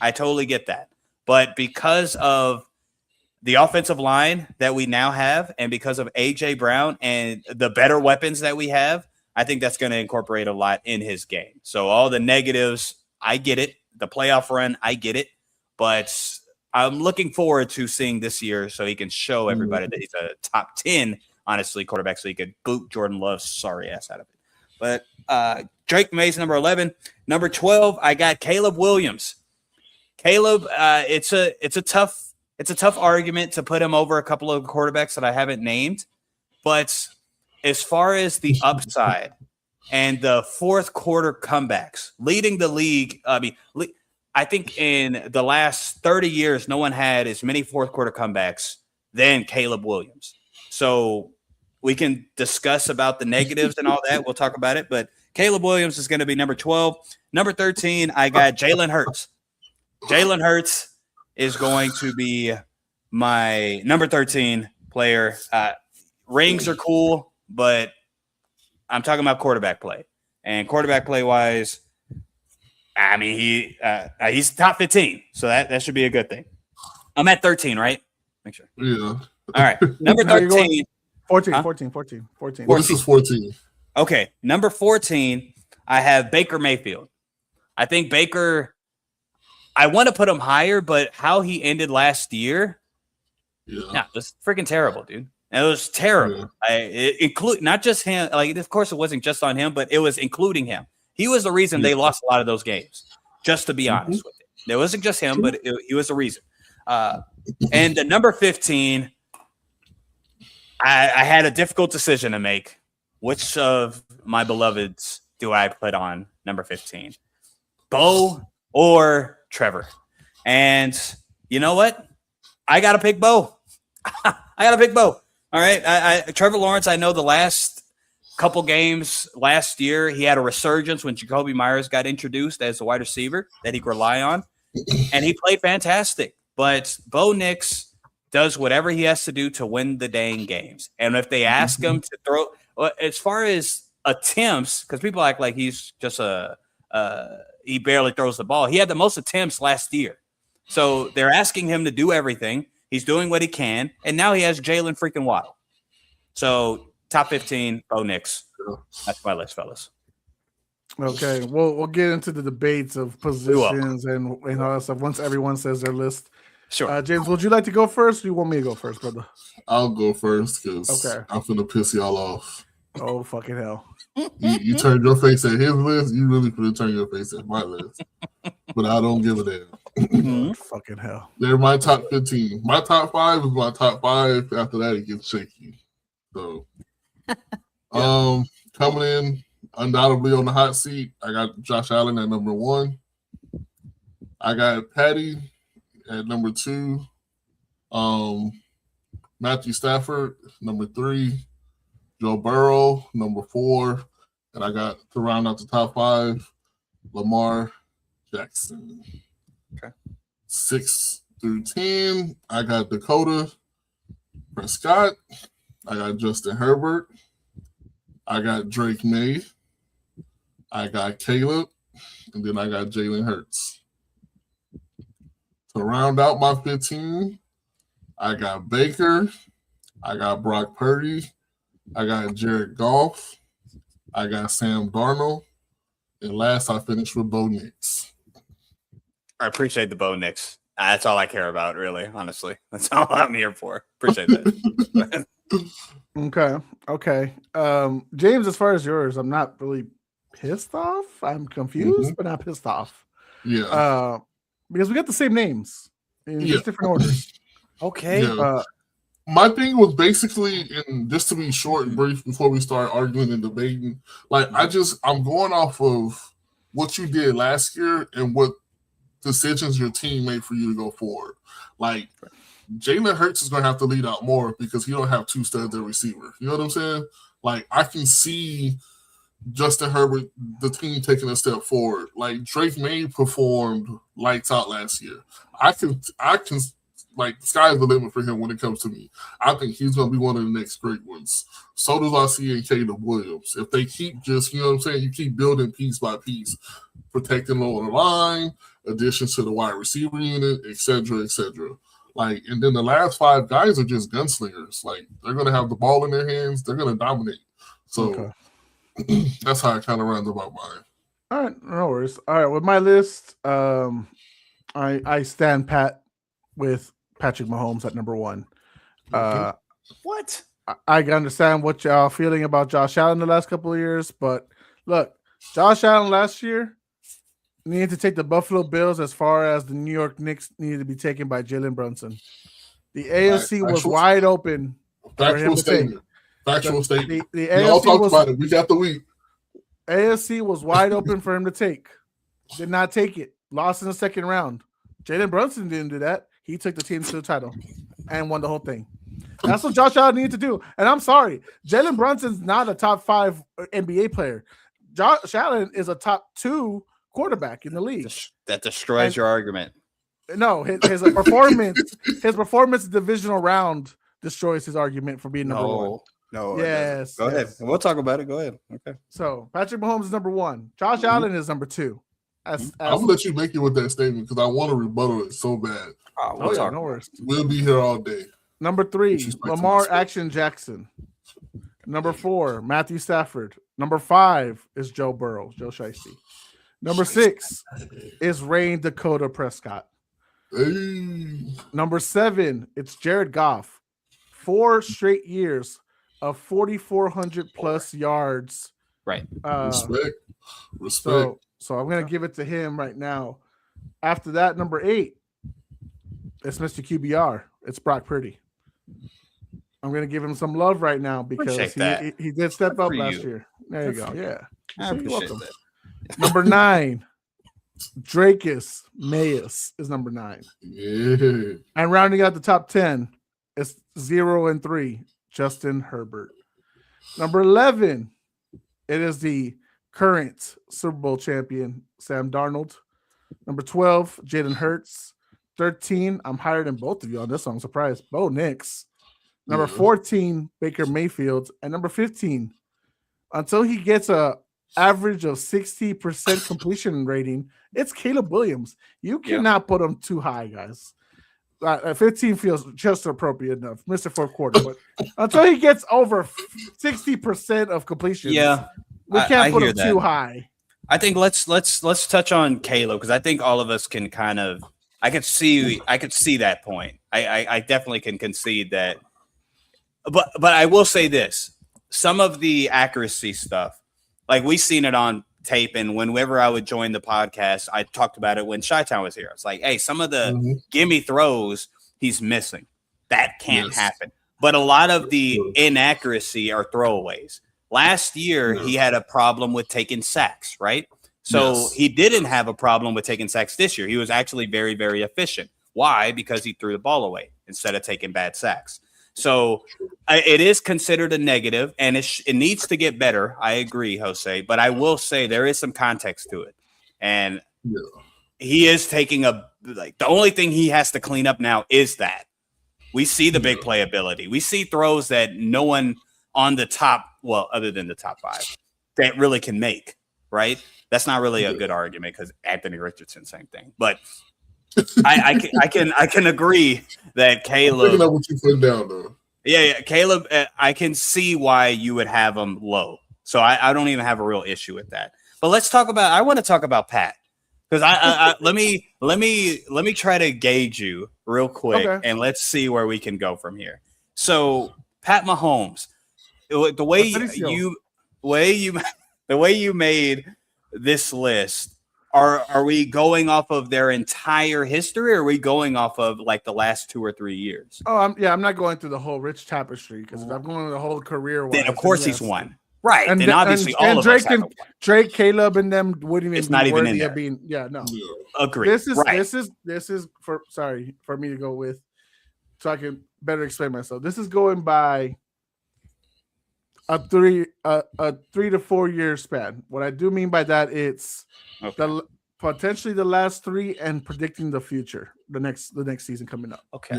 I totally get that. But because of the offensive line that we now have and because of A.J. Brown and the better weapons that we have, I think that's going to incorporate a lot in his game. So all the negatives, I get it. The playoff run, I get it. But I'm looking forward to seeing this year so he can show everybody that he's a top 10, honestly, quarterback, so he could boot Jordan Love's sorry ass out of it. But Drake May's number 11. Number 12, I got Caleb Williams. Caleb, it's a tough argument to put him over a couple of quarterbacks that I haven't named. But as far as the upside and the fourth quarter comebacks, leading the league, I think in the last 30 years, no one had as many fourth quarter comebacks than Caleb Williams. So we can discuss about the negatives and all that. We'll talk about it. But Caleb Williams is going to be number 12. Number 13, I got Jalen Hurts. Jalen Hurts is going to be my number 13 player. Rings are cool, but I'm talking about quarterback play. And quarterback play-wise, I mean, he's top 15, so that should be a good thing. I'm at 13, right? Make sure. Yeah. All right. Number 13. 14. Well, this is 14. Okay. Number 14, I have Baker Mayfield. I think Baker, I want to put him higher, but how he ended last year, it was freaking terrible, dude. It was terrible. Yeah. Include not just him. Like, of course, it wasn't just on him, but it was including him. He was the reason they lost a lot of those games. Just to be honest with you, it wasn't just him, but he was the reason. And the number 15, I had a difficult decision to make. Which of my beloveds do I put on number 15? Bo or Trevor? And you know what? I got to pick Bo. I got to pick Bo. All right. Trevor Lawrence, I know the last couple games last year, he had a resurgence when Jacoby Myers got introduced as a wide receiver that he could rely on. And he played fantastic. But Bo Nix does whatever he has to do to win the dang games. And if they ask him to throw, as far as attempts, because people act like he's just he barely throws the ball. He had the most attempts last year. So they're asking him to do everything. He's doing what he can. And now he has Jalen freaking Waddle. So top 15, Bo Nix. That's my list, fellas. Okay, we'll get into the debates of positions and all that stuff once everyone says their list. Sure. James, would you like to go first or do you want me to go first, brother? I'll go first because I'm finna piss y'all off. Oh, fucking hell. You turned your face at his list, you really finna turn your face at my list. But I don't give a damn. Fucking hell. They're my top 15. My top 5 is my top 5. After that, it gets shaky. So, coming in undoubtedly on the hot seat, I got Josh Allen at number 1. I got Patty at number 2. Matthew Stafford, number 3. Joe Burrow, number 4. And I got, to round out the top 5, Lamar Jackson. Okay. 6 through 10, I got Dakota Prescott. I got Justin Herbert. I got Drake May. I got Caleb. And then I got Jalen Hurts. To round out my 15, I got Baker. I got Brock Purdy. I got Jared Goff. I got Sam Darnold. And last, I finished with Bo Nix. I appreciate the Bo Nix. That's all I care about, really, honestly. That's all I'm here for. Appreciate that. Okay. James, as far as yours, I'm not really pissed off. I'm confused, but not pissed off. Yeah. Because we got the same names in just different orders. Okay. Yeah. My thing was basically, and just to be short and brief before we start arguing and debating, like I'm going off of what you did last year and what decisions your team made for you to go forward. Like Jalen Hurts is going to have to lead out more because he don't have two studs at receiver. You know what I'm saying? Like I can see Justin Herbert, the team taking a step forward. Like Drake May performed lights out last year. I can like sky's the limit for him when it comes to me. I think he's going to be one of the next great ones. So does I see in Caleb Williams. If they keep just, you know what I'm saying, you keep building piece by piece, protecting low on the line, additions to the wide receiver unit, et cetera, et cetera. Like, and then the last 5 guys are just gunslingers. Like, they're going to have the ball in their hands. They're going to dominate. So that's how I kind of round about mine. All right, no worries. All right, with my list, I stand pat with Patrick Mahomes at number 1. What? I understand what y'all feeling about Josh Allen the last couple of years, but look, Josh Allen last year needed to take the Buffalo Bills as far as the New York Knicks needed to be taken by Jalen Brunson. The AFC was wide open for him to take. Factual statement. The we all talked about it. We got the week. AFC was wide open for him to take. Did not take it. Lost in the second round. Jalen Brunson didn't do that. He took the team to the title and won the whole thing. That's what Josh Allen needed to do. And I'm sorry, Jalen Brunson's not a top 5 NBA player. Josh Allen is a top 2 quarterback in the league. That destroys your argument. No, his performance divisional round destroys his argument for being number 1. No. Yes. Go ahead. We'll talk about it. Go ahead. Okay. So Patrick Mahomes is number 1. Josh Allen is number 2. I'm gonna let you make it with that statement because I want to rebuttal it so bad. No worries. We'll be here all day. Number 3, Lamar Action Jackson. Number 4, Matthew Stafford. Number 5 is Joe Burrow, Joe Shiesty. Number 6 is Rain Dakota Prescott. Hey. Number 7, it's Jared Goff. 4 straight years of 4,400 plus yards. Right. Respect. So I'm going to give it to him right now. After that, number 8, it's Mr. QBR. It's Brock Purdy. I'm going to give him some love right now because he did step up last year. There you go. Yeah. I appreciate that. Number 9, Drakus Mayus is number 9. Yeah. And rounding out the top 10, it's 0 and 3, Justin Herbert. Number 11, it is the current Super Bowl champion, Sam Darnold. Number 12, Jalen Hurts. 13, I'm higher than both of you on this one. I'm surprised. Bo Nix. Number 14, Baker Mayfield. And number 15, until he gets a average of 60% completion rating, it's Caleb Williams. You cannot put him too high, guys. 15 feels just appropriate enough, Mr. Fourth Quarter. But until he gets over 60% of completion, we can't put him too high. I think let's touch on Caleb because I think all of us can kind of I could see that point. I definitely can concede that. But I will say this: some of the accuracy stuff, like we've seen it on tape, and whenever I would join the podcast, I talked about it when Chi-Town was here. It's like, hey, some of the gimme throws he's missing. That can't happen. But a lot of the inaccuracy are throwaways. Last year, he had a problem with taking sacks, right? So he didn't have a problem with taking sacks this year. He was actually very, very efficient. Why? Because he threw the ball away instead of taking bad sacks. So it is considered a negative, and it needs to get better. I agree, Jose. But I will say there is some context to it. And he is taking the only thing he has to clean up now is that. We see the big playability. We see throws that no one on the top, well, other than the top 5, that really can make, right? That's not really a good argument because Anthony Richardson, same thing. But I can agree that Caleb. Picking up what you put down, though. Yeah, Caleb. I can see why you would have him low. So I don't even have a real issue with that. But let's talk about. I want to talk about Pat because let me try to gauge you real quick and let's see where we can go from here. So Pat Mahomes, the way you made this list, Are we going off of their entire history, or are we going off of like the last 2 or 3 years? Oh, I'm not going through the whole rich tapestry because if I'm going to the whole career, then of course he's won. Right. And then obviously all of Drake us haven't won. Drake, Caleb, and them wouldn't even it's not even in there. being, no. Agree. This is for me to go with, so I can better explain myself. This is going by a 3 to 4 year span. What I do mean by that, it's potentially the last 3 and predicting the future, the next season coming up. Okay.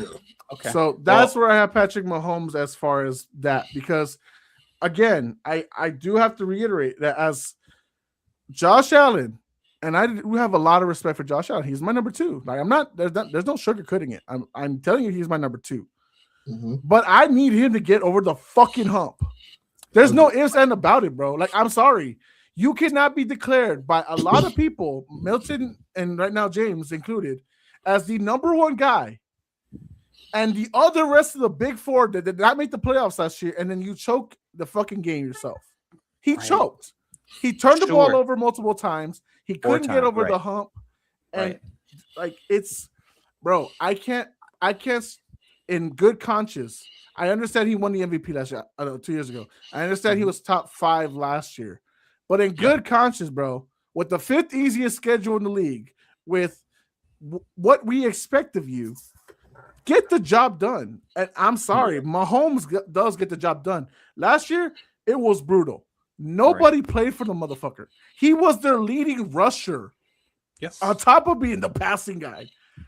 So that's where I have Patrick Mahomes as far as that, because again, I do have to reiterate that as Josh Allen, and I do have a lot of respect for Josh Allen. He's my number 2. Like there's no sugarcoating it. I'm telling you, he's my number 2. Mm-hmm. But I need him to get over the fucking hump. There's no ifs and about it, bro. Like, I'm sorry. You cannot be declared by a lot of people, Milton and right now James included, as the number 1 guy. And the other rest of the big 4 that did not make the playoffs last year, and then you choke the fucking game yourself. He choked. He turned the ball over multiple times. He couldn't get over the hump. And like, it's, bro, I can't in good conscience. I understand he won the MVP last year, 2 years ago. I understand he was top 5 last year. But in good conscience, bro, with the 5th easiest schedule in the league, with what we expect of you, get the job done. And I'm sorry, Mahomes does get the job done. Last year, it was brutal. Nobody played for the motherfucker. He was their leading rusher. Yes. On top of being the passing guy.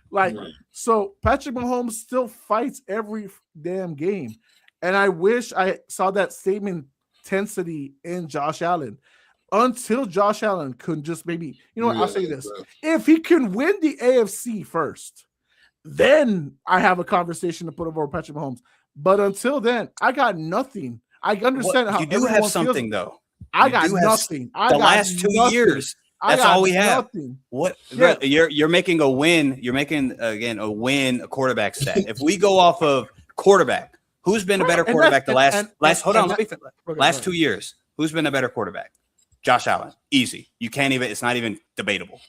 Like, so Patrick Mahomes still fights every damn game. And I wish I saw that same intensity in Josh Allen. Until Josh Allen could just maybe, I'll say this. If he can win the AFC first, then I have a conversation to put over Patrick Mahomes. But until then, I got nothing. I understand how you do have something, though. I got nothing. The last 2 years. That's all we have. What you're making a win. You're making again a win, a quarterback set. If we go off of quarterback, who's been a better quarterback the last 2 years? Who's been a better quarterback? Josh Allen. Easy. You can't even. It's not even debatable,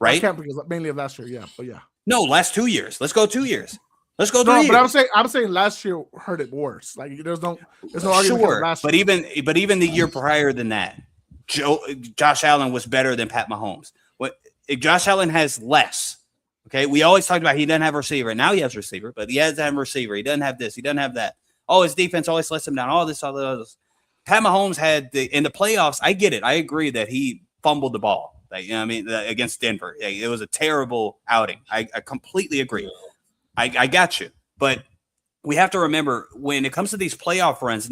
right? I can't because mainly of last year. Yeah. No, last 2 years. Let's go 2 years. Let's go 3 years. But I'm saying last year hurt it worse. Like there's no argument. Last year. But even the year prior than that, Josh Allen was better than Pat Mahomes. Josh Allen has less. Okay, we always talked about he doesn't have a receiver. Now he has a receiver, but he has to have a receiver. He doesn't have this. He doesn't have that. Oh, his defense always lets him down. All this. Pat Mahomes had in the playoffs. I get it. I agree that he fumbled the ball. Against Denver, it was a terrible outing. I completely agree. I got you, but we have to remember when it comes to these playoff runs,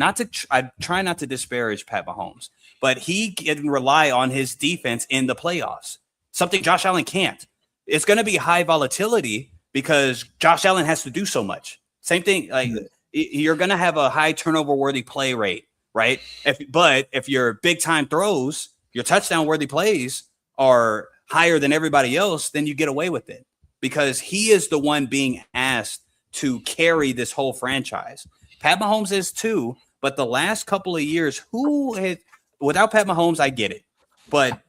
I try not to disparage Pat Mahomes, but he can rely on his defense in the playoffs, something Josh Allen can't. It's going to be high volatility because Josh Allen has to do so much. Same thing, like you're going to have a high turnover worthy play rate, right? But if your big time throws, your touchdown worthy plays are higher than everybody else, then you get away with it because he is the one being asked to carry this whole franchise. Pat Mahomes is too, but the last couple of years, without Pat Mahomes, I get it. But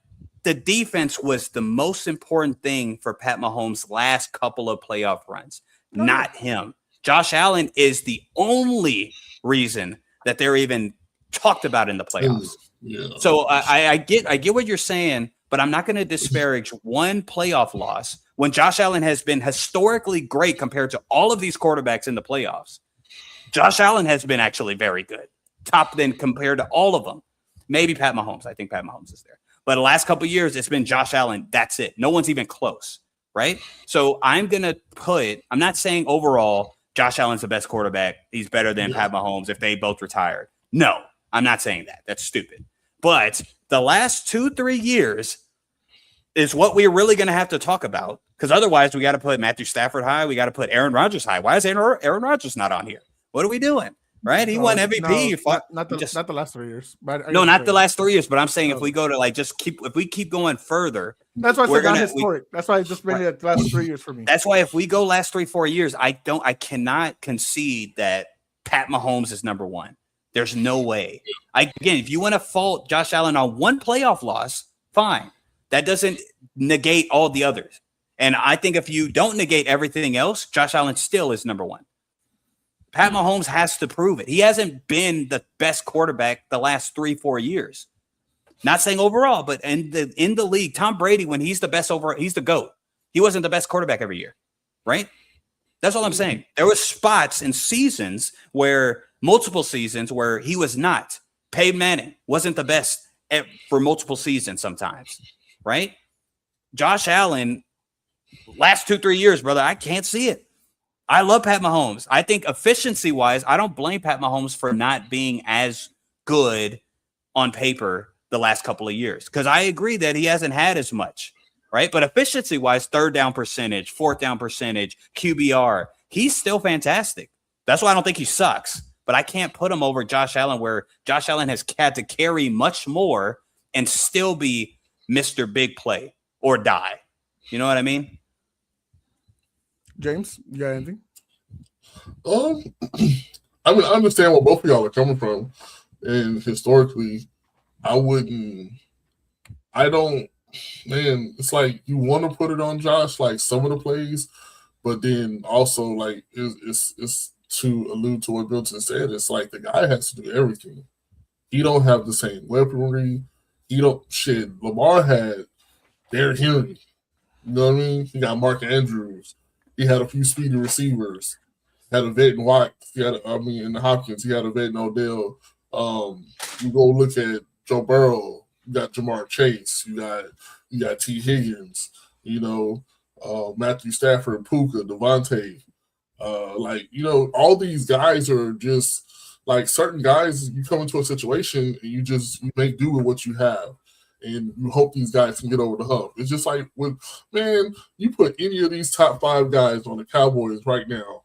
the defense was the most important thing for Pat Mahomes' last couple of playoff runs, not him. Josh Allen is the only reason that they're even talked about in the playoffs. Yeah. So I get what you're saying, but I'm not going to disparage one playoff loss when Josh Allen has been historically great compared to all of these quarterbacks in the playoffs. Josh Allen has been actually very good, top then compared to all of them. Maybe Pat Mahomes. I think Pat Mahomes is there. But the last couple of years, it's been Josh Allen. That's it. No one's even close, right? So I'm going to I'm not saying overall Josh Allen's the best quarterback. He's better than Pat Mahomes if they both retired. No, I'm not saying that. That's stupid. But the last 2-3 years is what we're really going to have to talk about because otherwise we got to put Matthew Stafford high. We got to put Aaron Rodgers high. Why is Aaron Rodgers not on here? What are we doing? Right? He won MVP. Not the last 3 years. No, not the last 3 years. But I'm saying if we go to if we keep going further. That's why I said not historic. That's why I just made it the last 3 years for me. That's why if we go last 3-4 years, I cannot concede that Pat Mahomes is number one. There's no way. Again, if you want to fault Josh Allen on one playoff loss, fine. That doesn't negate all the others. And I think if you don't negate everything else, Josh Allen still is number one. Pat Mahomes has to prove it. He hasn't been the best quarterback the last 3-4 years. Not saying overall, but in the league, Tom Brady, when he's the best overall, he's the GOAT. He wasn't the best quarterback every year, right? That's all I'm saying. There were spots and seasons multiple seasons where he was not. Peyton Manning wasn't the best for multiple seasons sometimes, right? Josh Allen, last 2-3 years, brother, I can't see it. I love Pat Mahomes. I think efficiency-wise, I don't blame Pat Mahomes for not being as good on paper the last couple of years because I agree that he hasn't had as much, right? But efficiency-wise, third down percentage, fourth down percentage, QBR, he's still fantastic. That's why I don't think he sucks. But I can't put him over Josh Allen where Josh Allen has had to carry much more and still be Mr. Big Play or die. You know what I mean? James, you got anything? I mean, I understand where both of y'all are coming from. And historically, it's like you want to put it on Josh, like some of the plays, but then also like it's to allude to what Milton said, it's like the guy has to do everything. He don't have the same weaponry. Lamar had Derrick Henry. You know what I mean? He got Mark Andrews. He had a few speedy receivers. Had a vet in Watt. In Hopkins. He had a vet in Odell. You go look at Joe Burrow. You got Jamar Chase. You got T. Higgins. Matthew Stafford, Puka, Devontae. All these guys are just like certain guys. You come into a situation and you make do with what you have. And you hope these guys can get over the hump. It's just like, you put any of these top 5 guys on the Cowboys right now.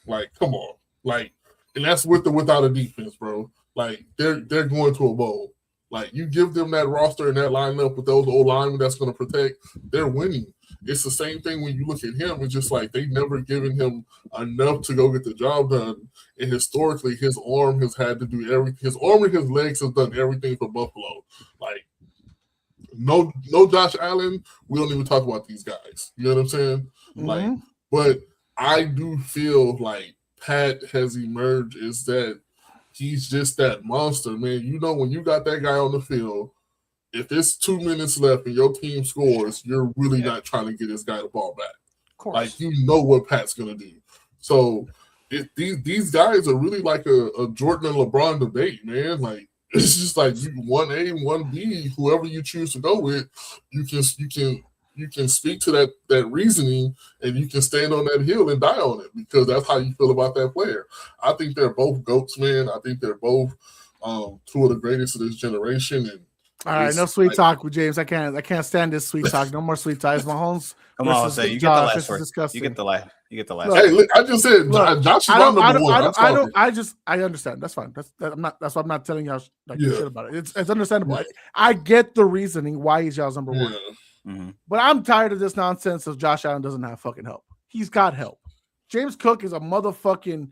Like, come on. Like, and that's with or without a defense, bro. Like, they're going to a bowl. Like, you give them that roster and that lineup with those old linemen that's going to protect, they're winning. It's the same thing when you look at him. It's just like they've never given him enough to go get the job done. And historically, his arm has had to do everything. His arm and his legs have done everything for Buffalo. Like, no Josh Allen, we don't even talk about these guys. You know what I'm saying? Mm-hmm. Like, but I do feel like Pat has emerged is that he's just that monster, man. When you got that guy on the field, if it's 2 minutes left and your team scores, you're really not trying to get this guy the ball back. Of course. Like, you know what Pat's going to do. So these guys are really like a Jordan and LeBron debate, man. Like, it's just like 1A, 1B, whoever you choose to go with, you can speak to that reasoning and you can stand on that hill and die on it because that's how you feel about that player. I think they're both GOATs, man. I think they're both two of the greatest of this generation. And all right, no sweet talk with James. I can't stand this sweet talk. No more sweet ties. Mahomes. Come on, say you get the last word. You get the last. Look, hey, look, I just said Josh is number one. I understand. That's fine. That's why I'm not telling y'all shit about it. It's understandable. Yeah. I get the reasoning why he's y'all's number one. Mm-hmm. But I'm tired of this nonsense of Josh Allen doesn't have fucking help. He's got help. James Cook is a motherfucking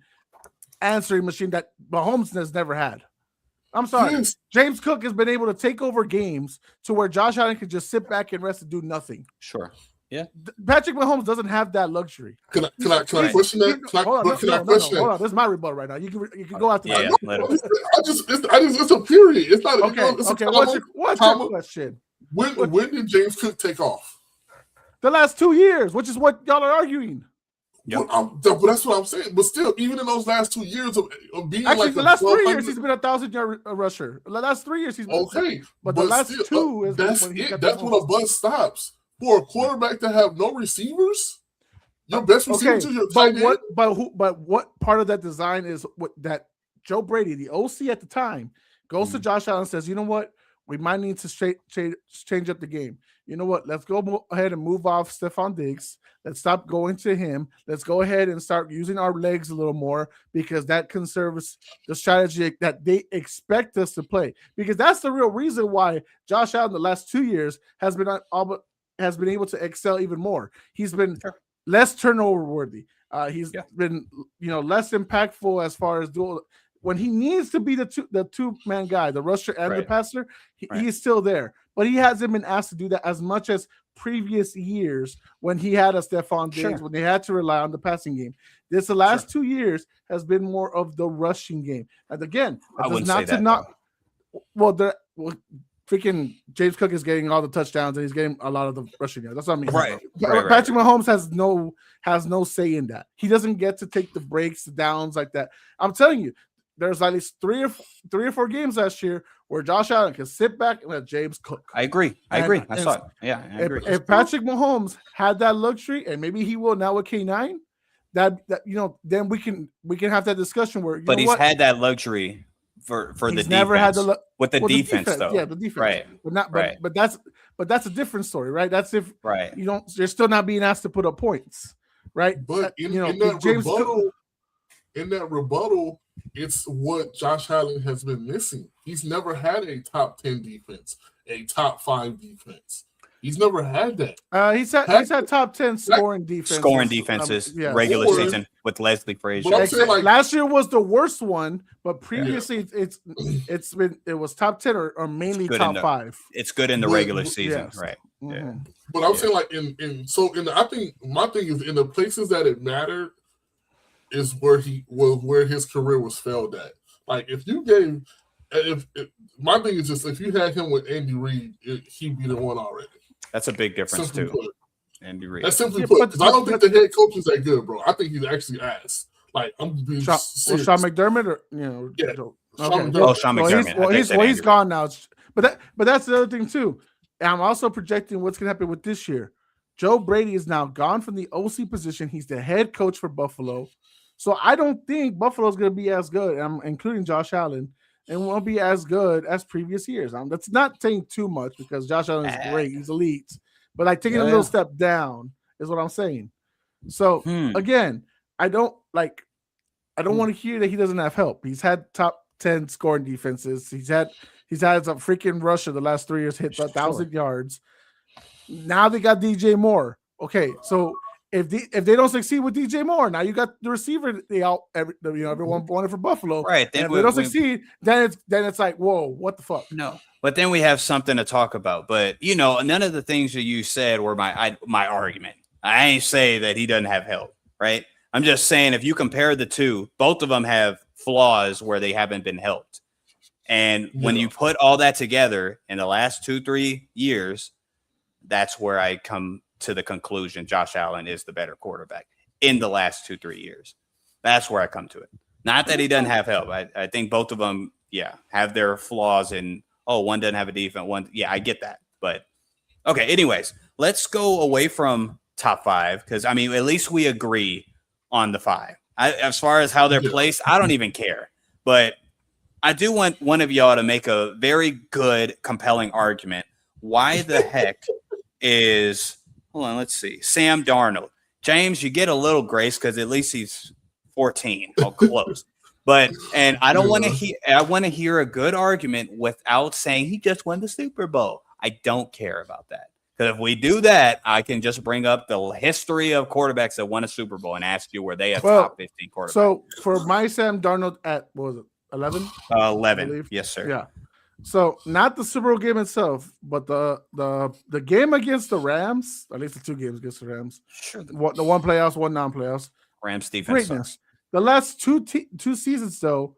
answering machine that Mahomes has never had. I'm sorry. Yes. James Cook has been able to take over games to where Josh Allen can just sit back and rest and do nothing. Sure. Yeah. Patrick Mahomes doesn't have that luxury. Can I question that? Hold on. This is my rebuttal right now. You can go after that. It's a period. It's not okay. What's your question? When did James Cook take off? The last 2 years, which is what y'all are arguing. Yep. But that's what I'm saying. But still, even in those last 2 years of being the last 3 years he's been 1,000-yard rusher. The last 3 years he's been okay. But the last still, 2 is that's when it. That's when a bus stops. For a quarterback to have no receivers, your best receiver is your tight end. But what part of that design is that Joe Brady, the OC at the time, goes to Josh Allen and says, you know what? We might need to change up the game. You know what? Let's go ahead and move off Stephon Diggs. Let's stop going to him. Let's go ahead and start using our legs a little more because that conserves the strategy that they expect us to play. Because that's the real reason why Josh Allen the last 2 years has been able to excel even more. He's been less turnover worthy. He's been less impactful as far as when he needs to be the two-man guy, the rusher and the passer, he's still there. But he hasn't been asked to do that as much as previous years when he had a Stephon Diggs, when they had to rely on the passing game. The last 2 years has been more of the rushing game. And again, I wouldn't say that. Freaking James Cook is getting all the touchdowns and he's getting a lot of the rushing yards. That's what I mean. Right. Patrick Mahomes has no say in that. He doesn't get to take the breaks, the downs like that. I'm telling you, there's at least three or four games last year where Josh Allen can sit back and let James cook. I agree. I saw it. Yeah, I agree. If Patrick Mahomes had that luxury, and maybe he will now with K9, that then we can have that discussion where. But he's had that luxury for the defense. Never had with the defense though. Yeah, the defense. Right. But that's a different story, right? That's if you're still not being asked to put up points, right? But in that rebuttal, it's what Josh Allen has been missing. He's never had a top 10 defense, a top 5 defense. He's never had that. He's had top 10 scoring defenses regular season with Leslie Frazier. Last year was the worst one, but previously it was top 10 or mainly top 5. It's good in the regular season, right? Mm-hmm. Yeah. But I'm saying I think my thing is in the places that it mattered is where his career was failed at. Like my thing is just if you had him with Andy Reid, he'd be the one already. That's a big difference too. Andy Reid. That's simply put. Because I don't think the head coach is that good, bro. I think he's actually ass. Like I'm being serious. Sean McDermott, or Sean McDermott. He's gone now. But that's the other thing too. And I'm also projecting what's gonna happen with this year. Joe Brady is now gone from the OC position. He's the head coach for Buffalo. So I don't think Buffalo's gonna be as good. I'm including Josh Allen. And won't be as good as previous years. That's not saying too much because Josh Allen is great. He's elite. But like taking a little step down is what I'm saying. So again, I don't want to hear that he doesn't have help. He's had top 10 scoring defenses. He's had a freaking rusher the last 3 years hit 1,000 yards. Now they got DJ Moore. Okay, so if they don't succeed with DJ Moore, now you got the receiver everyone wanted for Buffalo. Right. Then if they don't succeed, then it's like, whoa, what the fuck? No. But then we have something to talk about. But none of the things that you said were my argument. I ain't say that he doesn't have help, right? I'm just saying if you compare the two, both of them have flaws where they haven't been helped. And when you put all that together in the last 2-3 years, that's where I come to the conclusion Josh Allen is the better quarterback in the last 2-3 years. That's where I come to it. Not that he doesn't have help. I think both of them, have their flaws in, one doesn't have a defense. One, I get that. But, okay, anyways, let's go away from top 5 because, at least we agree on the 5. As far as how they're placed, I don't even care. But I do want one of y'all to make a very good, compelling argument. Why the heck is – hold on, let's see. Sam Darnold. James, you get a little grace because at least he's 14. Oh, close. And I don't want to hear. I want to hear a good argument without saying he just won the Super Bowl. I don't care about that because if we do that, I can just bring up the history of quarterbacks that won a Super Bowl and ask you were they a top 15 quarterback. So for my Sam Darnold at what was it 11? 11. Yes, sir. Yeah. So not the Super Bowl game itself, but the game against the Rams, at least the 2 games against the Rams. Sure. The one playoffs, one non-playoffs. Rams defense. Greatness. The last two seasons, though,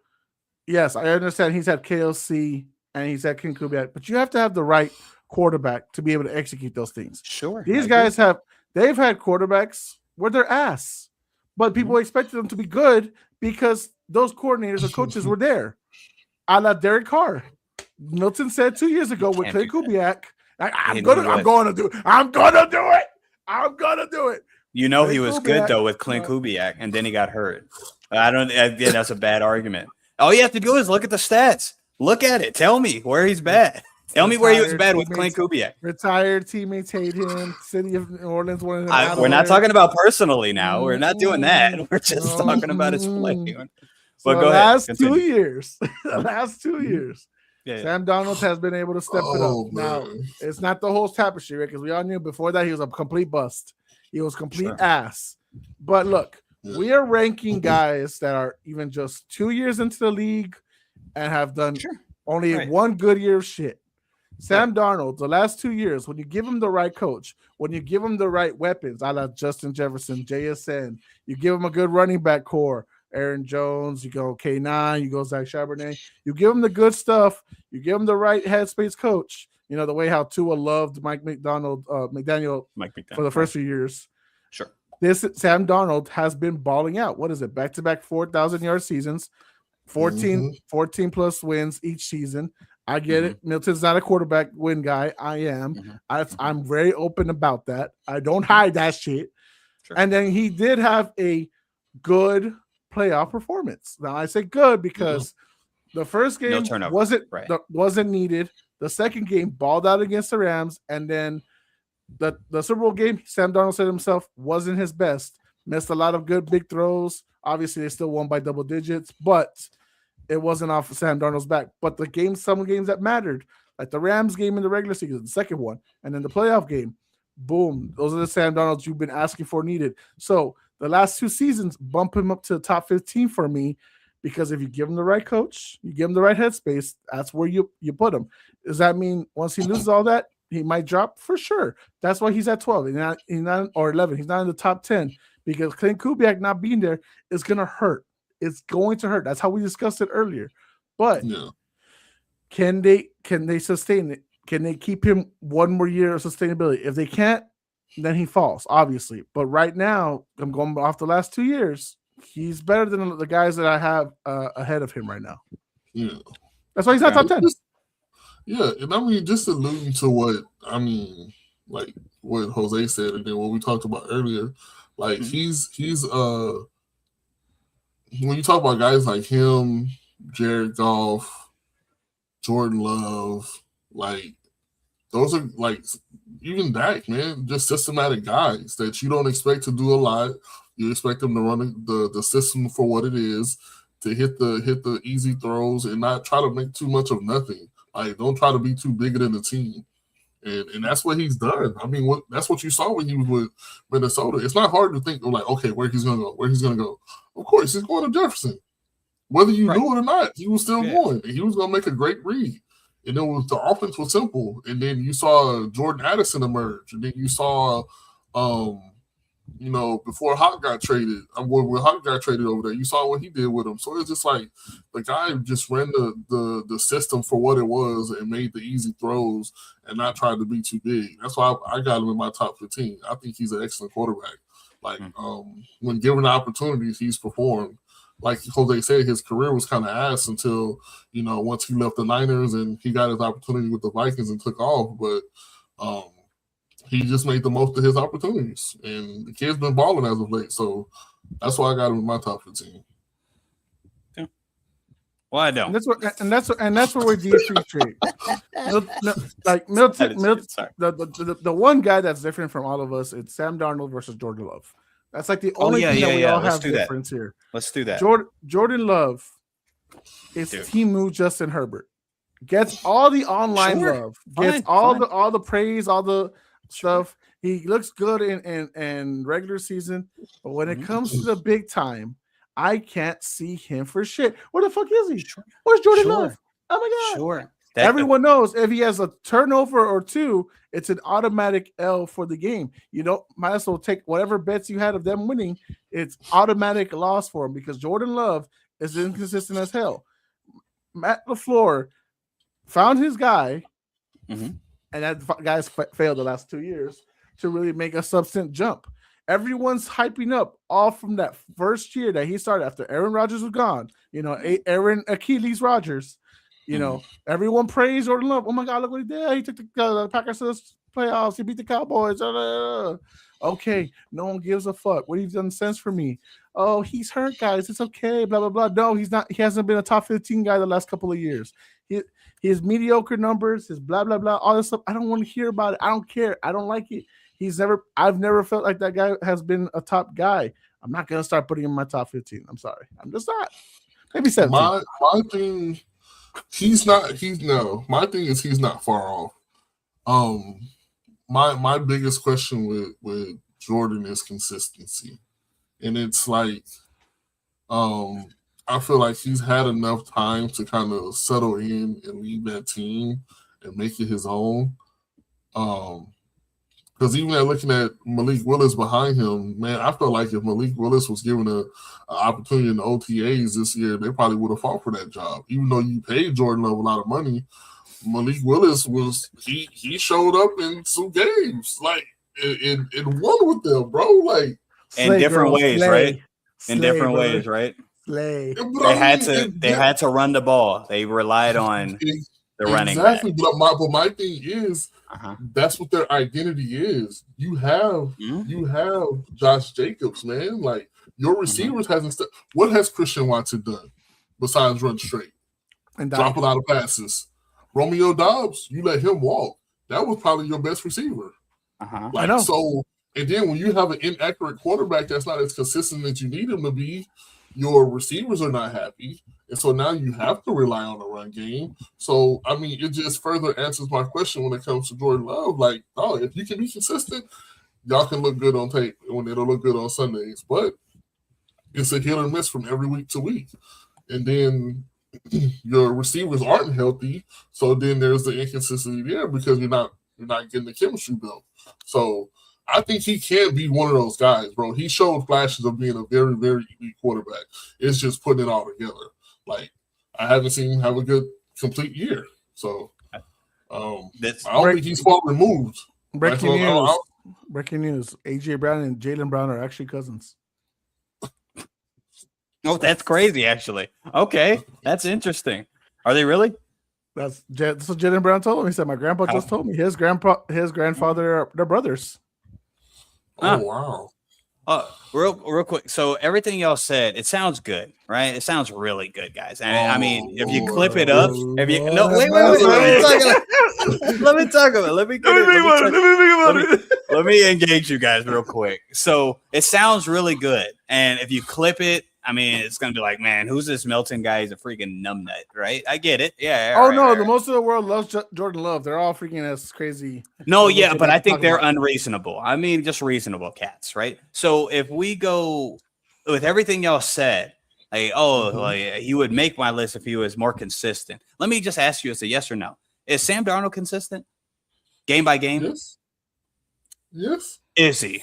yes, I understand he's had KLC and he's had Ken Kubiak, but you have to have the right quarterback to be able to execute those things. Sure. These guys they've had quarterbacks where they're ass, but people expected them to be good because those coordinators or coaches were there. A la Derek Carr. Milton said 2 years ago with Clay Kubiak, I'm gonna do it. He was good though with Clint Kubiak, and then he got hurt. That's a bad argument. All you have to do is look at the stats. Look at it. Tell me where he's bad. Tell me where he was bad with Clint Kubiak. Retired teammates hate him. City of New Orleans wanted him. We're not talking about personally now. We're not doing that. We're just talking about his play. But go ahead. The last 2 years. Yeah. Sam Darnold has been able to step it up. Now, it's not the whole tapestry, right? Because we all knew before that he was a complete bust. He was complete ass. But look, We are ranking guys that are even just 2 years into the league and have done only one good year of shit. Sam Darnold, the last 2 years, when you give him the right coach, when you give him the right weapons, a la Justin Jefferson, JSN, you give him a good running back core, Aaron Jones, you go K9, you go Zach Charbonnet, you give him the good stuff, you give him the right headspace coach, the way how Tua loved Mike McDaniel for the first few years. Sure. This Sam Darnold has been balling out. What is it? Back-to-back 4,000-yard seasons, 14 plus wins each season. I get it. Milton's not a quarterback win guy. I am. I'm very open about that. I don't hide that shit. Sure. And then he did have a good playoff performance. Now I say good because the first game wasn't needed. The second game balled out against the Rams, and then the Super Bowl game, Sam Darnold said himself, wasn't his best. Missed a lot of good big throws. Obviously, they still won by double digits, but it wasn't off of Sam Darnold's back. But some games that mattered, like the Rams game in the regular season, the second one, and then the playoff game, boom, those are the Sam Darnolds you've been asking for needed. So the last 2 seasons bump him up to the top 15 for me, because if you give him the right coach, you give him the right headspace, that's where you put him. Does that mean once he loses all that, he might drop? For sure. That's why he's at 12. He's not or 11. He's not in the top 10, because Clint Kubiak not being there is going to hurt. It's going to hurt. That's how we discussed it earlier. But can they sustain it? Can they keep him one more year of sustainability? If they can't, then he falls, obviously. But right now, I'm going off the last 2 years. He's better than the guys that I have ahead of him right now. Yeah. That's why he's not top 10. And I mean, just alluding to what Jose said, and then what we talked about earlier, like he's when you talk about guys like him, Jared Goff, Jordan Love, like those are like even Dak, man, just systematic guys that you don't expect to do a lot. You expect them to run the system for what it is, to hit the easy throws and not try to make too much of nothing. Like, don't try to be too bigger than the team. And that's what he's done. I mean, that's what you saw when he was with Minnesota. It's not hard to think of, like, okay, where he's going to go. Of course, he's going to Jefferson. Whether you do it or not, he was still going. And he was going to make a great read. And then the offense was simple. And then you saw Jordan Addison emerge. And then you saw, before Hawk got traded, when Hawk got traded over there, you saw what he did with him. So it's just like the guy just ran the system for what it was and made the easy throws and not tried to be too big. That's why I got him in my top 15. I think he's an excellent quarterback. Like, when given the opportunities, he's performed. Like Jose said, his career was kind of ass until, once he left the Niners and he got his opportunity with the Vikings and took off. But he just made the most of his opportunities. And the kid's been balling as of late. So that's why I got him in my top 15. Yeah. Well, I don't. And that's where we're D3 trade. Milton, the one guy that's different from all of us, it's Sam Darnold versus Jordan Love. That's like the only thing that we all have difference here. Let's do that. Jordan Love is Timu Justin Herbert. Gets all the online love. Gets all the praise, all the stuff. He looks good in regular season, but when it comes to the big time, I can't see him for shit. Where the fuck is he? Where's Jordan Love? Oh my god! Sure. Everyone knows if he has a turnover or two, it's an automatic L for the game. You don't might as well take whatever bets you had of them winning. It's automatic loss for him because Jordan Love is inconsistent as hell. Matt LaFleur found his guy, and that guy's failed the last 2 years to really make a substantive jump. Everyone's hyping up all from that first year that he started after Aaron Rodgers was gone. Aaron Achilles Rodgers. Everyone praised Jordan Love. Oh my God, look what he did. He took the Packers to the playoffs. He beat the Cowboys. Okay, no one gives a fuck. What he's done sense for me. Oh, he's hurt, guys. It's okay. Blah, blah, blah. No, he's not. He hasn't been a top 15 guy the last couple of years. His mediocre numbers, his blah, blah, blah, all this stuff. I don't want to hear about it. I don't care. I don't like it. I've never felt like that guy has been a top guy. I'm not going to start putting him in my top 15. I'm sorry. I'm just not. Maybe 17. My thing... My thing is he's not far off. My biggest question with Jordan is consistency. and it's like, I feel like he's had enough time to kind of settle in and lead that team and make it his own. Because even looking at Malik Willis behind him, man, I felt like if Malik Willis was given an opportunity in the OTAs this year, they probably would have fought for that job. Even though you paid Jordan Love a lot of money, Malik Willis he showed up in some games, like and won with them, bro. Like in different ways, right? In different ways, right? Slay. They had to run the ball. They relied on the running back. Exactly. But my thing is, that's what their identity is. You have Josh Jacobs, man. Like your receivers hasn't. What has Christian Watson done besides run straight and drop a lot of passes? Romeo Doubs, you let him walk. That was probably your best receiver. I know. So, and then when you have an inaccurate quarterback that's not as consistent as you need him to be, your receivers are not happy. And so now you have to rely on the run game. So, I mean, it just further answers my question when it comes to Jordan Love. Like, oh, if you can be consistent, y'all can look good on tape when it'll look good on Sundays. But it's a hit or miss from every week to week. And then your receivers aren't healthy. So then there's the inconsistency there because you're not getting the chemistry built. So I think he can be one of those guys, bro. He showed flashes of being a very, very elite quarterback. It's just putting it all together. Like, I haven't seen him have a good, complete year. So, I don't think he's far removed. Breaking news. A.J. Brown and Jaylen Brown are actually cousins. Oh, that's crazy, actually. Okay, that's interesting. Are they really? That's what Jaylen Brown told him. He said, my grandpa just told me. His grandfather, they're brothers. Oh, wow. Real quick. So everything y'all said, it sounds good, right? It sounds really good, guys. And I mean, if you clip it up, wait. Let me talk about it. Let me engage you guys real quick. So it sounds really good. And if you clip it, I mean, it's going to be like, man, who's this Milton guy? He's a freaking numbnut, right? I get it. Yeah. The most of the world loves Jordan Love. They're all freaking as crazy. No, yeah, but I think they're unreasonable. I mean, just reasonable cats, right? So if we go with everything y'all said, like, he would make my list if he was more consistent. Let me just ask you as a yes or no. Is Sam Darnold consistent? Game by game? Yes. Is he?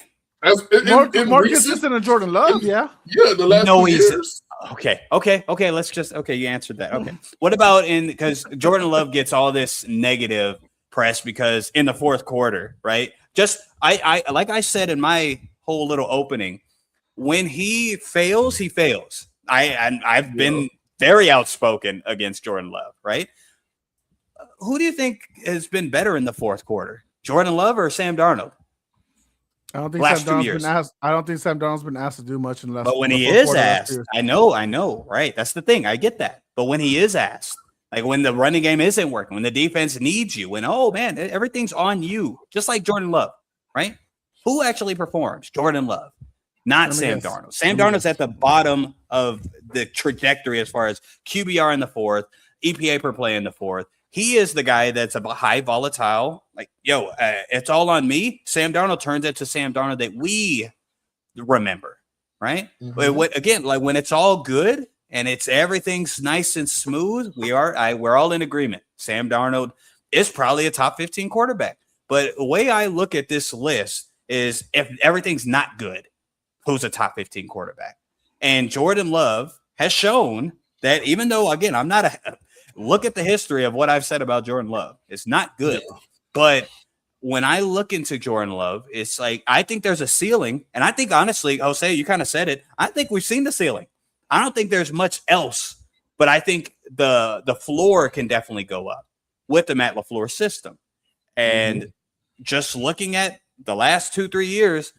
More consistent than Jordan Love, yeah. Yeah, the last 2 years. Okay. Let's just you answered that. Okay. What about because Jordan Love gets all this negative press because in the fourth quarter, right? Just I like I said in my whole little opening, when he fails, he fails. I've been very outspoken against Jordan Love, right? Who do you think has been better in the fourth quarter? Jordan Love or Sam Darnold? I don't think Sam Darnold's been asked to do much in the last. But when he is asked, I know, right? That's the thing. I get that. But when he is asked, like when the running game isn't working, when the defense needs you, when everything's on you, just like Jordan Love, right? Who actually performs? Jordan Love, not Sam Darnold. Sam Darnold's at the bottom of the trajectory as far as QBR in the fourth, EPA per play in the fourth. He is the guy that's a high volatile, like, it's all on me. Sam Darnold turns into Sam Darnold that we remember, right? Again, like when it's all good and everything's nice and smooth, we're all in agreement. Sam Darnold is probably a top 15 quarterback. But the way I look at this list is if everything's not good, who's a top 15 quarterback? And Jordan Love has shown that even though, again, I'm not look at the history of what I've said about Jordan Love. It's not good. Yeah. But when I look into Jordan Love, it's like I think there's a ceiling. And I think, honestly, Jose, you kind of said it. I think we've seen the ceiling. I don't think there's much else. But I think the floor can definitely go up with the Matt LaFleur system. And just looking at the last 2-3 years,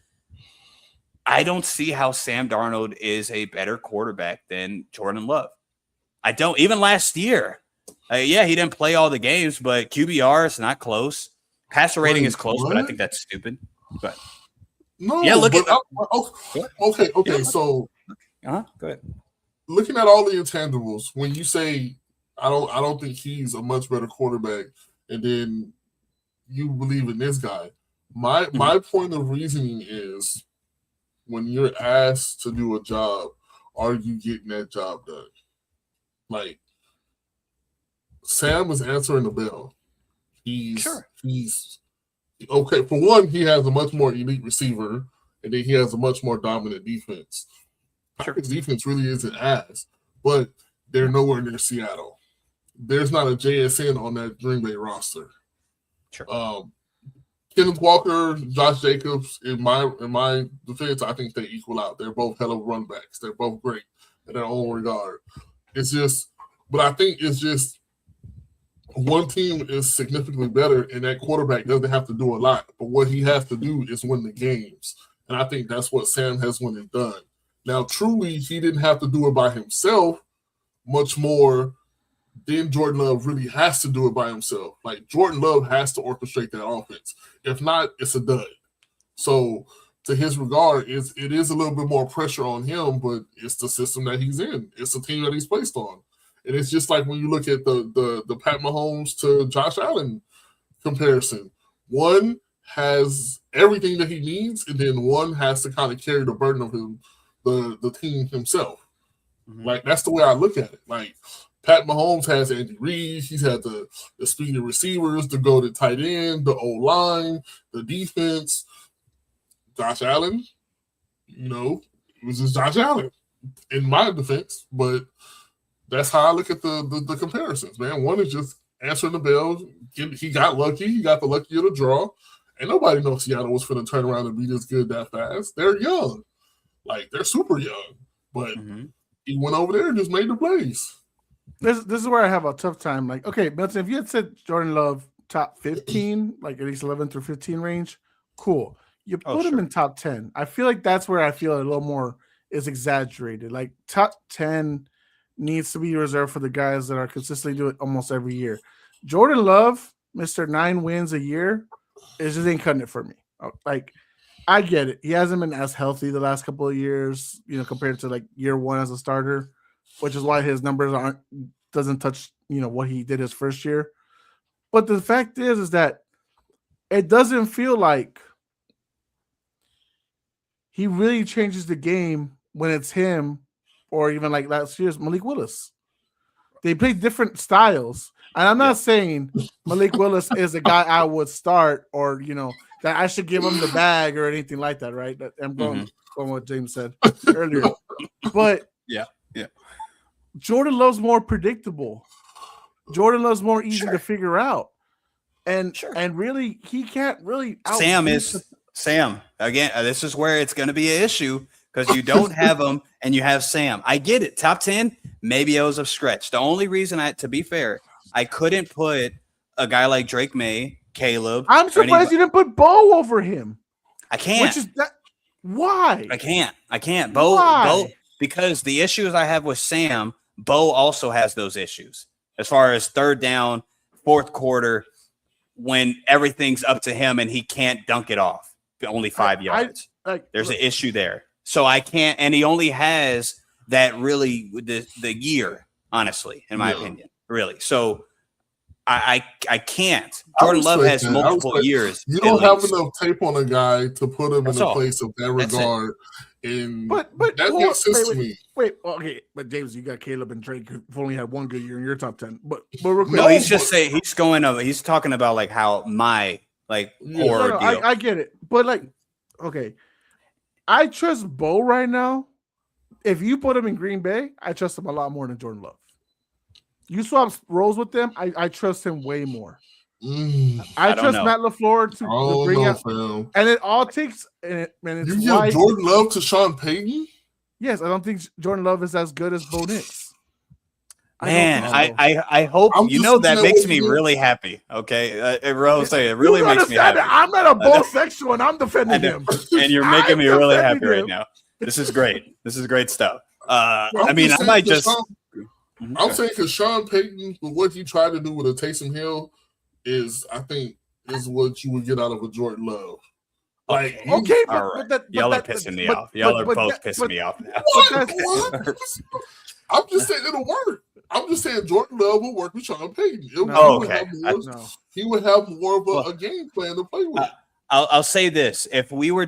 I don't see how Sam Darnold is a better quarterback than Jordan Love. I don't. Even last year. He didn't play all the games, but QBR is not close. Passer rating is close, but I think that's stupid. But okay. So, go ahead. Looking at all the intangibles, when you say I don't think he's a much better quarterback, and then you believe in this guy. My point of reasoning is when you're asked to do a job, are you getting that job done? Like, Sam is answering the bell. He's okay. For one, he has a much more elite receiver, and then he has a much more dominant defense. Packers defense really isn't ass, but they're nowhere near Seattle. There's not a JSN on that Green Bay roster. Kenneth Walker, Josh Jacobs, in my defense, I think they equal out. They're both hell of run backs. They're both great in their own regard. But I think it's just one team is significantly better, and that quarterback doesn't have to do a lot. But what he has to do is win the games. And I think that's what Sam has went and done. Now, truly, he didn't have to do it by himself much more than Jordan Love really has to do it by himself. Like, Jordan Love has to orchestrate that offense. If not, it's a dud. So, to his regard, it is a little bit more pressure on him, but it's the system that he's in. It's the team that he's placed on. And it's just like when you look at the Pat Mahomes to Josh Allen comparison. One has everything that he needs, and then one has to kind of carry the burden of the team himself. Mm-hmm. Like, that's the way I look at it. Like, Pat Mahomes has Andy Reid. He's had the speedy receivers, the go-to tight end, the O-line, the defense. Josh Allen, it was just Josh Allen in my defense, but that's how I look at the comparisons, man. One is just answering the bell. He got lucky. He got the lucky of the draw. And nobody knows Seattle was going to turn around and be this good that fast. They're young. Like, they're super young. But he went over there and just made the plays. This is where I have a tough time. Like, okay, Milton, if you had said Jordan Love top 15, like at least 11 through 15 range, cool. You put him in top 10. I feel like that's where I feel a little more is exaggerated. Like, top 10 needs to be reserved for the guys that are consistently doing it almost every year. Jordan Love, Mr. 9 wins a year, it just ain't cutting it for me. Like, I get it. He hasn't been as healthy the last couple of years, compared to like year one as a starter, which is why his numbers doesn't touch, what he did his first year. But the fact is that it doesn't feel like he really changes the game when it's him, or even like last year's Malik Willis. They play different styles. And I'm not saying Malik Willis is a guy I would start, or, that I should give him the bag or anything like that, right? I'm going what James said earlier. But yeah. Jordan Love's more predictable. Jordan Love's more easy to figure out. And really, he can't really Sam, again, this is where it's going to be an issue because you don't have him and you have Sam. I get it. Top 10, maybe it was a stretch. The only reason to be fair, I couldn't put a guy like Drake May, Caleb. I'm surprised you didn't put Bo over him. I can't. Why? I can't. Bo, because the issues I have with Sam, Bo also has those issues. As far as third down, fourth quarter, when everything's up to him and he can't dunk it off. Only 5 yards. There's an issue there. So I can't, and he only has that really the year, honestly, in my opinion, really. So I can't. Jordan Love has multiple years. You don't have enough tape on a guy to put him in a place of that regard. But that makes sense to me. Okay, but James, you got Caleb and Drake who've only had one good year in your top 10. But no, he's talking about like how my deal. I get it, but okay, I trust Bo right now. If you put him in Green Bay, I trust him a lot more than Jordan Love. You swap roles with them, I trust him way more. I trust Matt LaFleur to bring out, and it all takes. And it's you give Jordan Love to Sean Payton? Yes, I don't think Jordan Love is as good as Bo Nix. Man, I hope that makes me really happy. Okay, Rose, it really makes me happy. I'm not a Bo-sexual, and I'm defending him, and you're making me really happy right now. This is great. This is great stuff. I might just. I'm saying because Sean Payton, with what he tried to do with a Taysom Hill, is what you would get out of a Jordan Love. All right. Y'all are pissing me off. Y'all are both pissing me off now. What? I'm just saying it'll work. I'm just saying Jordan Love will work with Sean Payton. He would have more of a game plan to play with. I'll say this: if we were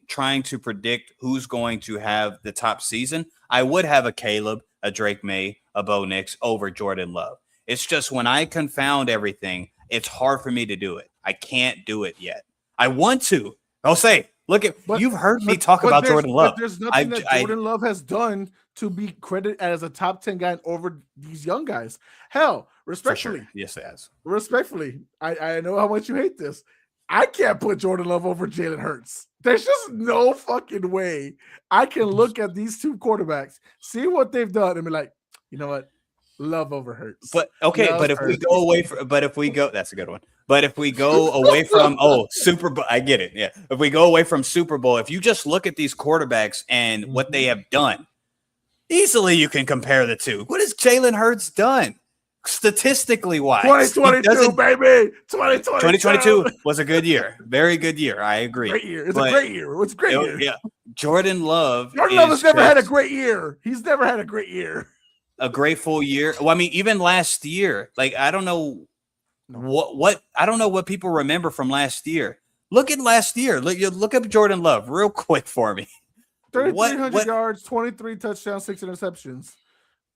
trying to predict who's going to have the top season, I would have a Caleb, a Drake May, a Bo Nix over Jordan Love. It's just when I confound everything, it's hard for me to do it. I can't do it yet. I want to. I'll say, you've heard me talk about Jordan Love. But there's nothing that Jordan Love has done to be credited as a top 10 guy over these young guys. Hell, respectfully. Sure. Yes, it has. Respectfully, I know how much you hate this. I can't put Jordan Love over Jalen Hurts. There's just no fucking way I can look at these two quarterbacks, see what they've done, and be like, you know what? Love over Hurts. But okay, but if we go away from, that's a good one. But if we go away from, Super Bowl, I get it. Yeah. If we go away from Super Bowl, if you just look at these quarterbacks and what they have done, easily you can compare the two. What has Jalen Hurts done? Statistically wise, 2022, baby. 2022 was a good year. Very good year. I agree. Great year. It's a great year. It's a great year. Yeah. Jordan Love has never had a great year. He's never had a great year. A great full year. Well, I mean, even last year, I don't know I don't know what people remember from last year. Look at last year. Look up Jordan Love real quick for me. 3,300 yards, 23 touchdowns, 6 interceptions.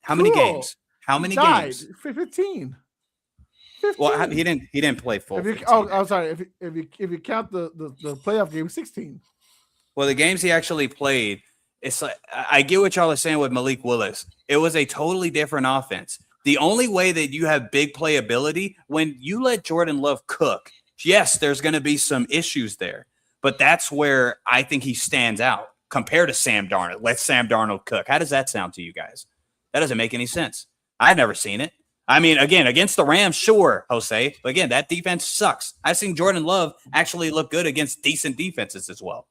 How many games? How many games? 15. Well, he didn't play full. I'm sorry. If you count the playoff game, 16. Well, the games he actually played, it's like I get what y'all are saying with Malik Willis. It was a totally different offense. The only way that you have big playability when you let Jordan Love cook. Yes, there's going to be some issues there, but that's where I think he stands out compared to Sam Darnold. Let Sam Darnold cook. How does that sound to you guys? That doesn't make any sense. I've never seen it. I mean, again, against the Rams, sure, Jose. But again, that defense sucks. I've seen Jordan Love actually look good against decent defenses as well.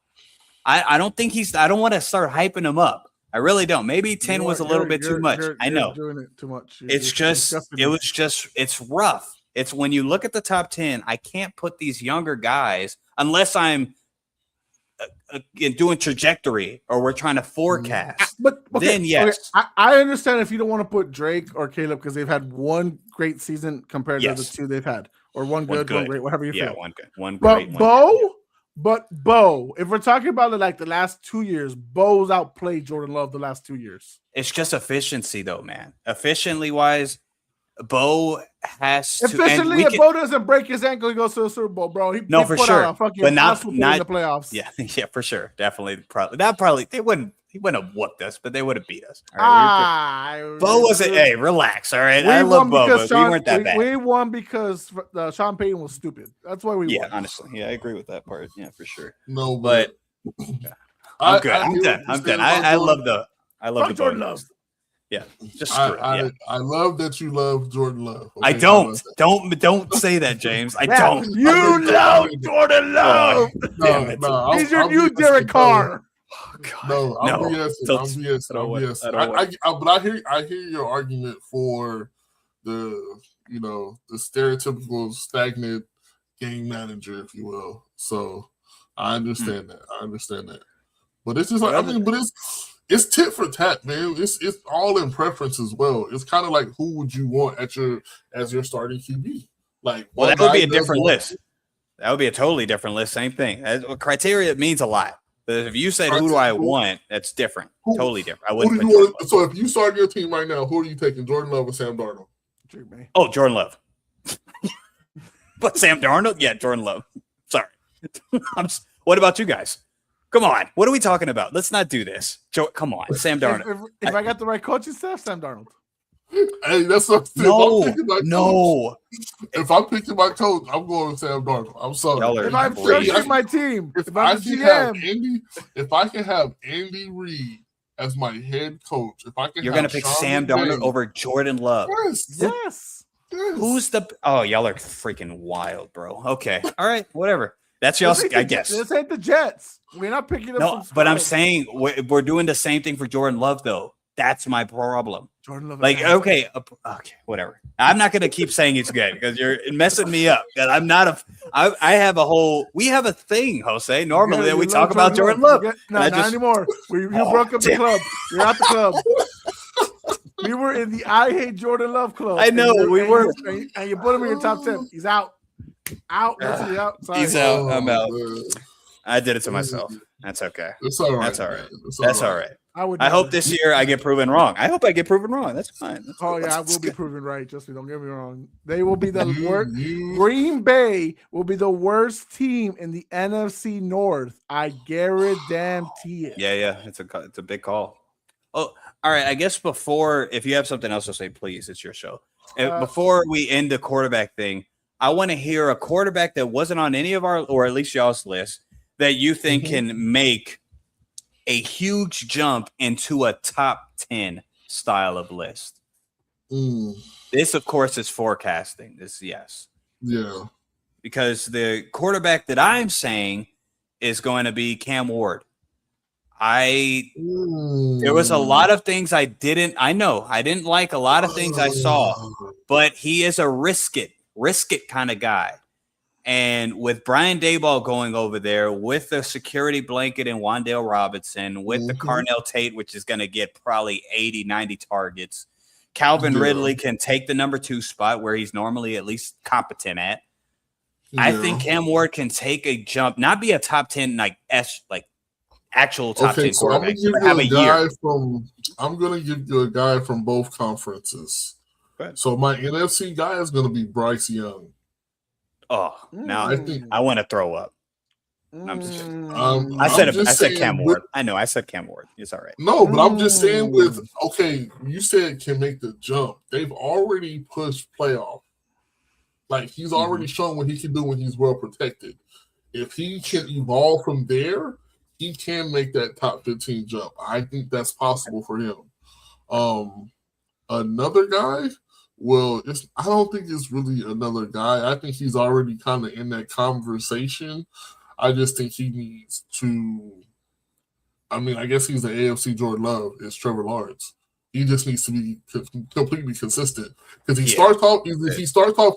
I don't think I don't want to start hyping him up. I really don't. Maybe 10 was a little bit too much. I know. Doing it too much. It's rough. It's when you look at the top 10, I can't put these younger guys unless I'm doing trajectory or we're trying to forecast. But okay, then yes, I understand if you don't want to put Drake or Caleb because they've had one great season compared to the two they've had, or one good, one great, whatever you feel. Yeah, one great. But Bo, if we're talking about the last 2 years, Bo's outplayed Jordan Love the last 2 years. It's just efficiency, though, man. Efficiently wise, Bo has to. Efficiently, if Bo doesn't break his ankle, he goes to the Super Bowl, bro. For sure. But not in the playoffs. Yeah, for sure. Definitely. Probably they wouldn't. He wouldn't have whooped us, but they would have beat us. All right, Bo wasn't. Hey, relax. All right, I love Bo, but we weren't that bad. We won because Sean Payton was stupid. That's why we won. Yeah, honestly, yeah, I agree with that part. Yeah, for sure. No, but I'm good. I'm done. I love the Jordan Love. Yeah, just screw it. I love that you love Jordan Love. Okay? I don't say that, James. I don't. You love Jordan Love. No, he's your new Derek Carr. Oh, God. I'm BSing. But I hear your argument for the stereotypical stagnant game manager, if you will. So I understand that. But it's just it's tit for tat, man. It's all in preference as well. It's kind of like who would you want as your starting QB? That would be a different list. That would be a totally different list. Same thing. Criteria means a lot. But if you said who do I want, that's different. Totally different. I wouldn't. So if you start your team right now, who are you taking? Jordan Love or Sam Darnold? Oh, Jordan Love. But Sam Darnold? Yeah, Jordan Love. Sorry. What about you guys? Come on. What are we talking about? Let's not do this. Come on. Sam Darnold. If I got the right coaching staff, Sam Darnold. Hey, that's what No. If I'm picking my coach, I'm going with Sam Darnold. I'm sorry. If I'm searching my team, if I can have Andy Reid as my head coach, you're going to pick Sam Darnold over Jordan Love. Yes. Who's y'all are freaking wild, bro. Okay. All right. Whatever. That's y'all's, I guess. This ain't the Jets. We're not picking up. No, but I'm saying we're doing the same thing for Jordan Love, though. That's my problem. Jordan Love. Okay, whatever. I'm not gonna keep saying it's good because you're messing me up. I'm not I have a whole. We have a thing, Jose. Normally that we talk about Jordan Love. Not anymore. You broke up the club. You're out the club. We were in the I Hate Jordan Love club. I know we were, and you put him in your top 10. He's out. Out. Mentally out. Sorry. He's out. I'm out. Man. I did it to myself. That's okay. It's all right. That's all right. Man. That's all right. I hope this year I get proven wrong. I hope I get proven wrong. That's fine. I will be proven right. Just don't get me wrong. They will be the worst. Green Bay will be the worst team in the NFC North. I guarantee it. Yeah. It's a big call. Oh, all right. I guess if you have something else to say, please, it's your show. Before we end the quarterback thing, I want to hear a quarterback that wasn't on any of our, or at least y'all's list, that you think can make a huge jump into a top 10 style of list. This, of course, is forecasting. Yes. Yeah. Because the quarterback that I'm saying is going to be Cam Ward. There was a lot of things I didn't like a lot of things I saw, but he is a risk it kind of guy. And with Brian Daboll going over there, with the security blanket and Wan'Dale Robinson, with the Carnell Tate, which is going to get probably 80, 90 targets, Calvin Ridley can take the number 2 spot where he's normally at least competent at. I think Cam Ward can take a jump, not be a top 10, actual top 10 quarterback. I'm going to give you a guy from both conferences. So my NFC guy is going to be Bryce Young. Oh, now I want to throw up. I'm just kidding. I said Cam Ward. I know I said Cam Ward. It's all right. No, but I'm just saying you said can make the jump. They've already pushed playoff. Like he's already shown what he can do when he's well protected. If he can evolve from there, he can make that top 15 jump. I think that's possible for him. Another guy, I don't think it's really another guy. I think he's already kind of in that conversation. I just think he needs to. I guess he's the AFC Jordan Love. It's Trevor Lawrence. He just needs to be completely consistent because he starts off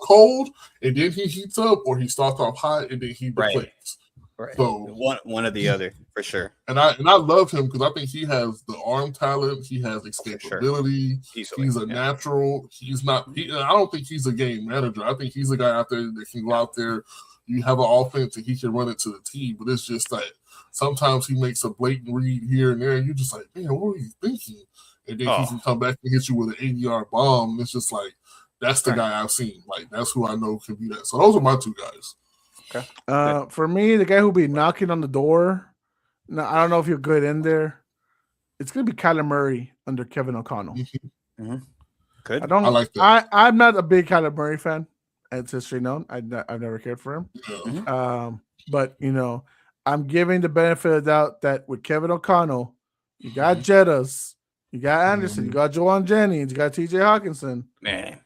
cold and then he heats up, or he starts off hot and then he deflates. Right. So one or the other for sure. And I love him because I think he has the arm talent. He has escapability. Sure. He's a natural. He's not. I don't think he's a game manager. I think he's a guy out there that can go out there. You have an offense and he can run it to the team. But it's just like sometimes he makes a blatant read here and there, and you're just like, man, what are you thinking? And then he can come back and hit you with an 80-yard bomb. And it's just like that's the guy I've seen. Like that's who I know can be that. So those are my 2 guys. Okay. For me, the guy who'll be knocking on the door. Now, I don't know if you're good in there. It's gonna be Kyler Murray under Kevin O'Connell. Good. I like that. I'm not a big Kyler Murray fan. It's history known. I've never cared for him. But I'm giving the benefit of the doubt that with Kevin O'Connell, you got Jettas, you got Anderson, you got Joanne Jennings, you got TJ Hawkinson. Man.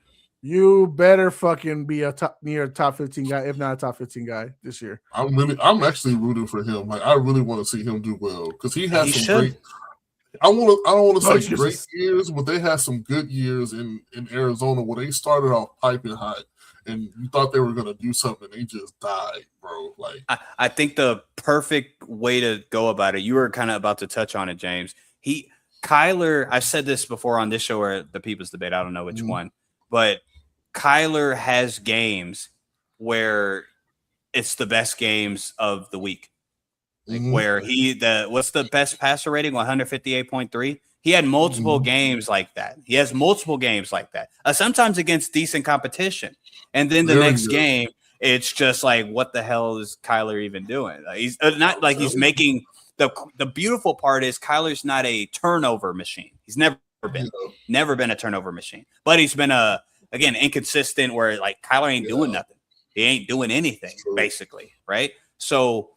You better fucking be near a top 15 guy, if not a top 15 guy this year. I'm actually rooting for him. Like I really want to see him do well because he has some great. I don't want to say great years, but they had some good years in Arizona where they started off piping hot, and you thought they were gonna do something, and they just died, bro. Like I think the perfect way to go about it. You were kind of about to touch on it, James. Kyler. I've said this before on this show or the People's Debate. I don't know which one, but Kyler has games where it's the best games of the week. Where what's the best passer rating? 158.3. He had multiple games like that. He has multiple games like that. Sometimes against decent competition. And then the next game, it's just like, what the hell is Kyler even doing? He's not like he's making the beautiful part is Kyler's not a turnover machine. He's never been a turnover machine, but he's been again, inconsistent where like Kyler ain't doing nothing. He ain't doing anything basically. Right. So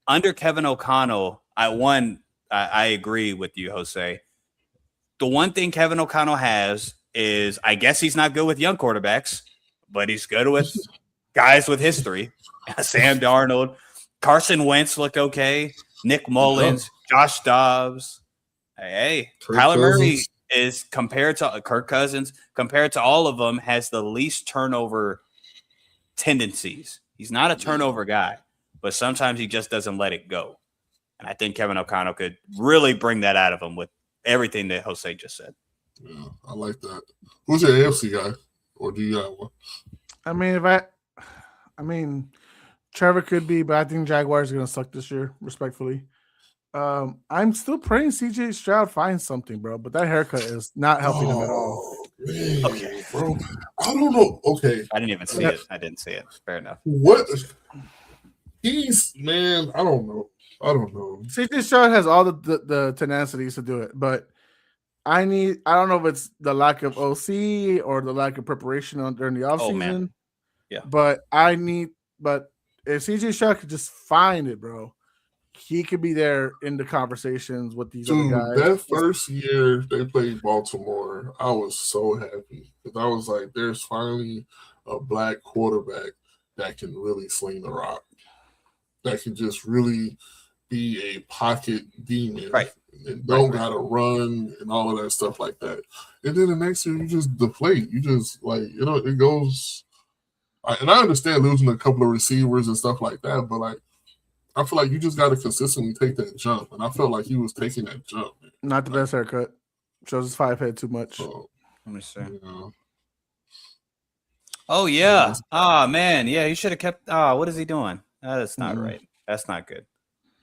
under Kevin O'Connell, I agree with you, Jose. The one thing Kevin O'Connell has is I guess he's not good with young quarterbacks, but he's good with guys with history. Sam Darnold, Carson Wentz looked okay. Nick Mullins, Josh Dobbs. Hey, Kyler Murray is compared to Kirk Cousins, compared to all of them, has the least turnover tendencies. He's not a turnover guy, but sometimes he just doesn't let it go. And I think Kevin O'Connell could really bring that out of him with everything that Jose just said. Yeah, I like that. Who's your AFC guy? Or do you got one? I mean, I mean, Trevor could be, but I think Jaguars are gonna suck this year, respectfully. I'm still praying CJ Stroud finds something, bro. But that haircut is not helping him at all. Man, Okay, bro. I don't know. Okay. I didn't even see it. I didn't see it. Fair enough. What? Man, I don't know. CJ Stroud has all the tenacities to do it, but I don't know if it's the lack of OC or the lack of preparation during the offseason. Oh, man. Yeah. But if CJ Stroud could just find it, bro, he could be there in the conversations with these other guys. That first year they played Baltimore, I was so happy because I was like, there's finally a black quarterback that can really sling the rock, that can just really be a pocket demon. Right. And don't gotta run and all of that stuff like that. And then the next year you just deflate. You just it goes. And I understand losing a couple of receivers and stuff like that, but I feel like you just got to consistently take that jump. And I felt like he was taking that jump. Man. Not the best haircut. Shows his 5 head too much. Let me see. Yeah. Oh, yeah. Oh, man. Yeah, he should have kept. What is he doing? That's not right. That's not good.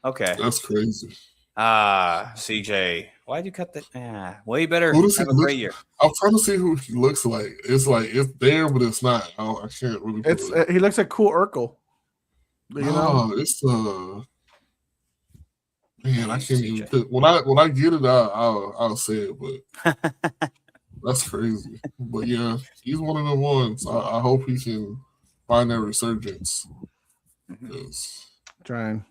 Okay. That's crazy. CJ. Why'd you cut that? Way better. Have a great year. I'm trying to see who he looks like. It's there, but it's not. I can't really. He looks like Cool Urkel. It's man. I can't even. When I get it, I'll say it. But that's crazy. But yeah, he's one of the ones. I hope he can find that resurgence. Trying.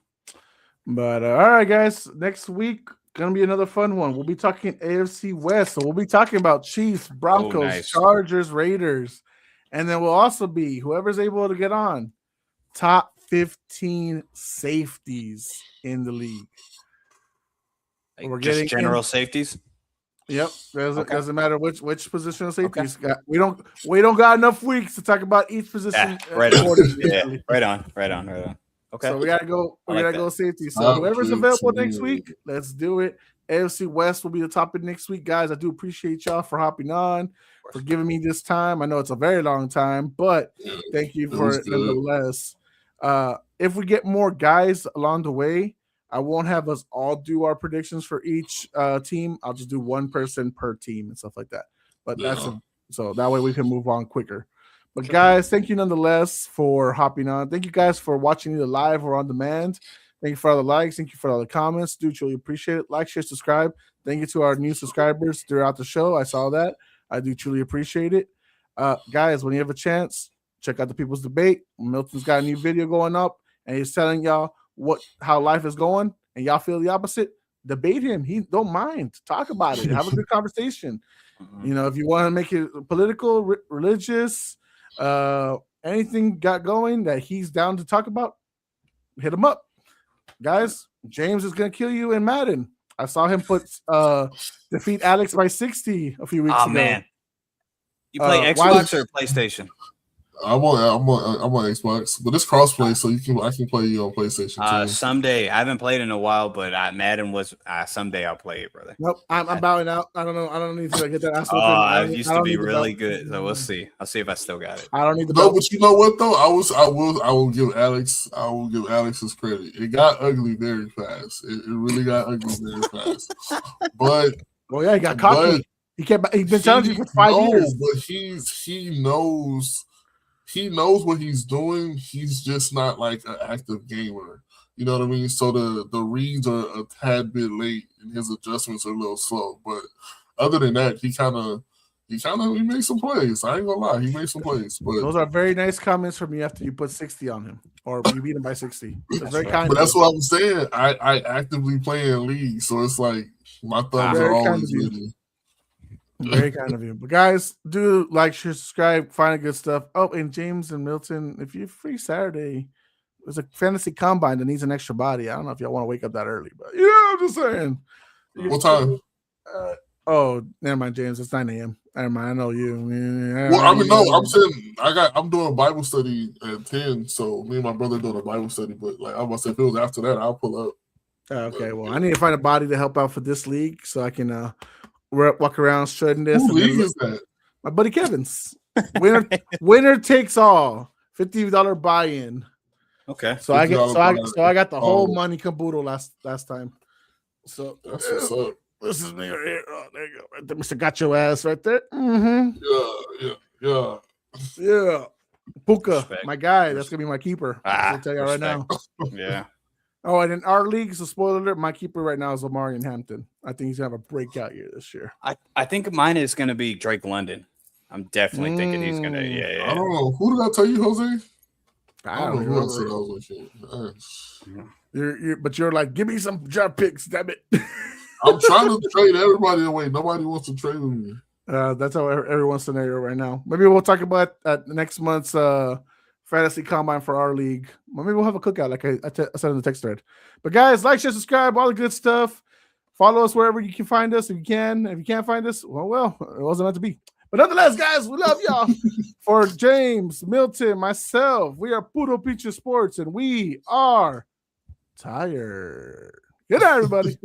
But all right, guys. Next week gonna be another fun one. We'll be talking AFC West, so we'll be talking about Chiefs, Broncos, Chargers, Raiders, and then we'll also be whoever's able to get on top 15 safeties in the league. We're getting general safeties. Yep, doesn't matter which position of safeties. Okay. We don't got enough weeks to talk about each position. Right on. Okay. So we gotta go safety. So whoever's available next week, let's do it. AFC West will be the topic next week, guys. I do appreciate y'all for hopping on, for giving me this time. I know it's a very long time, but thank you for it nonetheless. If we get more guys along the way, I won't have us all do our predictions for each team. I'll just do one person per team and stuff like that. But so that way we can move on quicker. But guys, thank you nonetheless for hopping on. Thank you guys for watching either live or on demand. Thank you for all the likes. Thank you for all the comments. Do truly appreciate it. Like, share, subscribe. Thank you to our new subscribers throughout the show. I saw that. I do truly appreciate it. Guys, when you have a chance, check out the People's Debate. Milton's got a new video going up, and he's telling y'all how life is going, and y'all feel the opposite. Debate him. He don't mind. Talk about it. Have a good conversation. If you want to make it political, religious, anything got going that he's down to talk about, hit him up. Guys, James is gonna kill you in Madden. I saw him defeat Alex by 60 a few weeks ago. Oh man. You play Xbox or PlayStation? I'm on Xbox, but it's crossplay, so I can play you on PlayStation too. Someday. I haven't played in a while, but Madden was someday I'll play it, brother. Nope, I'm bowing out. I don't know. I don't need to get that. I used to be really good, so we'll see. I'll see if I still got it. I don't need the belt. But you know what though? I will give Alex his credit. It got ugly very fast. It really got ugly very fast. But he got cocky. He's been challenging for 5 years. But he knows what he's doing. He's just not like an active gamer. You know what I mean? So the reads are a tad bit late and his adjustments are a little slow. But other than that, he made some plays. I ain't gonna lie, he made some plays. But those are very nice comments from you after you put 60 on him or you beat him by 60. That's very kind. But that's what I'm saying. I actively play in league, so it's like my thumbs are always ready. Very kind of you. But guys, do like, share, subscribe, find good stuff. Oh, and James and Milton, if you're free Saturday, there's a fantasy combine that needs an extra body. I don't know if y'all want to wake up that early, but I'm just saying. What time? Never mind, James. It's 9 a.m. Never mind. I know you. I'm saying I'm doing a Bible study at 10, so me and my brother doing a Bible study. But like I was saying, if it was after that, I'll pull up. Okay, well, I need to find a body to help out for this league so I can walk around shredding this. Who league is that? My buddy Kevin's. Winner takes all. $50 buy-in. Okay. So I got the whole money caboodle last time. So that's what's up. This is me right here. Oh, there you go. Right there, Mr. Got Your Ass right there. Mm-hmm. Yeah. Puka, respect. My guy. That's gonna be my keeper. I'll tell you right now. Yeah. Oh, and in our league, so spoiler alert, my keeper right now is Omarion Hampton. I think he's gonna have a breakout year this year. I think mine is gonna be Drake London. I'm definitely thinking he's gonna. Yeah. I don't know. Who did I tell you, Jose? I don't know who else said I was with you. But you're like, give me some draft picks, damn it. I'm trying to trade everybody away. Nobody wants to trade with me. That's how everyone's scenario right now. Maybe we'll talk about at next month's fantasy combine for our league. Maybe we'll have a cookout, like I said in the text thread. But guys, like, share, subscribe, all the good stuff. Follow us wherever you can find us. If you can, if you can't find us, well, it wasn't meant to be. But nonetheless, guys, we love y'all. For James, Milton, myself, we are Puro Pinche Sports, and we are tired. Good night, everybody.